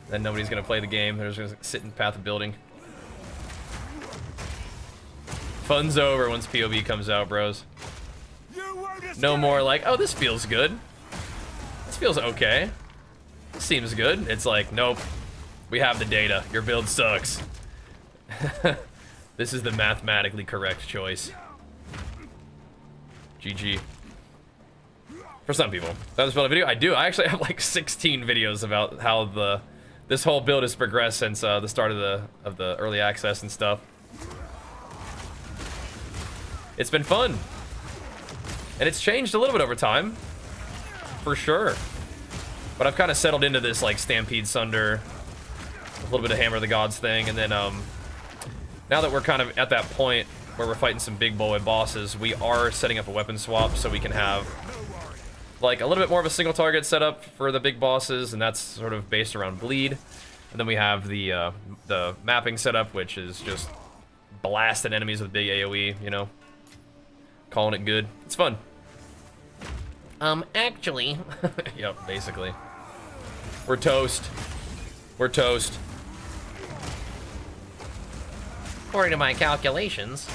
Then nobody's gonna play the game, they're just gonna sit in Path of Building. Fun's over once POB comes out, bros. No more like, oh, this feels good. This feels okay. This seems good. It's like, nope. We have the data. Your build sucks. This is the mathematically correct choice. GG. For some people. That was build a video? I do. I actually have like 16 videos about how this whole build has progressed since the start of the early access and stuff. It's been fun. And it's changed a little bit over time. For sure. But I've kind of settled into this like Stampede Sunder, a little bit of Hammer of the Gods thing, and then now that we're kind of at that point where we're fighting some big boy bosses, we are setting up a weapon swap so we can have like a little bit more of a single target setup for the big bosses, and that's sort of based around bleed. And then we have the mapping setup, which is just blasting enemies with big AoE, you know. Calling it good. It's fun. Actually. Yep, basically. We're toast. We're toast. According to my calculations.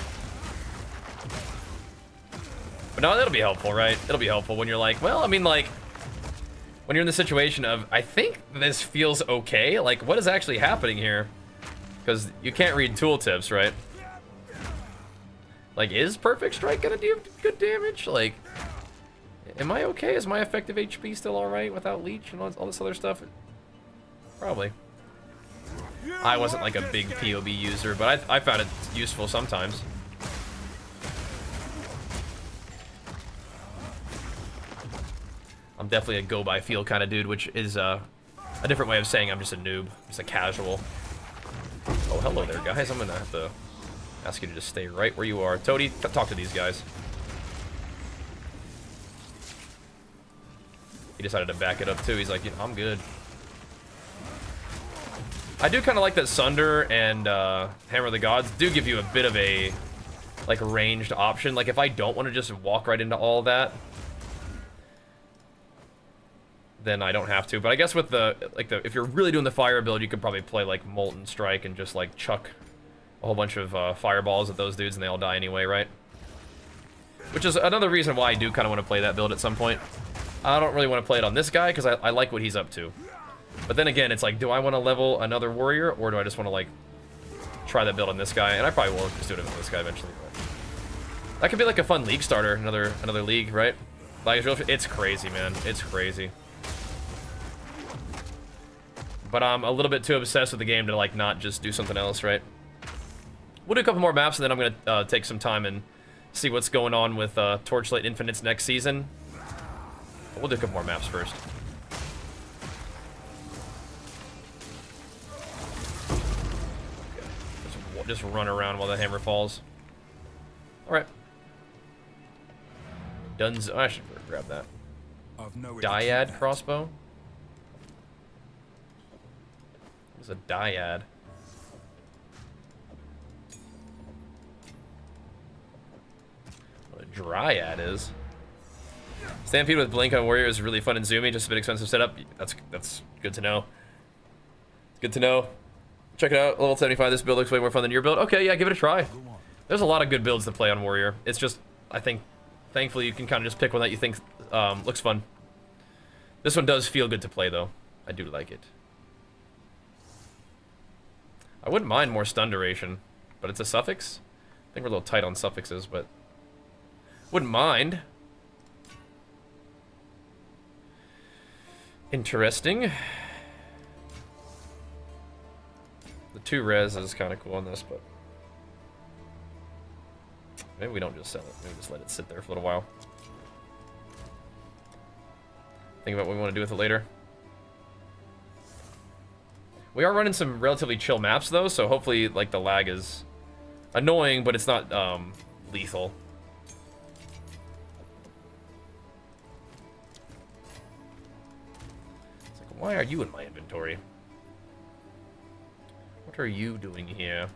But no, that'll be helpful, right? It'll be helpful when you're like, well, I mean, like, when you're in the situation of, I think this feels okay. Like, what is actually happening here? Because you can't read tooltips, right? Like, is Perfect Strike gonna do good damage? Like, am I okay? Is my effective HP still alright without Leech and all this other stuff? Probably. I wasn't like a big POB user, but I found it useful sometimes. I'm definitely a go-by-feel kind of dude, which is a different way of saying I'm just a noob. Just a casual. Oh, hello there, guys. I'm gonna have to ask you to just stay right where you are. Toady, talk to these guys. He decided to back it up too. He's like, you know, I'm good. I do kind of like that Sunder and Hammer of the Gods do give you a bit of a like ranged option. Like if I don't want to just walk right into all that, then I don't have to. But I guess with the if you're really doing the fire build, you could probably play like Molten Strike and just like chuck a whole bunch of fireballs at those dudes and they all die anyway, right? Which is another reason why I do kind of want to play that build at some point. I don't really want to play it on this guy because I like what he's up to. But then again, it's like, do I want to level another warrior or do I just want to like try that build on this guy? And I probably will just do it on this guy eventually. But that could be like a fun league starter, another league, right? Like it's crazy, man. It's crazy. But I'm a little bit too obsessed with the game to like not just do something else, right? We'll do a couple more maps and then I'm gonna take some time and see what's going on with Torchlight Infinite's next season. But we'll do a couple more maps first. Okay. Just run around while the hammer falls. Alright. Duns. Oh, I should grab that. Dyad crossbow? What's a dyad? What a dryad is. Stampede with Blink on Warrior is really fun and zoomy, just a bit expensive setup. That's good to know. It's good to know. Check it out, level 75, this build looks way more fun than your build. Okay, yeah, give it a try. There's a lot of good builds to play on Warrior. It's just, I think, thankfully you can kind of just pick one that you think looks fun. This one does feel good to play though. I do like it. I wouldn't mind more stun duration, but it's a suffix. I think we're a little tight on suffixes, but wouldn't mind. Interesting. The 2 res is kind of cool on this, but maybe we don't just sell it. Maybe just let it sit there for a little while. Think about what we want to do with it later. We are running some relatively chill maps though, so hopefully like the lag is annoying, but it's not lethal. It's like, why are you in my inventory? What are you doing here?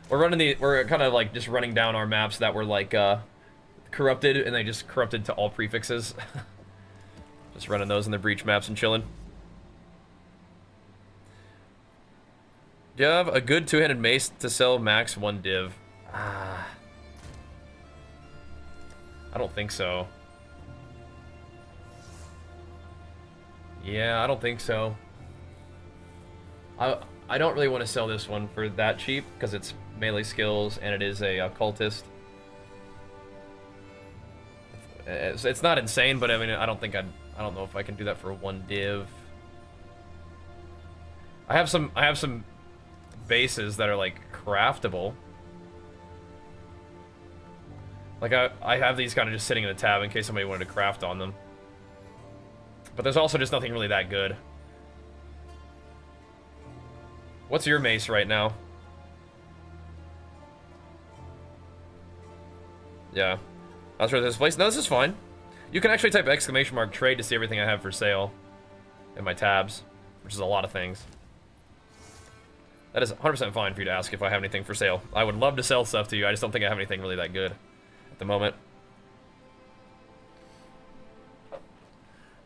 We're kind of like just running down our maps that were like corrupted, and they just corrupted to all prefixes. Just running those in the breach maps and chilling. Do you have a good two-handed mace to sell max 1 div? I don't think so. Yeah, I don't think so. I don't really want to sell this one for that cheap because it's melee skills and it is a cultist. It's not insane, but I mean, I don't know if I can do that for 1 div. I have some bases that are like craftable. Like I have these kind of just sitting in a tab in case somebody wanted to craft on them. But there's also just nothing really that good. What's your mace right now? Yeah. I was sure this place. No, this is fine. You can actually type !! trade to see everything I have for sale in my tabs, which is a lot of things. That is 100% fine for you to ask if I have anything for sale. I would love to sell stuff to you. I just don't think I have anything really that good at the moment.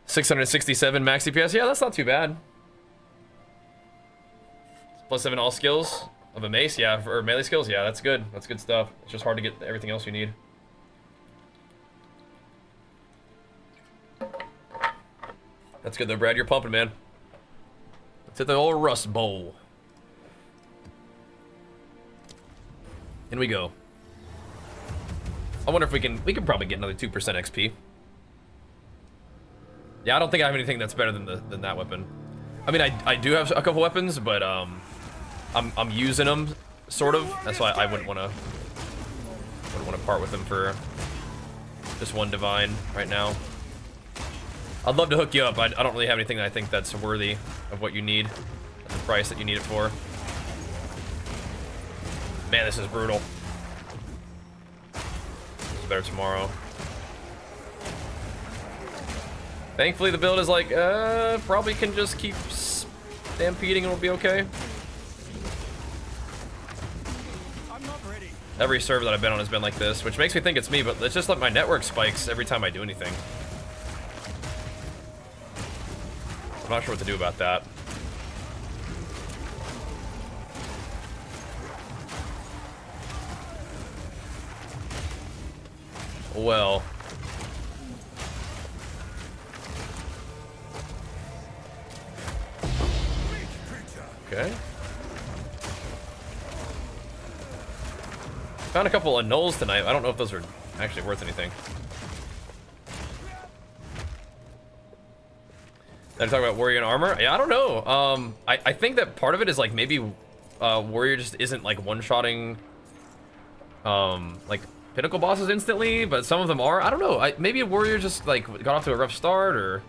667 max CPS. Yeah, that's not too bad. +7 all skills of a mace. Yeah, or melee skills. Yeah, that's good. That's good stuff. It's just hard to get everything else you need. That's good though, Brad. You're pumping, man. Let's hit the old Rust Bowl. In we go. I wonder if we can probably get another 2% XP. Yeah, I don't think I have anything that's better than that weapon. I mean, I do have a couple weapons, but I'm using them sort of. That's why I wouldn't want to part with them for just 1 divine right now. I'd love to hook you up. I don't really have anything that I think that's worthy of what you need at the price that you need it for. Man, this is brutal. It's better tomorrow. Thankfully, the build is like, probably can just keep stampeding and we'll be okay. I'm not ready. Every server that I've been on has been like this, which makes me think it's me, but it's just like my network spikes every time I do anything. I'm not sure what to do about that. Well. Okay. Found a couple of nulls tonight. I don't know if those are actually worth anything. Then talk about warrior and armor. Yeah, I don't know. I think that part of it is like maybe warrior just isn't like one-shotting like pinnacle bosses instantly, but some of them are. I don't know. Maybe a warrior just like got off to a rough start, or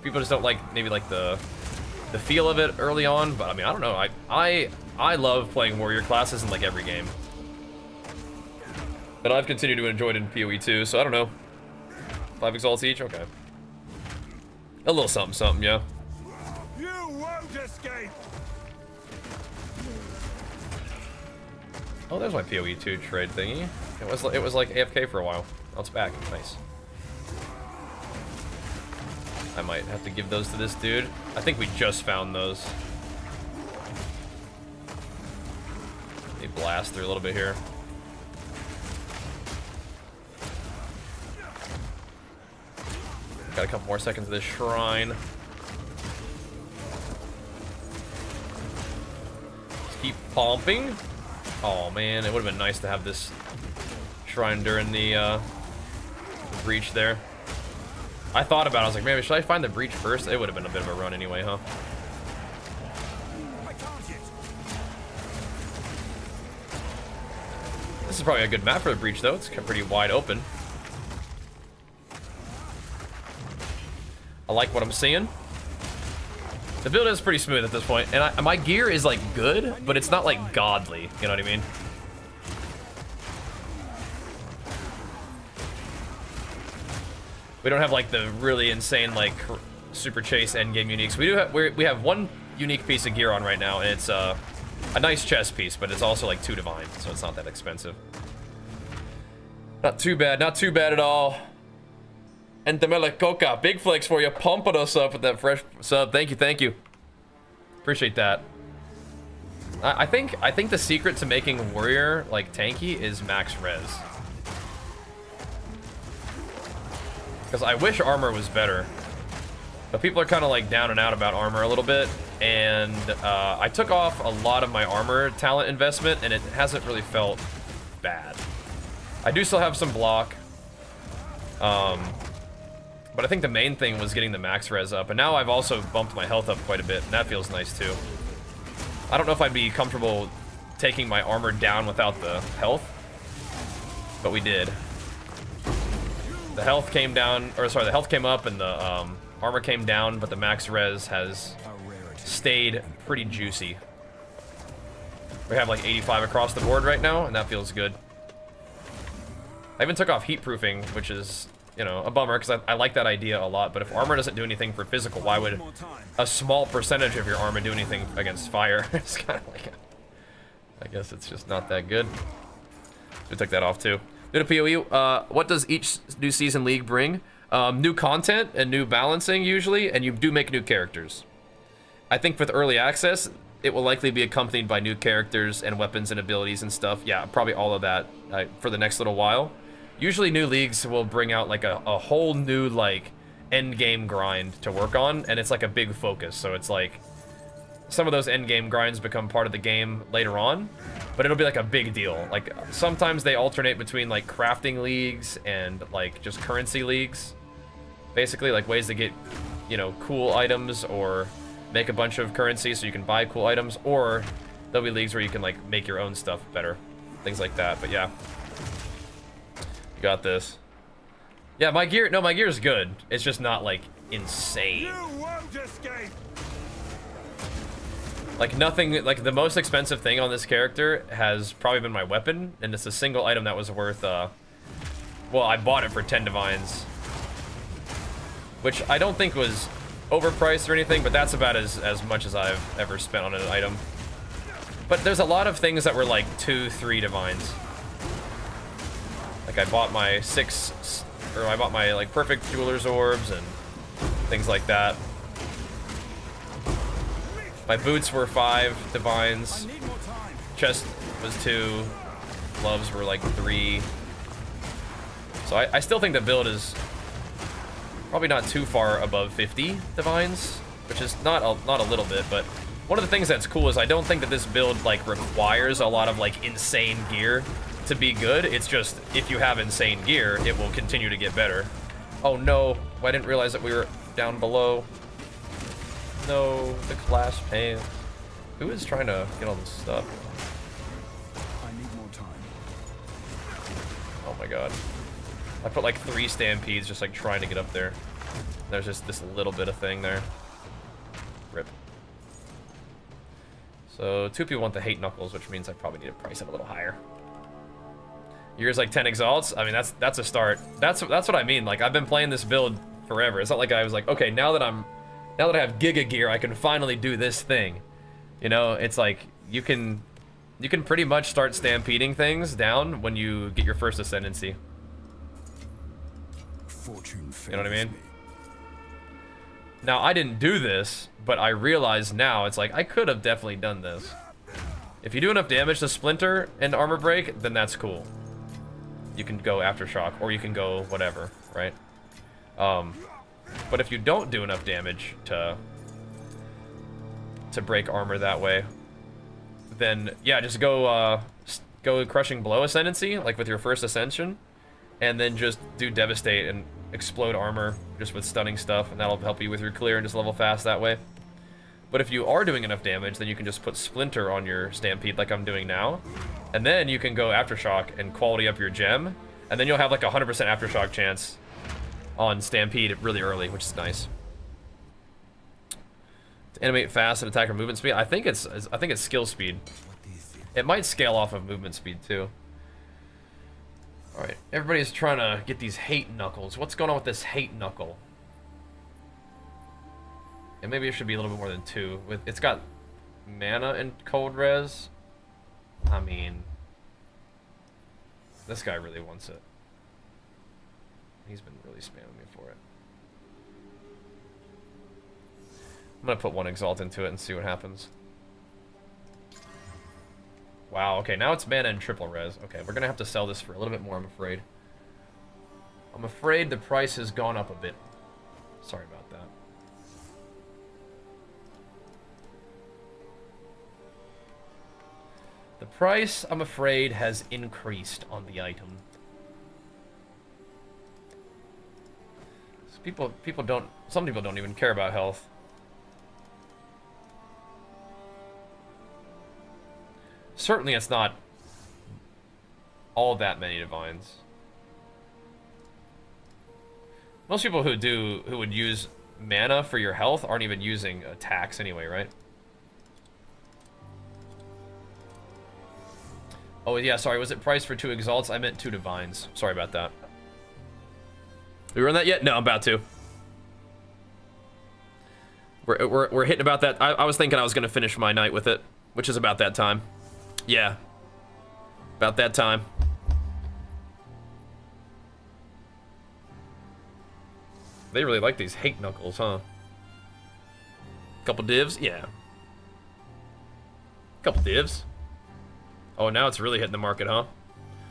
people just don't like maybe like the feel of it early on. But I mean, I don't know. I love playing warrior classes in like every game. But I've continued to enjoy it in PoE too, so I don't know. 5 exalts each? Okay. A little something, something, yeah. You won't escape. Oh, there's my PoE 2 trade thingy. It was like AFK for a while. Oh, it's back. Nice. I might have to give those to this dude. I think we just found those. Let me blast through a little bit here. Got a couple more seconds of this shrine. Just keep pumping. Oh man, it would have been nice to have this shrine during the breach there. I thought about it, I was like, man, should I find the breach first? It would have been a bit of a run anyway, huh? This is probably a good map for the breach though. It's pretty wide open. I like what I'm seeing. The build is pretty smooth at this point, and my gear is like good, but it's not like godly. You know what I mean? We don't have like the really insane like super chase endgame uniques. We have one unique piece of gear on right now, and it's a nice chest piece, but it's also like 2 divine, so it's not that expensive. Not too bad, not too bad at all. And Demele Coca, big flex for you, pumping us up with that fresh sub. Thank you, thank you. Appreciate that. I think the secret to making warrior like tanky is max res. Because I wish armor was better, but people are kind of like down and out about armor a little bit, and I took off a lot of my armor talent investment, and it hasn't really felt bad. I do still have some block. But I think the main thing was getting the max res up, and now I've also bumped my health up quite a bit, and that feels nice too. I don't know if I'd be comfortable taking my armor down without the health, but we did. The health came down, or sorry, the health came up and the armor came down, but the max res has stayed pretty juicy. We have like 85 across the board right now, and that feels good. I even took off heat proofing, which is, you know, a bummer, because I like that idea a lot, but if armor doesn't do anything for physical, why would a small percentage of your armor do anything against fire? It's kind of like, I guess it's just not that good. We took that off too. Go to PoE, what does each new season league bring? New content and new balancing usually, and you do make new characters. I think with early access, it will likely be accompanied by new characters and weapons and abilities and stuff. Yeah, probably all of that for the next little while. Usually new leagues will bring out like a whole new like end game grind to work on, and it's like a big focus. So it's like some of those end game grinds become part of the game later on, but it'll be like a big deal. Like sometimes they alternate between like crafting leagues and like just currency leagues, basically like ways to get, you know, cool items or make a bunch of currency so you can buy cool items, or there'll be leagues where you can like make your own stuff better, things like that. But yeah. You got this. Yeah, my gear is good. It's just not like insane. You won't escape. Like nothing, like the most expensive thing on this character has probably been my weapon, and it's a single item that was worth, well, I bought it for 10 divines, which I don't think was overpriced or anything, but that's about as much as I've ever spent on an item. But there's a lot of things that were like 2-3 divines. Like I bought my I bought my like perfect jeweler's orbs and things like that. My boots were 5 divines. Chest was 2. Gloves were like 3. So I still think the build is probably not too far above 50 divines, which is not a little bit, but one of the things that's cool is I don't think that this build like requires a lot of like insane gear to be good. It's just if you have insane gear, it will continue to get better. Oh no, I didn't realize that we were down below. No, the class pants. Who is trying to get all this stuff? I need more time. Oh my god. I put like 3 stampedes just like trying to get up there. There's just this little bit of thing there. Rip. So 2 people want the hate knuckles, which means I probably need to price it a little higher. Yours like 10 exalts? I mean, that's a start. That's what I mean. Like I've been playing this build forever. It's not like I was like, okay, now that I have Giga gear, I can finally do this thing. You know, it's like you can pretty much start stampeding things down when you get your first ascendancy. Fortune You know what I mean? me. Now, I didn't do this, but I realize now, it's like, I could have definitely done this. If you do enough damage to Splinter and Armor Break, then that's cool. You can go Aftershock, or you can go whatever, right? But if you don't do enough damage to break armor that way, then, yeah, just go Crushing Blow Ascendancy, like with your first Ascension, and then just do Devastate and explode armor just with stunning stuff, and that'll help you with your clear and just level fast that way. But if you are doing enough damage, then you can just put Splinter on your Stampede like I'm doing now, and then you can go Aftershock and quality up your gem, and then you'll have like a 100% Aftershock chance on Stampede really early, which is nice. To animate fast and attacker movement speed, I think it's skill speed. It might scale off of movement speed too. Alright, everybody's trying to get these hate knuckles. What's going on with this hate knuckle? And maybe it should be a little bit more than 2. It's got mana and cold res. I mean, this guy really wants it. He's been really spamming me for it. I'm gonna put 1 exalt into it and see what happens. Wow, okay, now it's mana and triple res. Okay, we're gonna have to sell this for a little bit more, I'm afraid. I'm afraid the price has gone up a bit. Sorry about that. The price, I'm afraid, has increased on the item. Some people don't even care about health. Certainly it's not all that many divines. Most people who would use mana for your health aren't even using attacks anyway, right? Oh yeah, sorry, was it priced for 2 exalts? I meant 2 divines. Sorry about that. We run that yet? No, I'm about to. We're hitting about that. I was thinking I was gonna finish my night with it, which is about that time. Yeah. About that time. They really like these hate knuckles, huh? Couple divs? Yeah. Couple divs. Oh, now it's really hitting the market, huh?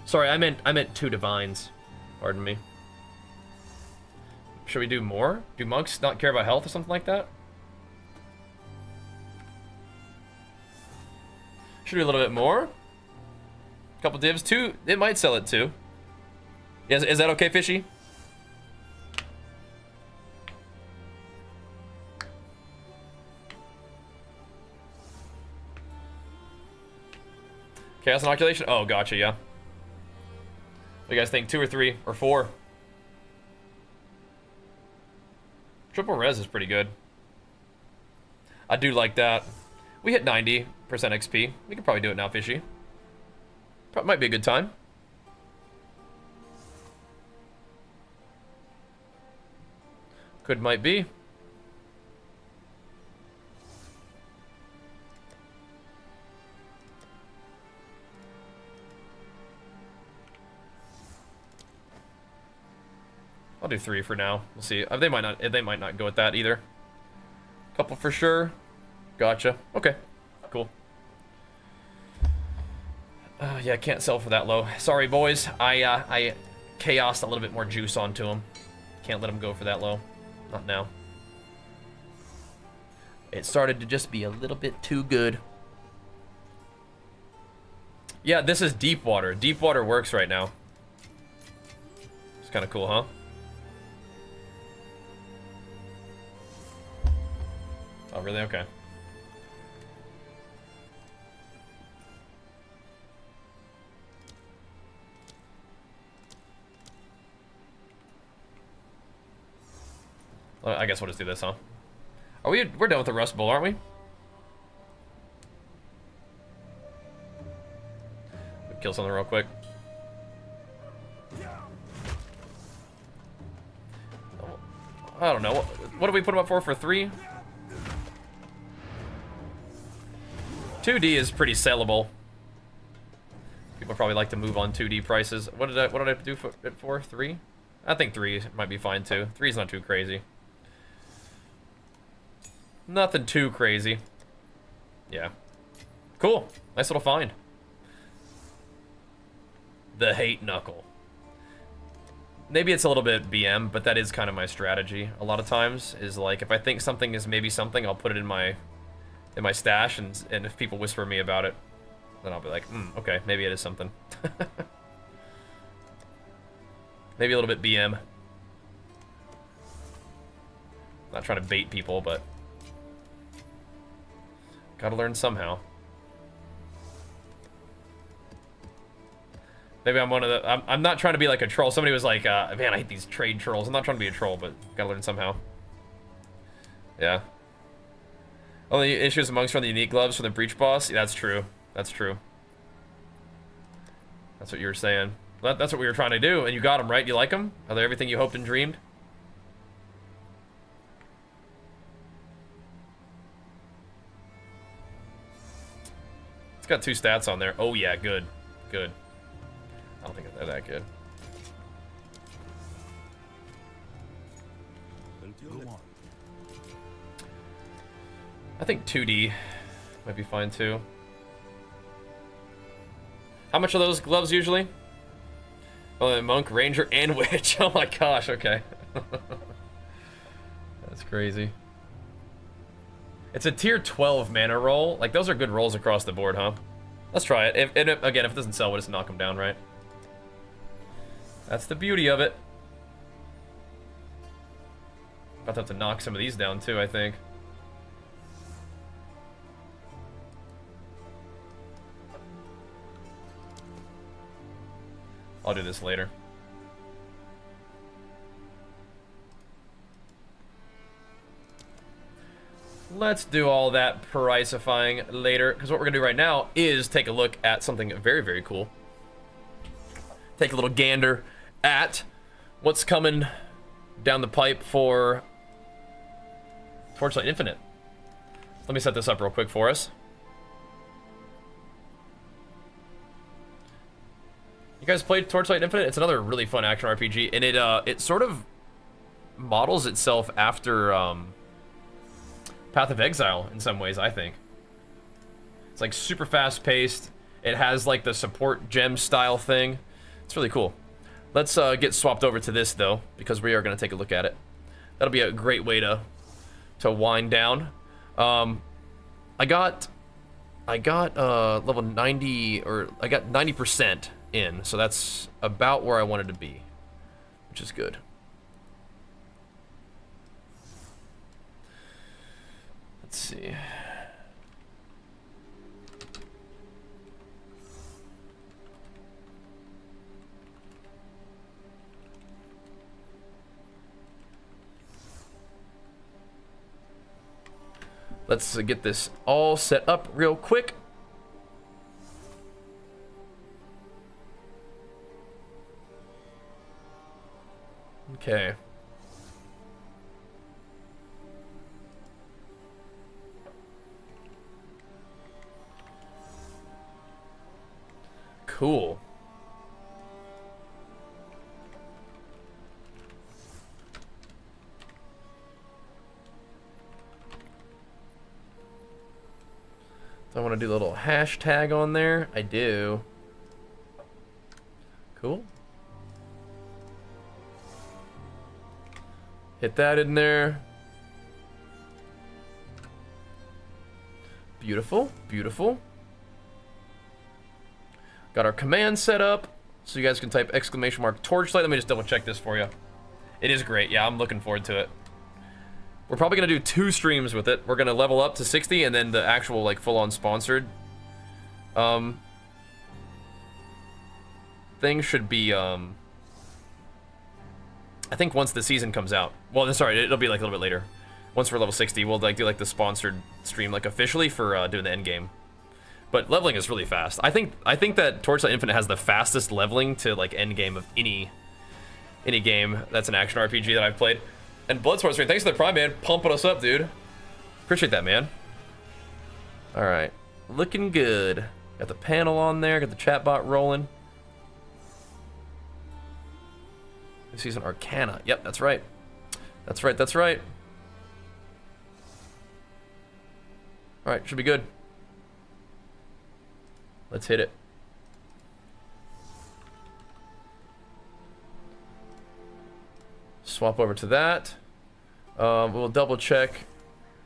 Sorry, I meant 2 divines. Pardon me. Should we do more? Do monks not care about health or something like that? Should we do a little bit more? Couple divs, 2. It might sell it 2. Is that okay, Fishy? Chaos inoculation? Oh, gotcha, yeah. What do you guys think? 2 or 3 or 4? Triple res is pretty good. I do like that. We hit 90% XP. We could probably do it now, Fishy. Might be a good time. Might be. I'll do 3 for now. We'll see. They might not go with that either. Couple for sure. Gotcha. Okay. Cool. Yeah, can't sell for that low. Sorry, boys. I chaosed a little bit more juice onto him. Can't let him go for that low. Not now. It started to just be a little bit too good. Yeah, this is deep water. Deep water works right now. It's kind of cool, huh? Oh, really? Okay. Well, I guess we'll just do this, huh? We're done with the Rust Bowl, aren't we? Kill something real quick. I don't know. What do we put him up for 3? 2D is pretty sellable. People probably like to move on 2D prices. What did I do for it for? 3? I think 3 might be fine too. 3 is not too crazy. Nothing too crazy. Yeah. Cool. Nice little find. The hate knuckle. Maybe it's a little bit BM, but that is kind of my strategy. A lot of times is like if I think something is maybe something, I'll put it in my stash, and if people whisper me about it, then I'll be like, okay, maybe it is something. Maybe a little bit BM. Not trying to bait people, but gotta learn somehow. Maybe I'm one of the... I'm not trying to be like a troll. Somebody was like, man, I hate these trade trolls. I'm not trying to be a troll, but gotta learn somehow. Yeah. Only issues amongst from the unique gloves from the breach boss? Yeah, that's true. That's true. That's what you were saying. That's what we were trying to do, and you got them, right? You like them? Are they everything you hoped and dreamed? It's got 2 stats on there. Oh, yeah, good. Good. I don't think they're that good. I think 2D might be fine too. How much are those gloves usually? Oh, monk, ranger, and witch. Oh my gosh, okay. That's crazy. It's a tier 12 mana roll. Like, those are good rolls across the board, huh? Let's try it. Again, if it doesn't sell, we'll just knock them down, right? That's the beauty of it. About to have to knock some of these down too, I think. I'll do this later. Let's do all that pricifying later, because what we're gonna do right now is take a look at something very, very cool. Take a little gander at what's coming down the pipe for Torchlight Infinite. Let me set this up real quick for us. You guys played Torchlight Infinite? It's another really fun action RPG, and it sort of models itself after Path of Exile in some ways, I think. It's like super fast paced. It has like the support gem style thing. It's really cool. Let's get swapped over to this though, because we are going to take a look at it. That'll be a great way to wind down. I got level 90, or I got 90% in, so that's about where I wanted to be, which is good. Let's see. Let's get this all set up real quick. Okay. Cool. Do I want to do the little hashtag on there? I do. Cool. Hit that in there. Beautiful, beautiful. Got our command set up, so you guys can type !! Torchlight. Let me just double check this for you. It is great. Yeah, I'm looking forward to it. We're probably gonna do 2 streams with it. We're gonna level up to 60, and then the actual like full-on sponsored thing should be I think once the season comes out. Well, sorry, it'll be like a little bit later. Once we're level 60, we'll like do like the sponsored stream like officially for doing the end game. But leveling is really fast. I think that Torchlight Infinite has the fastest leveling to like end game of any game that's an action RPG that I've played. And Bloodsport's thanks for the Prime, man, pumping us up, dude. Appreciate that, man. All right, looking good. Got the panel on there. Got the chat bot rolling. This season Arcana. Yep, that's right. That's right. That's right. All right, should be good. Let's hit it. Swap over to that. We'll double check.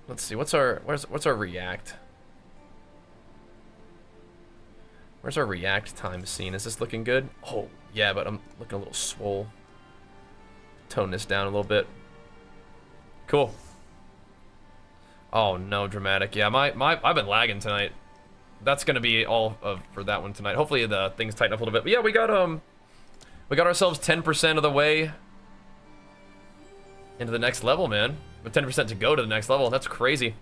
Let's see. What's our react? Where's our react time scene? Is this looking good? Oh yeah, but I'm looking a little swole. Tone this down a little bit. Cool. Oh no, dramatic. Yeah, I've been lagging tonight. That's gonna be all for that one tonight. Hopefully the things tighten up a little bit. But yeah, we got ourselves 10% of the way into the next level, man. With 10% to go to the next level. That's crazy.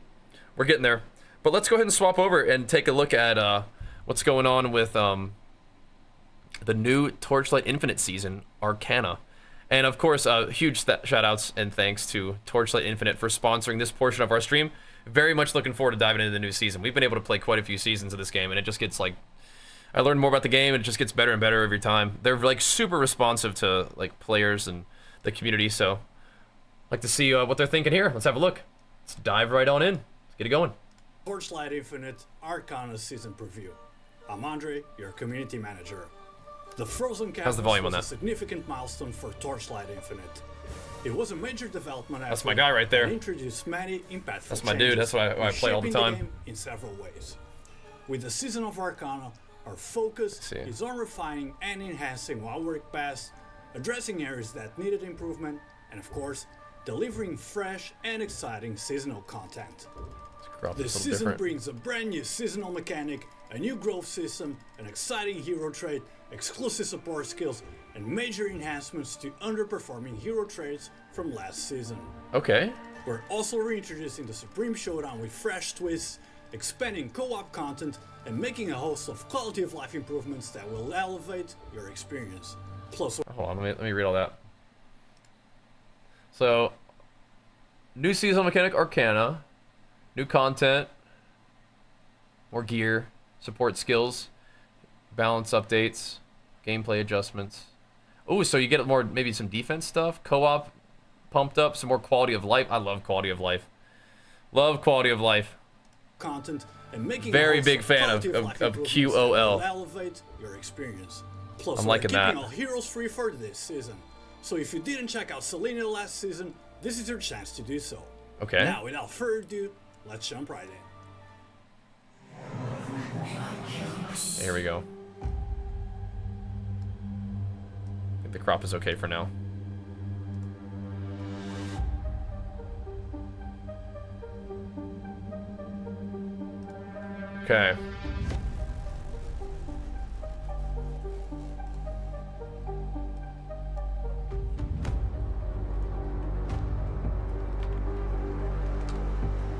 We're getting there. But let's go ahead and swap over and take a look at what's going on with the new Torchlight Infinite season, Arcana. And of course, huge shout outs and thanks to Torchlight Infinite for sponsoring this portion of our stream. Very much looking forward to diving into the new season. We've been able to play quite a few seasons of this game, and it just gets like, I learned more about the game, and it just gets better and better every time. They're like super responsive to like players and the community, so like to see what they're thinking here. Let's have a look. Let's dive right on in. Let's get it going. Torchlight Infinite Arcana season preview. I'm Andre, your community manager. The Frozen Canvas How's the volume on was that? a significant milestone for Torchlight Infinite. It was a major development effort. That's my guy right there. And introduced many impactful That's my dude. That's why I play all the time. Game in several ways. With the season of Arcana, our focus is on refining and enhancing what worked best, addressing areas that needed improvement, and of course, delivering fresh and exciting seasonal content. This season brings a brand new seasonal mechanic, a new growth system, an exciting hero trait, exclusive support skills, and major enhancements to underperforming hero traits from last season. Okay. We're also reintroducing the Supreme Showdown with fresh twists, expanding co-op content, and making a host of quality of life improvements that will elevate your experience. Plus, hold on, let me read all that. So, new seasonal mechanic Arcana, new content, more gear, support skills, balance updates, gameplay adjustments. Oh, so you get more, maybe some defense stuff, co-op pumped up, some more quality of life. I love quality of life. Love quality of life. Content and making very big fan of QOL. Elevate your experience. Plus, I'm we're liking keeping that. all heroes free for this season. So if you didn't check out Selena last season, this is your chance to do so. Okay. Now, without further ado, let's jump right in. Here we go. I think the crop is okay for now. Okay.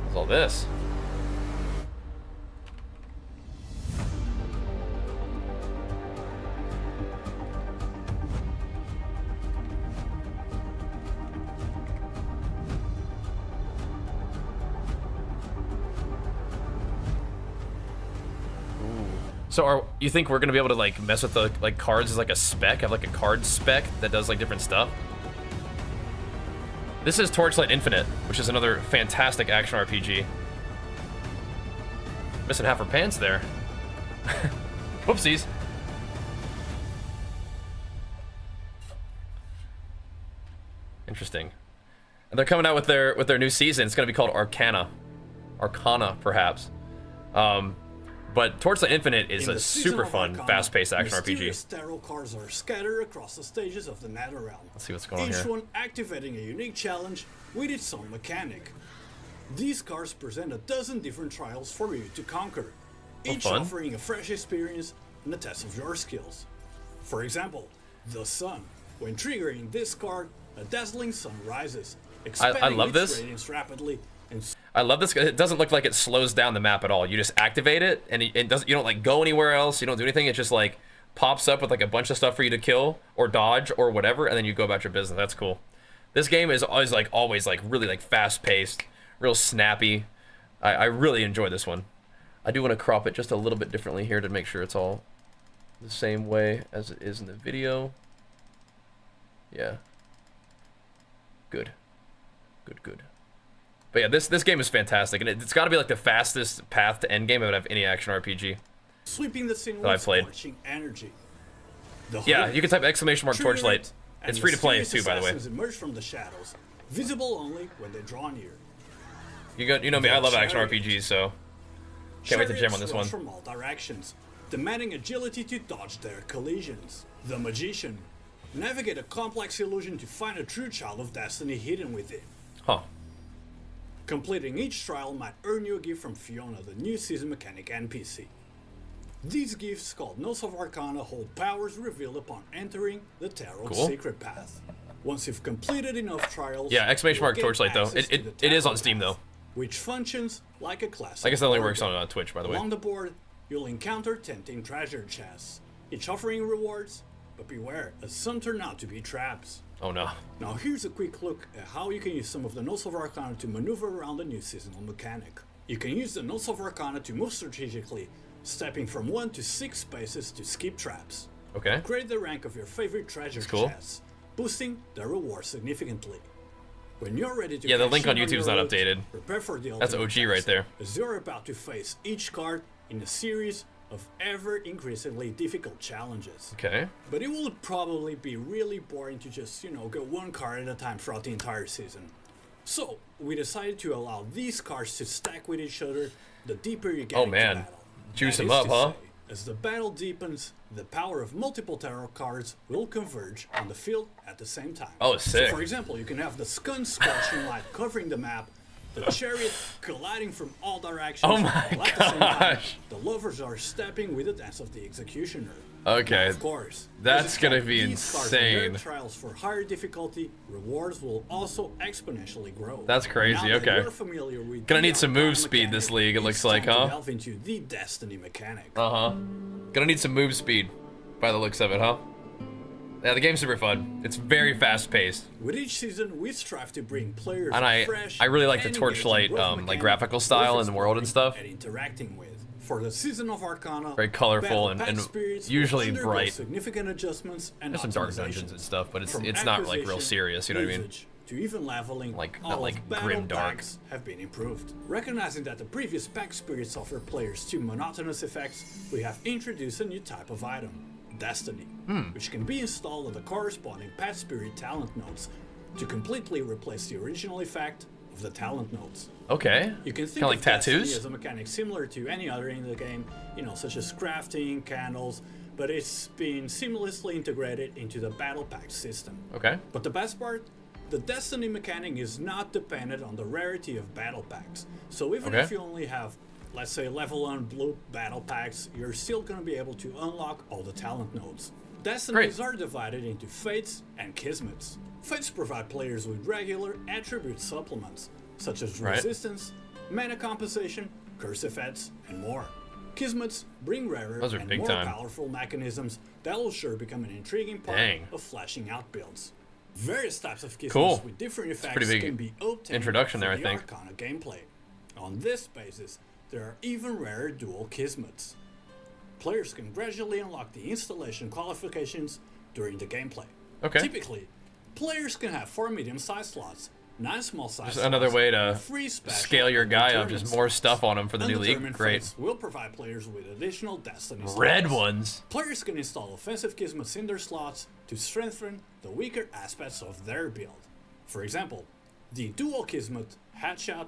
What's all this? So you think we're gonna be able to like mess with the like cards as like a spec? Have like a card spec that does like different stuff? This is Torchlight Infinite, which is another fantastic action RPG. Missing half her pants there. Whoopsies. Interesting. And they're coming out with their new season. It's gonna be called Arcana. Arcana, perhaps. But Torchlight Infinite is a super fun, fast-paced action RPG. Tarot cards are scattered across the stages of the Netherrealm. Let's see what's going on here. Each one activating a unique challenge with its own mechanic. These cards present a dozen different trials for you to conquer, each offering a fresh experience and a test of your skills. For example, the Sun. When triggering this card, a dazzling sun rises, expanding its radiance rapidly. I love this. It doesn't look like it slows down the map at all. You just activate it, and it doesn't. You don't like go anywhere else. You don't do anything. It just like pops up with like a bunch of stuff for you to kill or dodge or whatever, and then you go about your business. That's cool. This game is always like really like fast paced, real snappy. I really enjoy this one. I do want to crop it just a little bit differently here to make sure it's all the same way as it is in the video. Yeah. Good. Good. But yeah, this game is fantastic, and it's got to be like the fastest path to Endgame out of any action RPG sweeping the scene that I've played. Energy. Yeah, you can type ! Torchlight. It's free to play too, by the way. Emerge from the shadows, visible only when they draw near. You know me, I love action RPGs, so can't wait to jam on this one. From all directions, demanding agility to dodge their collisions. The Magician. Navigate a complex illusion to find a true child of destiny hidden within. Huh. Completing each trial might earn you a gift from Fiona, the new season mechanic NPC. These gifts, called Notes of Arcana, hold powers revealed upon entering the Tarot's secret path. Once you've completed enough trials, yeah, ! Torchlight though. It is on Steam though. Which functions like a classic. I guess that only works on Twitch, by the way. Along the board, you'll encounter tempting treasure chests, each offering rewards, but beware, as some turn out to be traps. Oh no. Now here's a quick look at how you can use some of the Notes of Arcana to maneuver around the new seasonal mechanic. You can use the Notes of Arcana to move strategically, stepping from 1 to 6 spaces to skip traps. Okay. Upgrade the rank of your favorite treasure chests, boosting their reward significantly. When you're ready to the link on YouTube is not updated. Prepare for the That's OG right there. As you're about to face each card in a series of ever increasingly difficult challenges. Okay. But it will probably be really boring to just, go one card at a time throughout the entire season. So, we decided to allow these cards to stack with each other the deeper you get into battle. Juice them up, huh? As the battle deepens, the power of multiple tarot cards will converge on the field at the same time. Oh, sick. So, for example, you can have the Skun scorching light covering the map, the chariot colliding from all directions. Oh my gosh! The lovers are stepping with the dance of the executioner. Okay. Now, of course. That's gonna be insane. Trials for higher difficulty, rewards will also exponentially grow. That's crazy. Okay. Gonna need some move speed this league. It looks like, huh? Delve into the Destiny mechanic. Gonna need some move speed, by the looks of it, huh? Yeah, the game's super fun. It's very fast-paced. With each season, we strive to bring players and I really like the Torchlight like graphical style and the world and stuff. Interacting with. For the season of Arcana, very colorful and usually bright. Significant adjustments and there's some dark dungeons and stuff, but it's not like real serious. You know what I mean? To even leveling, like not like grim dark. Have been improved. Recognizing that the previous pack spirits offer players too monotonous effects, we have introduced a new type of item. Destiny, which can be installed on the corresponding Pet Spirit talent nodes to completely replace the original effect of the talent nodes. Okay. You can think of like tattoos as a mechanic similar to any other in the game, such as crafting, candles, but it's been seamlessly integrated into the battle pack system. Okay. But the best part, the Destiny mechanic is not dependent on the rarity of battle packs. So even if you only have, let's say, level 1 blue battle packs, you're still going to be able to unlock all the talent nodes. Destinies are divided into Fates and Kismets. Fates provide players with regular attribute supplements, such as resistance, mana compensation, curse effects, and more. Kismets bring rarer and more powerful mechanisms that will sure become an intriguing part of fleshing out builds. Various types of Kismets with different effects can be obtained introduction there, I think. Arcana gameplay. On this basis, there are even rarer dual Kismets. Players can gradually unlock the installation qualifications during the gameplay. Okay. Typically, players can have 4 medium-sized slots, Nice small size. Just another way to free scale your guy up. Just more stuff on him for the new league. Great. Will provide players with additional destiny Red slots. ones. Players can install offensive Kismet in their slots to strengthen the weaker aspects of their build. For example, the dual Kismet Headshot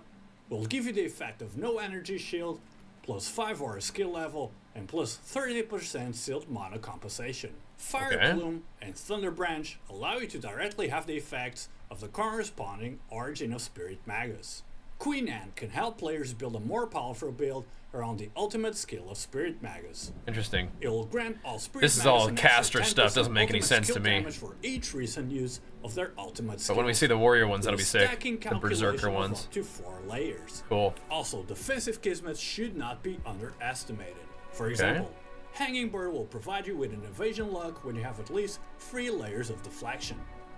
will give you the effect of no energy shield, plus 5 aura skill level, and plus 30% sealed mana compensation. Fire Plume and Thunder Branch allow you to directly have the effects of the corresponding Origin of Spirit Magus. Queen Anne can help players build a more powerful build around the ultimate skill of Spirit Magus. Interesting. It will grant all Spirit This is Magus all an caster extra stuff. Doesn't make any 10% sense to skill me. damage for each recent use of their ultimate skill. But when we see the warrior ones, that'll be sick. Stacking The berserker calculation of ones. up to 4 layers. Cool. Also, defensive Kismet should not be underestimated. For example, Hanging Bird will provide you with an evasion luck when you have at least 3 layers of deflection.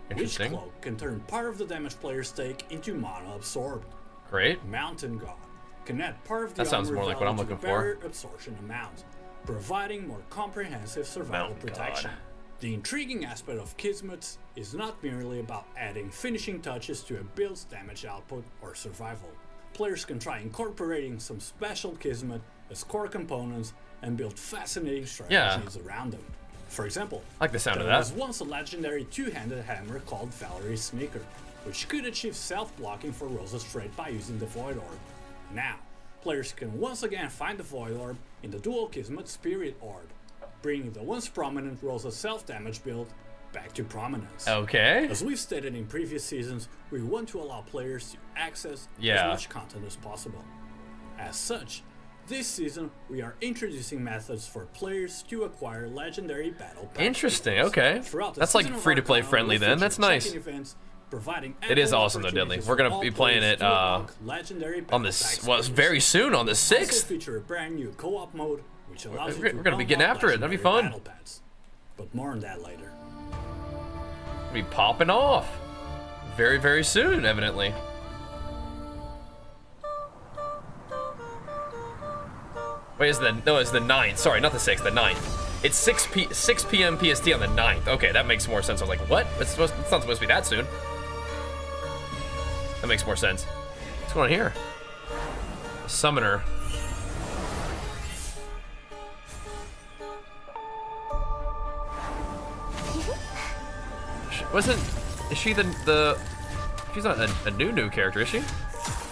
Witch Interesting. Cloak can turn part of the damage players take into mana absorbed. Great. Mountain God can add part of the That sounds armor more like what value I'm to looking the for. barrier absorption amount, providing more comprehensive survival Mountain protection. God. The intriguing aspect of Kismet is not merely about adding finishing touches to a build's damage output or survival. Players can try incorporating some special Kismet as core components and build fascinating strategies around them. For example, I like the sound of there that. was once a legendary two-handed hammer called Valerie's Sneaker, which could achieve self-blocking for Rosa's trait by using the Void Orb. Now, players can once again find the Void Orb in the dual Kismet Spirit Orb, bringing the once prominent Rosa self-damage build back to prominence. Okay. As we've stated in previous seasons, we want to allow players to access as much content as possible. As such, this season we are introducing methods for players to acquire legendary battle passes. Interesting. Okay. That's like free to play friendly then. That's nice. It is awesome though, Deadly. We're gonna be playing it on this. Well, it's very soon on the 6th. Feature a brand new co-op mode, which allows you We're gonna be getting after it. That'd be fun. battle pads. But more on that later. Be popping off very, very soon, evidently. Wait, it's the 9th. Sorry, not the 6th, the 9th. It's 6 p.m. PST on the 9th. Okay, that makes more sense. I was like, what? It's not supposed to be that soon. That makes more sense. What's going on here? A summoner. Is she the she's not a new character, is she? I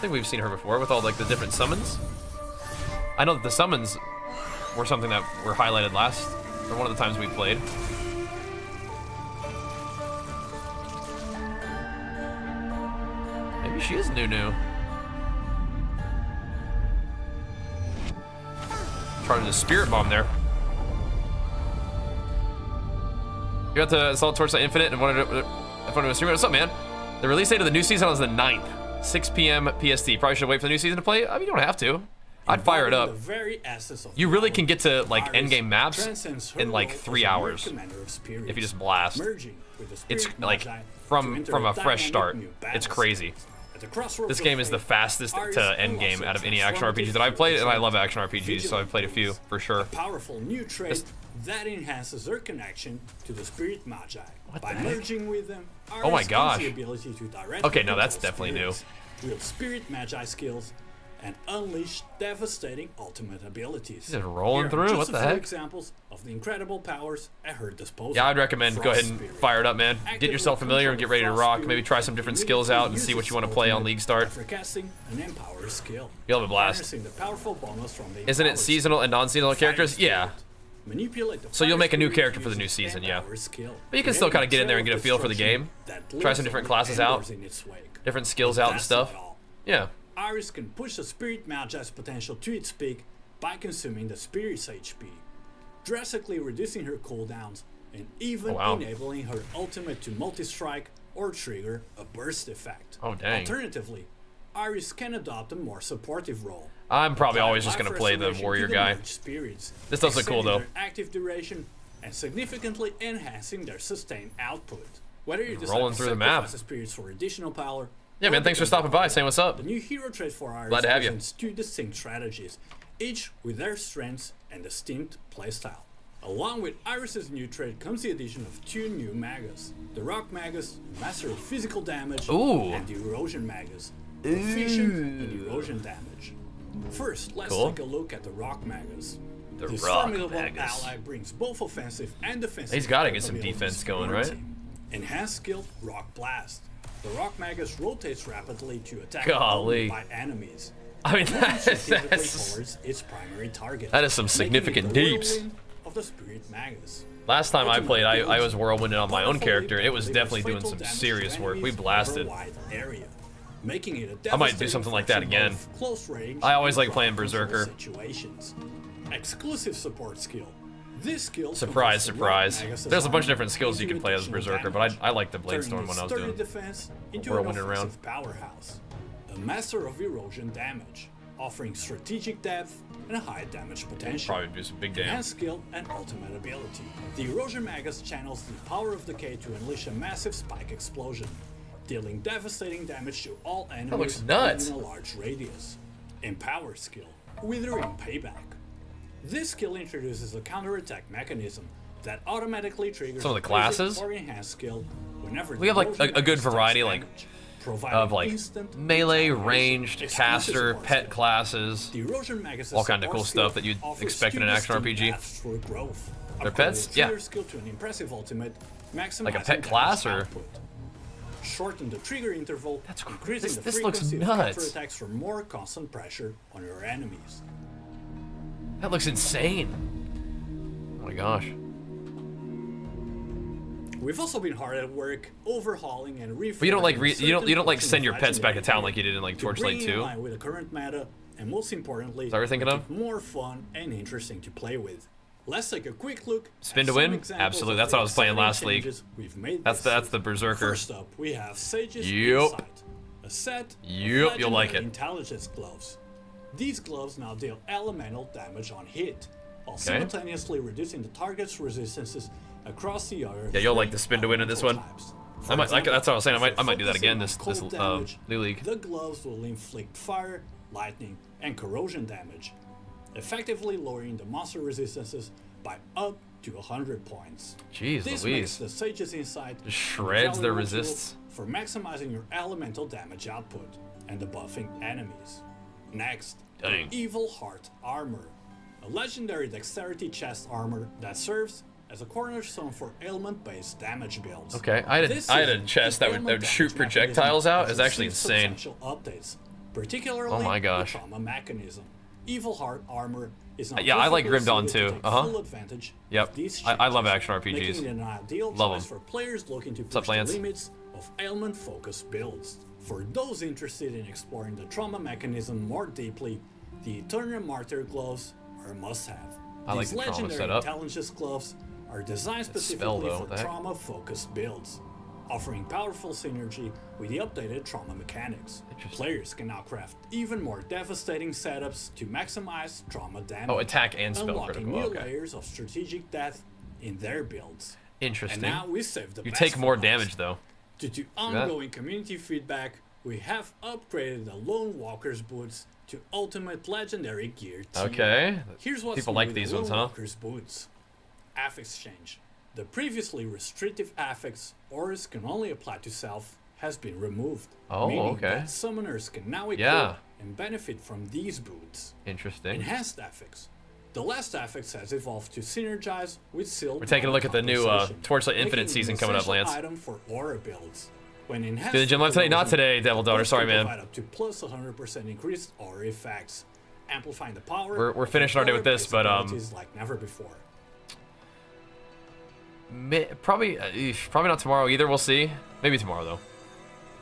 think we've seen her before with all like the different summons. I know that the summons were something that were highlighted last, or one of the times we played. Maybe she is new. Trying to spirit bomb there. You got to install Torchlight Infinite and wanted to stream it. What's up, man? The release date of the new season is the 9th, 6 p.m. PST. Probably should wait for the new season to play. I mean, you don't have to. I'd fire it up. You really can get to like endgame maps in like 3 hours if you just blast. It's like from a fresh start. It's crazy. This game is the fastest to endgame out of any action RPG that I've played, and I love action RPGs, so I've played a few for sure. Powerful new trait that enhances their connection to the Spirit Magi. By merging with them, oh my gosh. the ability to directly Okay, no, that's definitely new. Wield Spirit Magi skills and unleash devastating ultimate abilities. Just rolling through. What the heck? Examples of the incredible powers at her disposal. Yeah, I'd recommend go ahead and fire it up, man. Get yourself familiar and get ready to rock. Maybe try some different skills out and see what you want to play on League Start. After casting an Empower skill. You'll have a blast. The powerful bonus from the Isn't it seasonal and non-seasonal characters? Yeah. Manipulate the So you'll make a new fire character for the spirit new season, yeah. Empower skill. But you can still kind of get in there and get a feel for the game. Try some different classes out. Different skills out and stuff. Yeah. Iris can push the Spirit Magi's potential to its peak by consuming the Spirit's HP, drastically reducing her cooldowns and even enabling her ultimate to multi-strike or trigger a burst effect. Oh, dang. Alternatively, Iris can adopt a more supportive role. I'm probably always just going to play the warrior guy. This does look cool, though. Their active duration and significantly enhancing their sustained output. Whether you decide rolling to through the map. sacrifice the spirits for additional power. Yeah, man, thanks for stopping by, saying what's up. The new hero trait for Iris Glad to have you. presents two distinct strategies, each with their strengths and distinct playstyle. Along with Iris's new trait comes the addition of 2 new Magus. The Rock Magus, Master of Physical Damage, and the Erosion Magus, Proficient in Erosion Damage. First, let's take a look at the Rock Magus. This formidable ally brings both offensive and defensive. He's got to get some defense going, right? Enhanced skill, Rock Blast. The Rock Magus rotates rapidly to attack by enemies. I mean, that's its primary target. That is some significant deeps. Of the Spirit Magus. Last time I played, I was whirlwinding on my own character. It was definitely doing some serious work. We blasted. Making it I might do something like that again. I always like playing Berserker. Exclusive support skill. This skill. Surprise, surprise. There's a bunch of different skills you can play as Berserker, but I like the Bladestorm when I was doing whirlwinding around. Powerhouse. A master of erosion damage, offering strategic depth and a high damage potential. Probably do some big damage. Enhanced skill and ultimate ability. The Erosion Magus channels the power of decay to unleash a massive spike explosion, dealing devastating damage to all enemies within a large radius. Empower skill, Withering Payback. This skill introduces a counterattack mechanism that automatically triggers some of the classes or enhanced skill whenever we have like a good variety of like melee, ranged, caster, pet classes, all kind of cool stuff that you'd expect in an action RPG. They're pets? Yeah. Like a pet class or? Shorten the trigger interval, increasing the this looks frequency of nuts. counterattacks for more constant pressure on your enemies. That looks insane. Oh my gosh. We've also been hard at work overhauling and but you don't like you don't like send your pets back to town like you did in like Torchlight 2. With the current meta, and most importantly, is that what you're thinking of? More fun and interesting to play with. Let's take a quick look. Spin to win? Absolutely. That's what I was playing last league. That's the Berserker. First up, we have Sage's Yep. Insight, a set of you'll like it. intelligence gloves. These gloves now deal elemental damage on hit, while simultaneously reducing the target's resistances across the other. Yeah, you'll like the spin to win in this one. I might like that's what I was saying. I might do that again this new league. The gloves will inflict fire, lightning, and corrosion damage, effectively lowering the monster resistances by up to 100 points. Jeez this Louise. Makes the Sage's Insight just shreds their resists for maximizing your elemental damage output and debuffing enemies. Next, the Evil Heart Armor, a legendary dexterity chest armor that serves as a cornerstone for ailment-based damage builds. Okay, I had a chest that would shoot projectiles out. It's actually insane. Updates, particularly oh my gosh. the trauma mechanism. Evil Heart Armor is now I like Grim Dawn too. Full advantage yep. I love action RPGs. Making it an ideal choice for players looking to push the limits of ailment-focused builds. For those interested in exploring the trauma mechanism more deeply, the Eternal Martyr gloves are a must-have. These legendary intelligence gloves are designed specifically for trauma-focused builds, offering powerful synergy with the updated trauma mechanics. Players can now craft even more devastating setups to maximize trauma damage. Oh, attack and spell unlocking critical. new layers of strategic death in their builds. Interesting. And now we save the you best take more for damage though. Due to ongoing community feedback, we have upgraded the Lone Walker's boots to Ultimate Legendary Gear tier. Okay. Here's what's people new like with these the ones, Lone huh? Walker's boots. Affix change. The previously restrictive affix auras can only apply to self has been removed. Oh, meaning okay. That summoners can now equip and benefit from these boots. Interesting. Enhanced affix. The last affix has evolved to synergize with Silk. We're taking a look at the new Torchlight Infinite season coming up, Lance. Item for aura builds. When enhanced, did the gym live today? Not today, Devil Daughter. Sorry, man. Up to plus 100% increased aura effects, amplifying the power. We're finishing our day with this, but like never before. Probably not tomorrow either. We'll see. Maybe tomorrow though.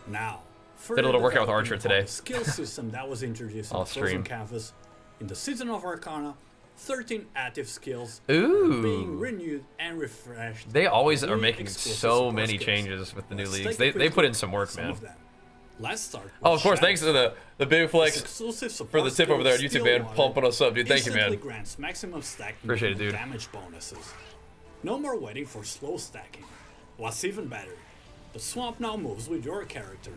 Now, did a little workout with Archer today. The skill system that was introduced in Frozen Canvas in the season of Arcana. 13 active skills are being renewed and refreshed. They always are making so many changes with the new leagues. They put in some work, man. Let's start. Oh, of course. Thanks to the big flex for the tip over there on YouTube, man. Pumping us up, dude. Thank you, man. Grants maximum appreciate it, dude. Damage bonuses. No more waiting for slow stacking. What's even better, the swamp now moves with your character,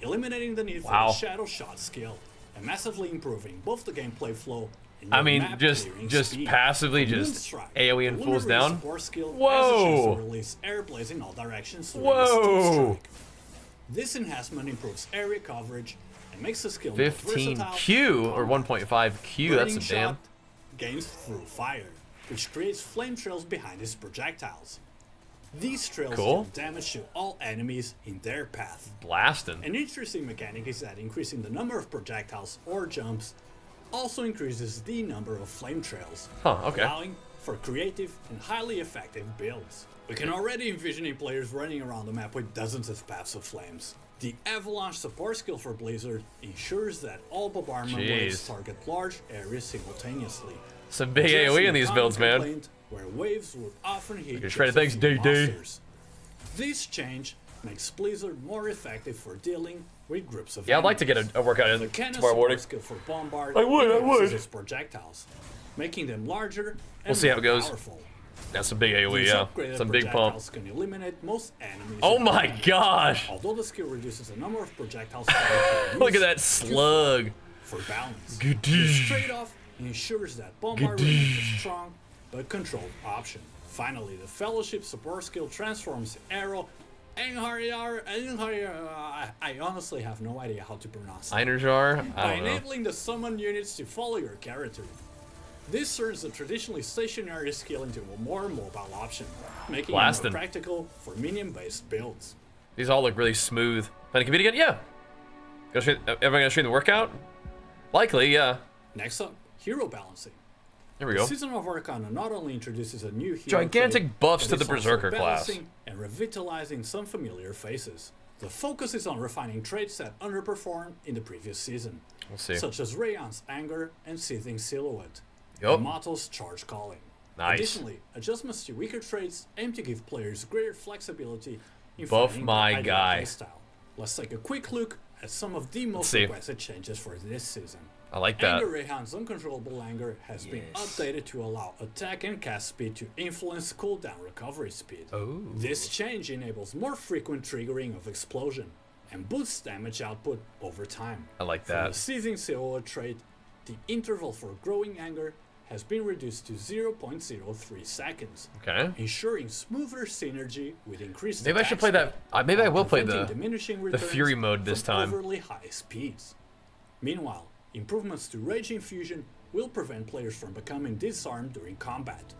eliminating the need for the Shadow Shot skill. and massively improving both the gameplay flow and I your mean, map just clearing speed. passively For just Moonstrike, AoE and the fools Lunar down. support skill Whoa! has a chance to release air blaze in all directions during a steep Whoa! strike. This enhancement improves area coverage and makes the skill 15Q or 1.5Q. That's a damn. Gains through fire, which creates flame trails behind its projectiles. These trails Cool. deal damage to all enemies in their path. Blasting. An interesting mechanic is that increasing the number of projectiles or jumps also increases the number of flame trails, Huh, okay. allowing for creative and highly effective builds. We can already envision players running around the map with dozens of paths of flames. The Avalanche support skill for Blizzard ensures that all Barbarian waves target large areas simultaneously. Some big AoE in these builds, man. Where waves would often hit just shredded. Thanks, a few DD. monsters. This change makes Blizzard more effective for dealing with groups of Yeah, I'd like to get enemies. a workout in The Cannon tomorrow morning. support skill for Bombard I would. enhances its projectiles, making them larger and see how more it goes. powerful. That's some big AoE, These yeah. upgraded Some big pump. projectiles can eliminate most enemies. Oh in my combat. gosh! Although the skill reduces the number of projectiles. Look at that slug. For balance. Good. This trade-off ensures that Bombard remains a strong but controlled option. Finally, the Fellowship support skill transforms Arrow. I honestly have no idea how to pronounce it. Einerjar? I By don't know. enabling the summon units to follow your character. This turns a traditionally stationary skill into a more mobile option, making it Blasting. more practical for minion-based builds. These all look really smooth. Can I compete again? Yeah. Everyone gonna stream the workout? Likely, yeah. Next up, hero balancing. Here we The go. Season of Arcana not only introduces a new hero Gigantic trait, buffs but to the it's also Berserker class. balancing and revitalizing some familiar faces. The focus is on refining traits that underperformed in the previous season, We'll see. such as Rayon's anger and seething silhouette, Yup. and Mato's charge calling. Nice. Additionally, adjustments to weaker traits aim to give players greater flexibility in Buff finding my their ideal guy. playstyle. Let's take a quick look at some of the most see. requested changes for this season. I like that. Anger Rayhan's uncontrollable anger has been updated to allow attack and cast speed to influence cooldown recovery speed. Oh. This change enables more frequent triggering of explosion and boosts damage output over time. I like For that. the Seething Silhouette trait, the interval for growing anger has been reduced to 0.03 seconds, Okay. ensuring smoother synergy with increased Maybe I should attack play that. speed, Maybe I while will play preventing the diminishing the returns Fury mode this from time. overly high speeds. Meanwhile, improvements to Rage Infusion will prevent players from becoming disarmed during combat,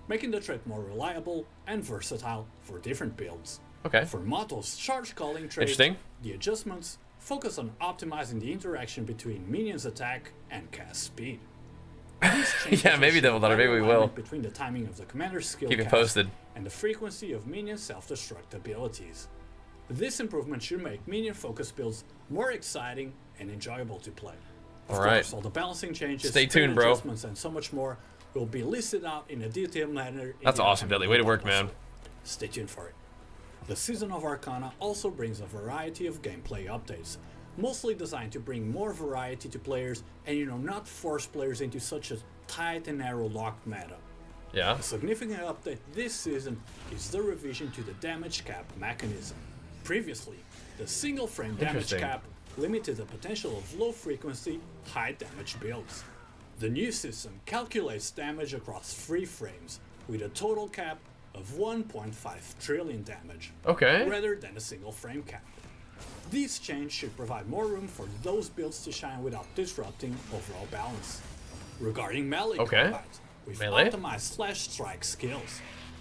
making the trait more reliable and versatile for different builds. Okay. For Mato's charge calling trait, Interesting. the adjustments focus on optimizing the interaction between minions' attack and cast speed. These changes Yeah, maybe ensure Devil Daughter, maybe we alignment will. Between the timing of the commander's skill Keep it cast posted. and the frequency of minion self-destruct abilities. This improvement should make minion-focused builds more exciting and enjoyable to play. Of All right. course, all the balancing changes, Stay tuned, and bro. adjustments, and so much more will be listed out in a detailed manner. In That's the awesome, upcoming Deadly. Way to work, episode. man. Stay tuned for it. The Season of Arcana also brings a variety of gameplay updates, mostly designed to bring more variety to players and not force players into such a tight and narrow locked meta. Yeah. A significant update this season is the revision to the damage cap mechanism. Previously, the single frame damage Interesting. cap limited the potential of low frequency, high damage builds. The new system calculates damage across 3 frames with a total cap of 1.5 trillion damage, Okay. rather than a single frame cap. These changes should provide more room for those builds to shine without disrupting overall balance. Regarding melee combat, we've Melee? optimized slash strike skills.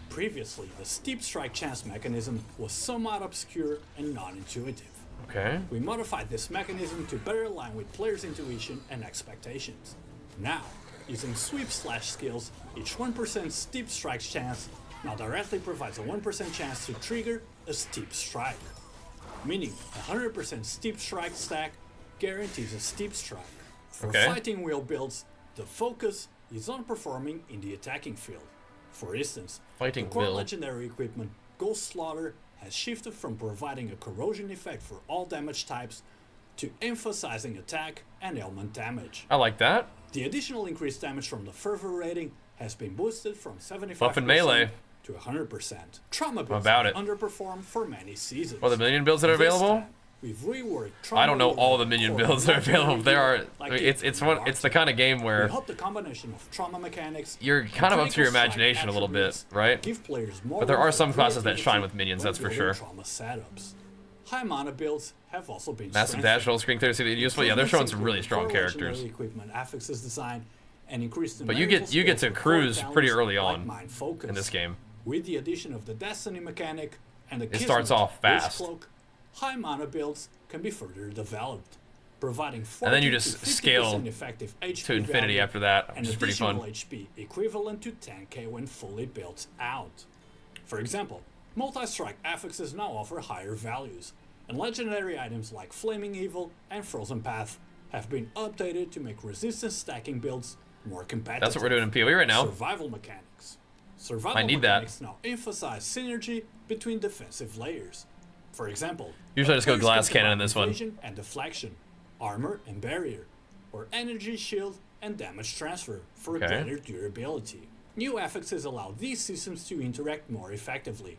Previously, the steep strike chance mechanism was somewhat obscure and non-intuitive. Okay. We modified this mechanism to better align with players' intuition and expectations. Now, using sweep slash skills, each 1% steep strike chance now directly provides a 1% chance to trigger a steep strike. Meaning, 100% steep strike stack guarantees a steep strike. For Okay. fighting wheel builds, the focus is on performing in the attacking field. For instance, Fighting the core wheel. legendary equipment Ghost Slaughter has shifted from providing a corrosion effect for all damage types to emphasizing attack and ailment damage. I like that. The additional increased damage from the Fervor rating has been boosted from 75% Buff and melee. to 100%. Trauma builds About have it. underperformed for many seasons. Or the million builds that are This available. time, we've reworked I don't know all the trauma minion core builds that are available. There are. like It's the kind of game we where hope the combination of trauma mechanics you're and kind of up to your critical strike imagination a little bit, attributes right? give players more But there room are for some classes that shine creativity with minions, when that's for building sure. trauma setups. High mana builds have also been Massive dash, little screen clear, useful. Yeah, they're showing some really strong characters. Equipment affixes design and increased But you get to cruise pretty early on in this game. With the addition of the Destiny mechanic and the It starts off fast. Cloak, high mana builds can be further developed, providing 40 And then you just to 50% scale effective HP to infinity value after that, and which is pretty fun. additional HP equivalent to 10k when fully built out. For example, multi-strike affixes now offer higher values, and legendary items like Flaming Evil and Frozen Path have been updated to make resistance stacking builds more competitive. That's what we're doing in PoE right now. Survival mechanics. Survival I need mechanics that. now emphasize synergy between defensive layers. For example, Usually I just go players glass can cannon in combine this one. evasion and deflection, armor and barrier, or energy shield and damage transfer for Okay. greater durability. New affixes allow these systems to interact more effectively,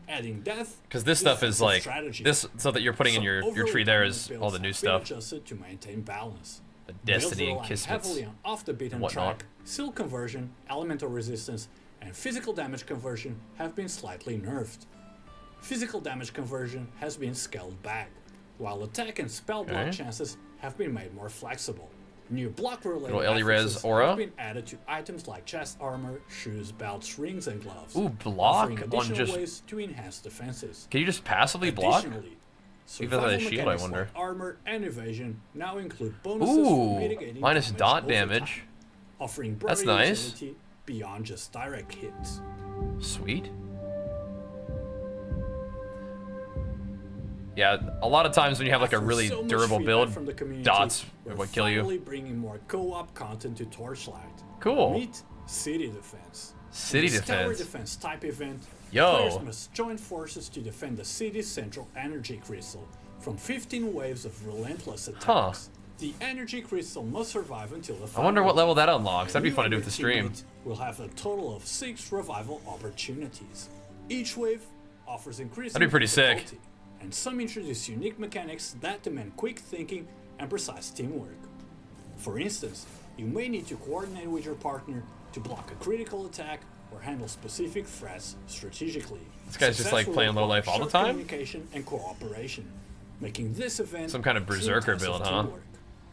adding depth. Because this stuff is like strategy. this stuff that you're putting in Some your overly tree there dominant is builds all the new have been stuff. adjusted to maintain balance. The Destiny and Builds relying Kismets. heavily on off the beaten whatnot. track, seal conversion, elemental resistance, and physical damage conversion have been slightly nerfed. Physical damage conversion has been scaled back, while attack and spell block Okay. chances have been made more flexible. New block-related Little Ellie Res affixes aura. have been added to items like chest armor, shoes, belts, rings, and gloves. Ooh, block offering on additional just. ways to enhance defenses. Can you just passively block? Additionally, Even without a survival shield, I mechanics wonder. like armor and evasion now include bonuses for Ooh, mitigating minus damage dot over time, damage. offering That's broader nice. utility beyond just direct hits. Sweet. Yeah, a lot of times when you have like a After really so much durable feedback build, from the community, dots we're would kill you. finally bringing more co-op content to Torchlight. Cool. Meet City Defense. City In this tower Defense. defense type event, Yo. players must join forces to defend the city's central energy crystal from 15 waves of relentless attacks. The energy crystal must survive until the I final wonder what wave. level that unlocks. That'd be You fun to and do your with the stream. teammates will have a total of 6 revival opportunities. Each wave offers increasing That'd be pretty sick. difficulty, and some introduce unique mechanics that demand quick thinking and precise teamwork. For instance, you may need to coordinate with your partner to block a critical attack or handle specific threats strategically. This guy's just, like, Success will playing low life require all the sharp time? Communication and cooperation, making this event Some kind of a true berserker test of build, huh? teamwork.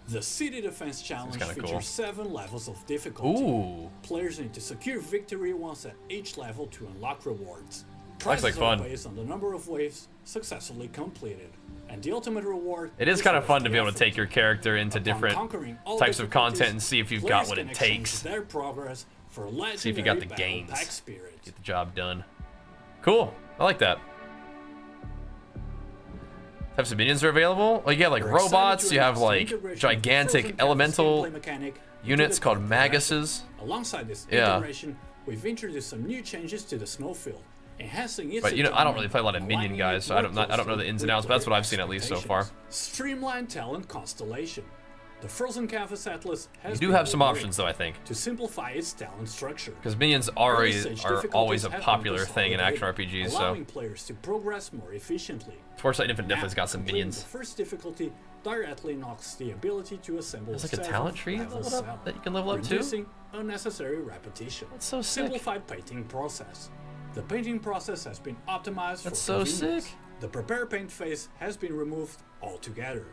The City Defense Challenge kinda features cool. 7 levels of difficulty. Ooh. Players need to secure victory once at each level to unlock rewards. Looks like Prizes fun. are based on the number of waves successfully completed, and the ultimate reward. It is kind of worth fun to the be able to effort. take your character into Upon different conquering all types of difficulties, content and see if you've got players what can it exchange takes. Their progress for legendary See if you got the battle gains. pack spirit. Get the job done. Cool. I like that. Types of minions are available. Well, you get like We're excited robots. to You have announce the like integration of gigantic frozen elemental gameplay mechanic into units the called core progression. maguses. Alongside this Yeah. integration, we've introduced some new changes to the snowfield, enhancing its But you know, I don't environment, really play a lot of minion aligning guys, it so I more don't know the ins and outs. But that's what I've seen at least so far. Streamlined talent constellation. The Frozen Canvas Atlas has You do been have some reworked options though, I think, to simplify its talent structure. because minions Early are stage always a difficulties have been popular thing in action consolidated, RPGs. So allowing players to progress more efficiently. Torchlight Infinite definitely has Now, got some completing minions. The first difficulty directly unlocks the ability to assemble There's like a several talent tree level leveled up cell, that you can level up to? reducing unnecessary repetition. That's so sick. Simplified painting process. The painting process has been optimized That's for so convenience. sick. The prepare paint phase has been removed altogether.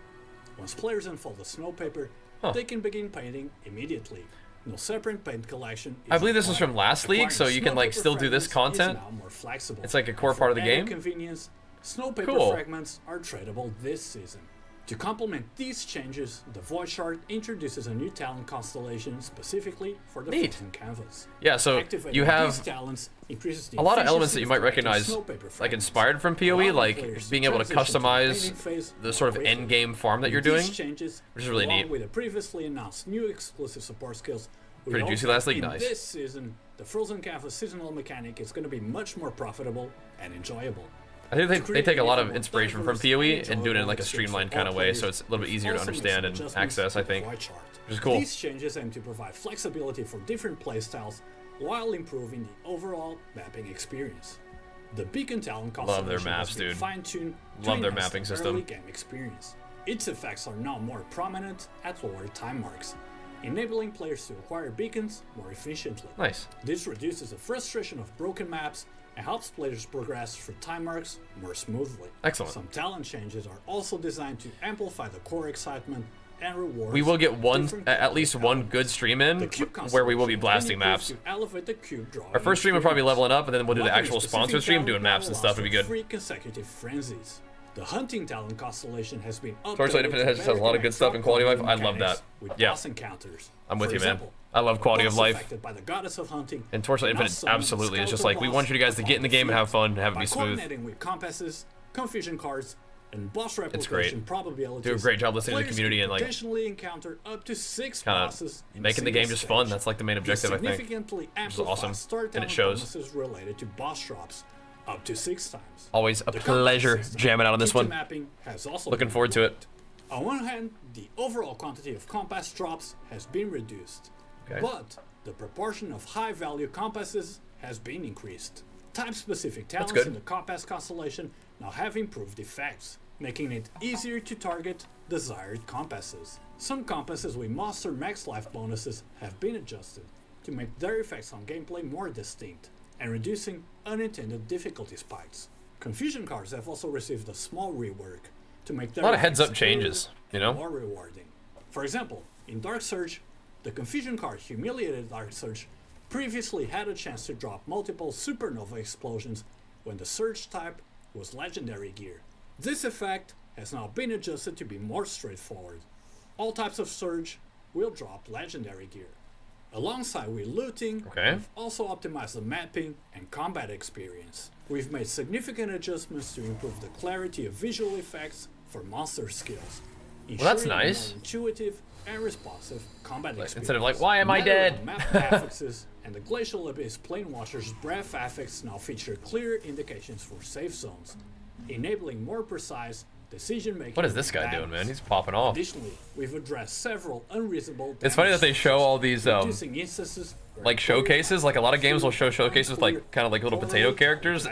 Once players unfold the snow paper, they can begin painting immediately. No separate paint collection. I believe this was from last league, so you can like Snow still paper do this fragments is content. now more flexible. It's like a core For part of the added game. Convenience, snow paper Cool. fragments are tradable this season. To complement these changes, the Void Shard introduces a new talent constellation specifically for the Neat. frozen canvas. Yeah, so Activating you these have talents increases the a lot of elements that you might efficiency of recognize, snow paper like fragments, inspired from PoE, allowing like players being able to transition the customize painting phase the sort of more quickly. end game farm that you're These doing. changes, which is really along neat. with the previously announced new exclusive support skills, we Pretty hope juicy last league, in nice. This season, the Frozen Canvas seasonal mechanic is going to be much more profitable and enjoyable. I think they create take a lot of more inspiration from diverse PoE and and do it in like a enjoyable experience streamlined for kind all of way, so players. it's a little bit easier to Also makes understand some and adjustments access, to I the think. Void Chart. Which is cool. These changes aim to provide flexibility for different playstyles while improving the overall mapping experience. The beacon talent Love their constellation maps, has been dude. fine-tuned to Love their enhance mapping the system. early game experience. Its effects are now more prominent at lower time marks, enabling players to acquire beacons more efficiently. Nice. This reduces the frustration of broken maps and helps players progress through time marks more smoothly. Excellent. Some talent changes are also designed to amplify the core excitement and reward. We will get at least one good stream in where we will be blasting maps. Our first stream will probably be leveling up, and then we'll do the actual sponsor stream, doing maps and stuff. It'll be good. 3 consecutive frenzies. The hunting talent constellation has been updated. Torchlight Infinite has a lot of good stuff in quality of life. I love that. Yeah. I'm with you, man. I love quality of life. And Torchlight Infinite, absolutely. It's just like, we want you guys to get in the game and have fun and have it be smooth. With compasses, confusion cards, and boss It's great. replication probabilities, Do a great job listening to the community and like potentially encounter up to 6 kind bosses of making the game just fun. That's like the main objective, I think. Significantly Which is awesome, and it shows. related to boss drops up to 6 times. Always a The pleasure combat system jamming out on this into one. mapping has also Looking been forward to it. improved. On one hand, the overall quantity of compass drops has been reduced, Okay. but the proportion of high-value compasses has been increased. Type-specific That's talents good. in the compass constellation now have improved effects, making it easier to target desired compasses. Some compasses with Master Max Life bonuses have been adjusted to make their effects on gameplay more distinct and reducing unintended difficulty spikes. Confusion cards have also received a small rework to make their A lot of effects heads-up clearer changes, you know? and more rewarding. For example, in Dark Surge, the Confusion card Humiliated Dark Surge previously had a chance to drop multiple supernova explosions when the Surge type was Legendary gear. This effect has now been adjusted to be more straightforward. All types of Surge will drop Legendary gear. Alongside with looting, we've also optimized the mapping and combat experience. We've made significant adjustments to improve the clarity of visual effects for monster skills. Well, that's ensuring a nice. more intuitive and responsive combat experience. Instead of like, why am I dead? Map affixes and the Glacial Abyss Planewatcher's breath affix now feature clear indications for safe zones, enabling more precise decision-making. What is this guy doing, man? He's popping off. Additionally, we've addressed several unreasonable It's funny that they show all these reducing instances like showcases. Like a lot of games will show showcases with like kind of like little potato characters.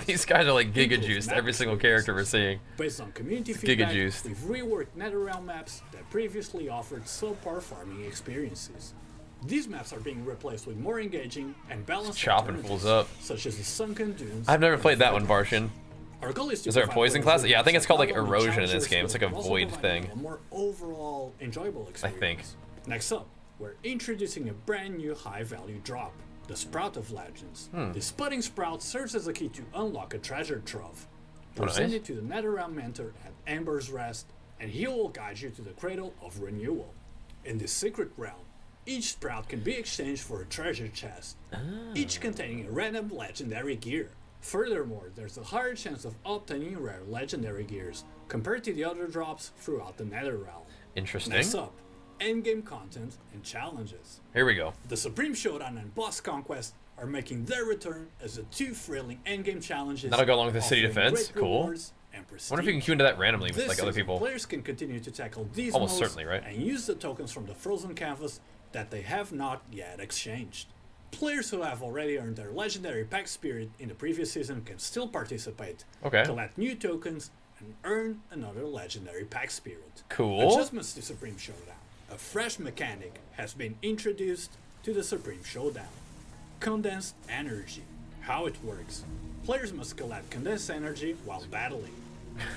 These guys are like giga juiced. Every single character we're seeing. Based on community It's feedback, giga juiced. we've reworked Netherrealm maps that previously offered subpar farming experiences. These maps are being replaced with more engaging and balanced Chopping alternatives, fools up. such as the Sunken Dunes. I've never played that one, Barshin. Our goal is to Is there a provide poison players class? Yeah, I think it's called like not only erosion in challenges, this game. It's like a but also void providing thing. A more overall enjoyable experience. think. Next up, we're introducing a brand new high-value drop, the Sprout of Legends. The Sputting Sprout serves as a key to unlock a treasure trove. Oh, nice. Present it to the Netherrealm Mentor at Ember's Rest, and he will guide you to the Cradle of Renewal. In this secret realm, each sprout can be exchanged for a treasure chest, each containing a random legendary gear. Furthermore, there's a higher chance of obtaining rare legendary gears compared to the other drops throughout the Netherrealm. Interesting. Next up, endgame content and challenges. Here we go. The Supreme Showdown and Boss Conquest are making their return as the 2 thrilling endgame challenges. That'll go along with the city offering defense. great Cool. rewards and prestige. Wonder if you can queue into that randomly with This like other season, people. Players can continue to tackle these Almost modes certainly, right? and use the tokens from the frozen canvas that they have not yet exchanged. Players who have already earned their legendary pack spirit in the previous season can still participate, collect new tokens, and earn another legendary pack spirit. Cool. Adjustments to Supreme Showdown. A fresh mechanic has been introduced to the Supreme Showdown. Condensed energy. How it works. Players must collect condensed energy while battling.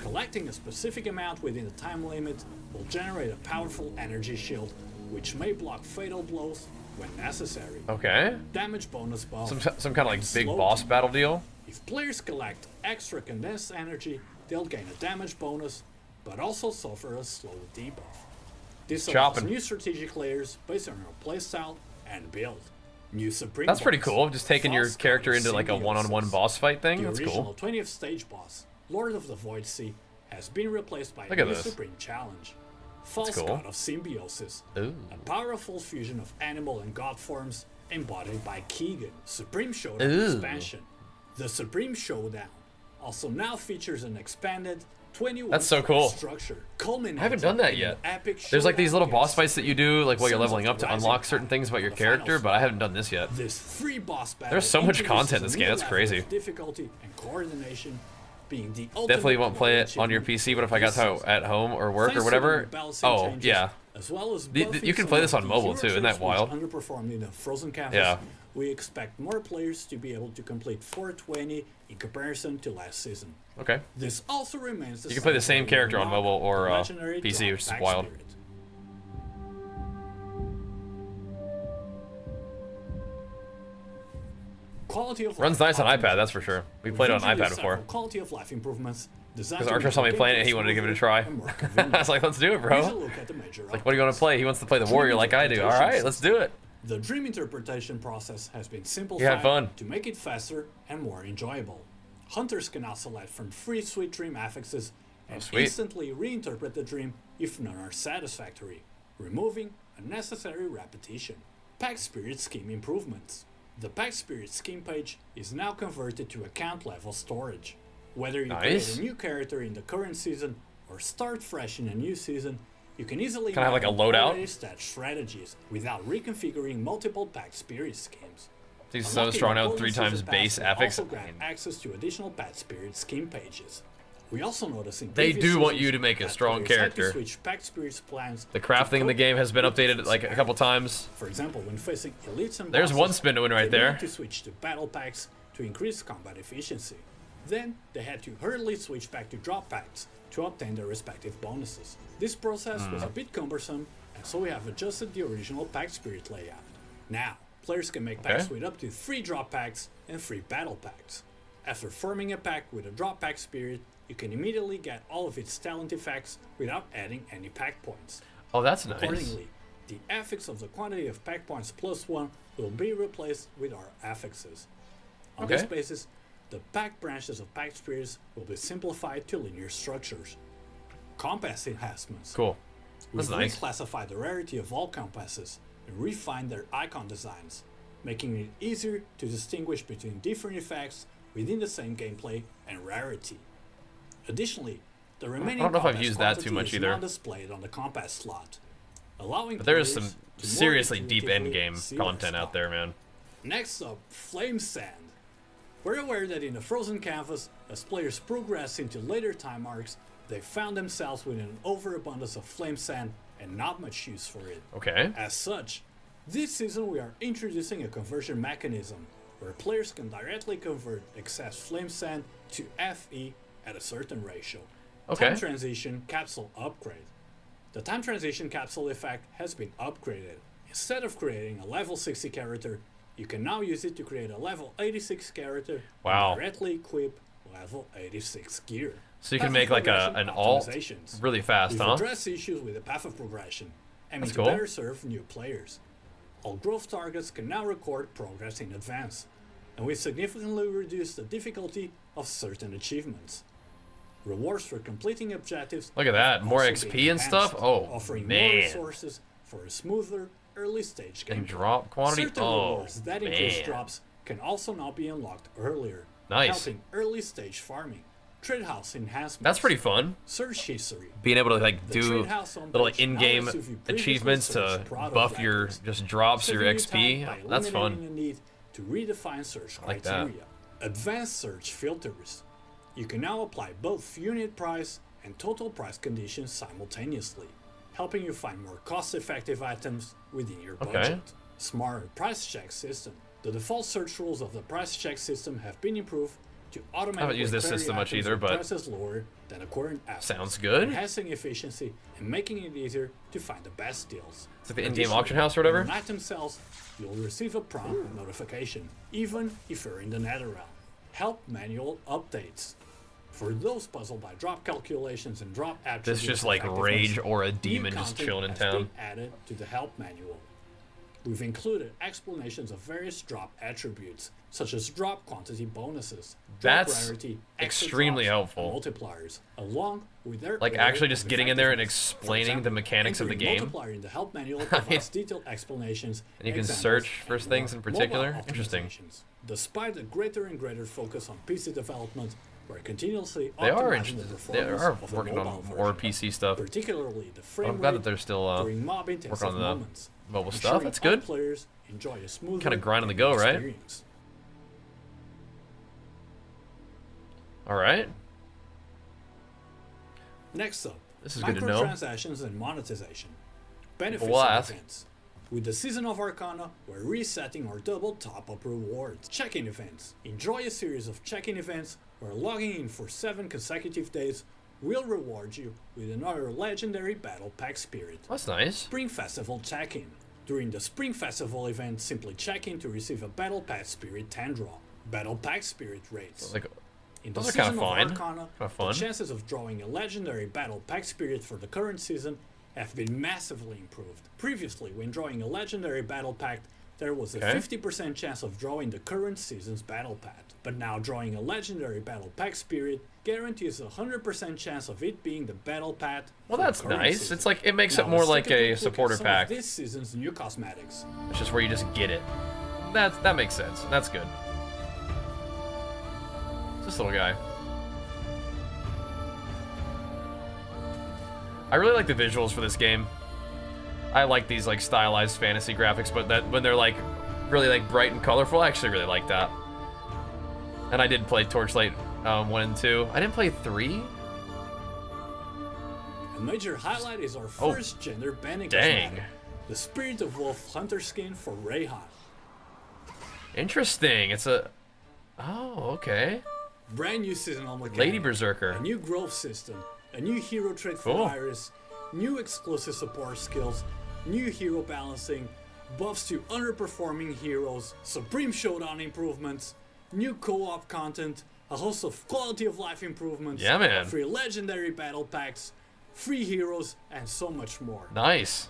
Collecting a specific amount within the time limit will generate a powerful energy shield, which may block fatal blows when necessary. Okay. Damage bonus buff. Some kind of like big slow boss debuff. battle deal. If players collect extra condensed energy, they'll gain a damage bonus, but also suffer a slow debuff. This allows Chopping. new strategic layers based on your playstyle and build. New Supreme That's pretty boss, cool. Just taking your False character God into like a Symbiosis. one-on-one boss fight thing. The That's original cool. 20th stage boss, Lord of the Void Sea, has been replaced by Look a at new this. Supreme challenge. False cool. God of Symbiosis, Ooh. a powerful fusion of animal and god forms embodied by Keegan. Supreme Showdown Ooh. expansion. The Supreme Showdown also now features an expanded That's so cool. I haven't done that yet. There's like these little boss fights that you do like while you're leveling up to unlock certain things about your character, but I haven't done this yet. There's so much content in this game, that's crazy. Definitely won't play it on your PC, but if I got to at home or work or whatever, oh yeah. You can play this on mobile too, isn't that wild? Yeah. We expect more players to be able to complete 420 in comparison to last season. Okay. This also remains you can play the same character on mobile or PC, which is wild. Runs nice on iPad, that's for sure. We played it on iPad before. Quality of life improvements. Because Archer saw me playing it, he wanted to give it a try. I was like, let's do it, bro. Like, what do you want to play? He wants to play the warrior like I do. All right, let's do it. The dream interpretation process has been You had simplified fun. to make it faster and more enjoyable. Hunters can now select from 3 sweet dream affixes and instantly reinterpret the dream if none are satisfactory, removing unnecessary repetition. Pack Spirit Scheme improvements. The Pack Spirit Scheme page is now converted to account level storage. Whether you create a new character in the current season or start fresh in a new season, you can easily have like a loadout stat strategies without reconfiguring multiple Pack Spirit schemes. He's so strong out 3 times base affix. Also grant access to additional Pack Spirit scheme pages. We also notice in they do want you to make a strong character. The crafting in the game has been updated like a couple times. For example, when facing elites and there's one spin to win right there. To switch to battle packs to increase combat efficiency. Then they had to hurriedly switch back to drop packs to obtain their respective bonuses. This process was a bit cumbersome, and so we have adjusted the original Pack Spirit layout. Now, players can make packs with up to 3 drop packs and 3 battle packs. After forming a pack with a drop pack spirit, you can immediately get all of its talent effects without adding any pack points. Oh, that's nice. Accordingly, the affix of the quantity of pack points +1 will be replaced with our affixes. On this basis, the pack branches of Pack Spirits will be simplified to linear structures. Compass enhancements. Cool. That's nice. We've reclassified the rarity of all compasses and refined their icon designs, making it easier to distinguish between different effects within the same gameplay and rarity. Additionally, the remaining I don't know if I've used that too much either. Now displayed on the compass slot, allowing but there is some seriously deep endgame content out there, man. Next up, Flame Sand. We're aware that in the Frozen Canvas, as players progress into later time arcs, they found themselves with an overabundance of flame sand and not much use for it. Okay. As such, this season we are introducing a conversion mechanism where players can directly convert excess flame sand to FE at a certain ratio. Okay. Time Transition Capsule Upgrade. The Time Transition Capsule effect has been upgraded. Instead of creating a level 60 character, you can now use it to create a level 86 character and directly equip level 86 gear. So you can make like an alt really fast, We've huh? addressed issues with the path of progression, aiming to better serve new players. All growth targets can now record progress in advance, and we've significantly reduced the difficulty of certain achievements. Rewards for completing objectives. Look at that, more XP and stuff. Oh, offering man. more resources for a smoother early stage game. And drop quantity. Certain rewards that increase drops can also now be unlocked earlier, helping early stage farming. Trade House enhancements. That's pretty fun. Search history. Being able to like do little in-game achievements to buff your just drops your XP. That's fun. The need to redefine search like criteria. Advanced search filters. You can now apply both unit price and total price conditions simultaneously, helping you find more cost-effective items within your budget. Smarter price check system. The default search rules of the price check system have been improved to automatically I haven't used this system much either, but prices lower than a current asset, sounds good. Enhancing efficiency and making it easier to find the best deals. It's like the in-game auction house or whatever. When an item sells, you'll receive a prompt notification, even if you're in the Netherrealm. Help manual updates. For those puzzled by drop calculations and drop attributes, this just like rage or a demon just chilling in town. Added to the help manual. We've included explanations of various drop attributes, such as drop quantity bonuses, drop rarity, extremely helpful. Multipliers, along with their like actually just getting in there and explaining the mechanics of the game. Multiplier in the help manual provides detailed explanations, and you can search for things in particular. Interesting. Despite a greater and greater focus on PC development, we're continuously They are optimizing the they performance are of the working mobile on version, more PC stuff. particularly the frame I'm glad that rate they're still during mob working intensive on the moments, mobile ensuring stuff. That's all good. players enjoy a smoother Kind of grind on the gaming go, right? experience. All right. Next up, This is good to know. microtransactions and monetization. Benefits We'll of ask. events. With the Season of Arcana, we're resetting our double top-up rewards. Check-in events. Enjoy a series of check-in events where logging in for 7 consecutive days will reward you with another legendary Battle Pack Spirit. That's nice. Spring Festival check-in. During the Spring Festival event, simply check in to receive a Battle Pack Spirit 10 draw. Battle Pack Spirit rates. Like, In the those are Season kinda of fun. Arcana, Kinda fun. the chances of drawing a legendary Battle Pack Spirit for the current season have been massively improved. Previously, when drawing a legendary Battle Pack, there was a Okay. 50% chance of drawing the current season's Battle Pack. But now drawing a legendary Battle Pack Spirit guarantees a 100% chance of it being the Battle Pack. well, for the that's current nice. season. It's like it makes Now it more let's like take quick a look at supporter some of pack. this season's new cosmetics. It's just where you just get it. That makes sense. That's good. This little guy. I really like the visuals for this game. I like these like stylized fantasy graphics, but that when they're like really like bright and colorful, I actually really like that. And I did play Torchlight 1 and 2. I didn't play 3. A major highlight is our Oh, first gender banning dang. cosmetic, the Spirit of Wolf Hunter skin for Rayhan. Interesting. It's a... Oh, okay. Brand new seasonal mechanic, Lady Berserker. a new growth system, a new hero trait for Cool. Iris, new exclusive support skills, new hero balancing, buffs to underperforming heroes, supreme showdown improvements, new co-op content, a host of quality of life improvements, Yeah, man. free legendary battle packs, free heroes, and so much more. Nice.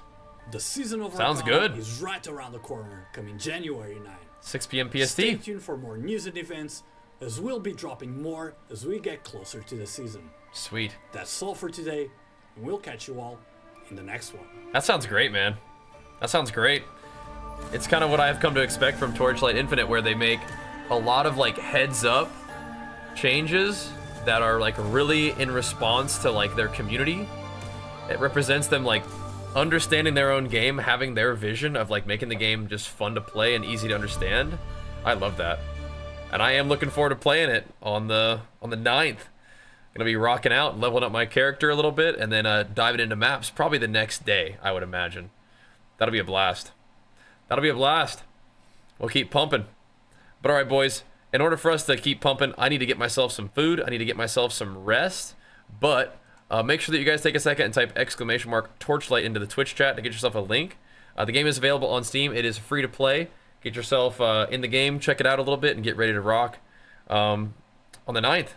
The season of Sounds Arcana good. is right around the corner, coming January 9. 6 p.m. Stay PST. tuned for more news and events, as we'll be dropping more as we get closer to the season. Sweet. That's all for today, and we'll catch you all in the next one. That sounds great, man. That sounds great. It's kind of what I've come to expect from Torchlight Infinite, where they make a lot of like heads up changes that are like really in response to like their community. It represents them like understanding their own game, having their vision of like making the game just fun to play and easy to understand. I love that. And I am looking forward to playing it on the 9th. Gonna be rocking out, leveling up my character a little bit, and then diving into maps probably the next day, I would imagine. That'll be a blast. That'll be a blast. We'll keep pumping. But alright, boys, in order for us to keep pumping, I need to get myself some food. I need to get myself some rest. But make sure that you guys take a second and type !Torchlight into the Twitch chat to get yourself a link. The game is available on Steam. It is free to play. Get yourself in the game, check it out a little bit, and get ready to rock on the 9th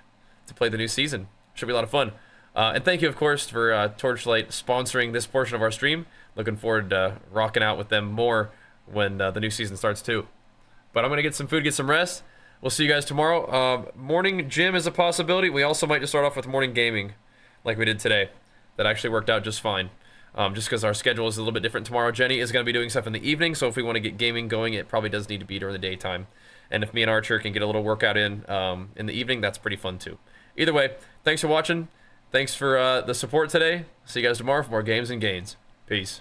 to play the new season. Should be a lot of fun. And thank you, of course, for Torchlight sponsoring this portion of our stream. Looking forward to rocking out with them more when the new season starts too. But I'm going to get some food, get some rest. We'll see you guys tomorrow. Morning gym is a possibility. We also might just start off with morning gaming like we did today. That actually worked out just fine. Just because our schedule is a little bit different tomorrow. Jenny is going to be doing stuff in the evening, so if we want to get gaming going, it probably does need to be during the daytime. And if me and Archer can get a little workout in the evening, that's pretty fun too. Either way, thanks for watching. Thanks for the support today. See you guys tomorrow for more games and gains. Peace.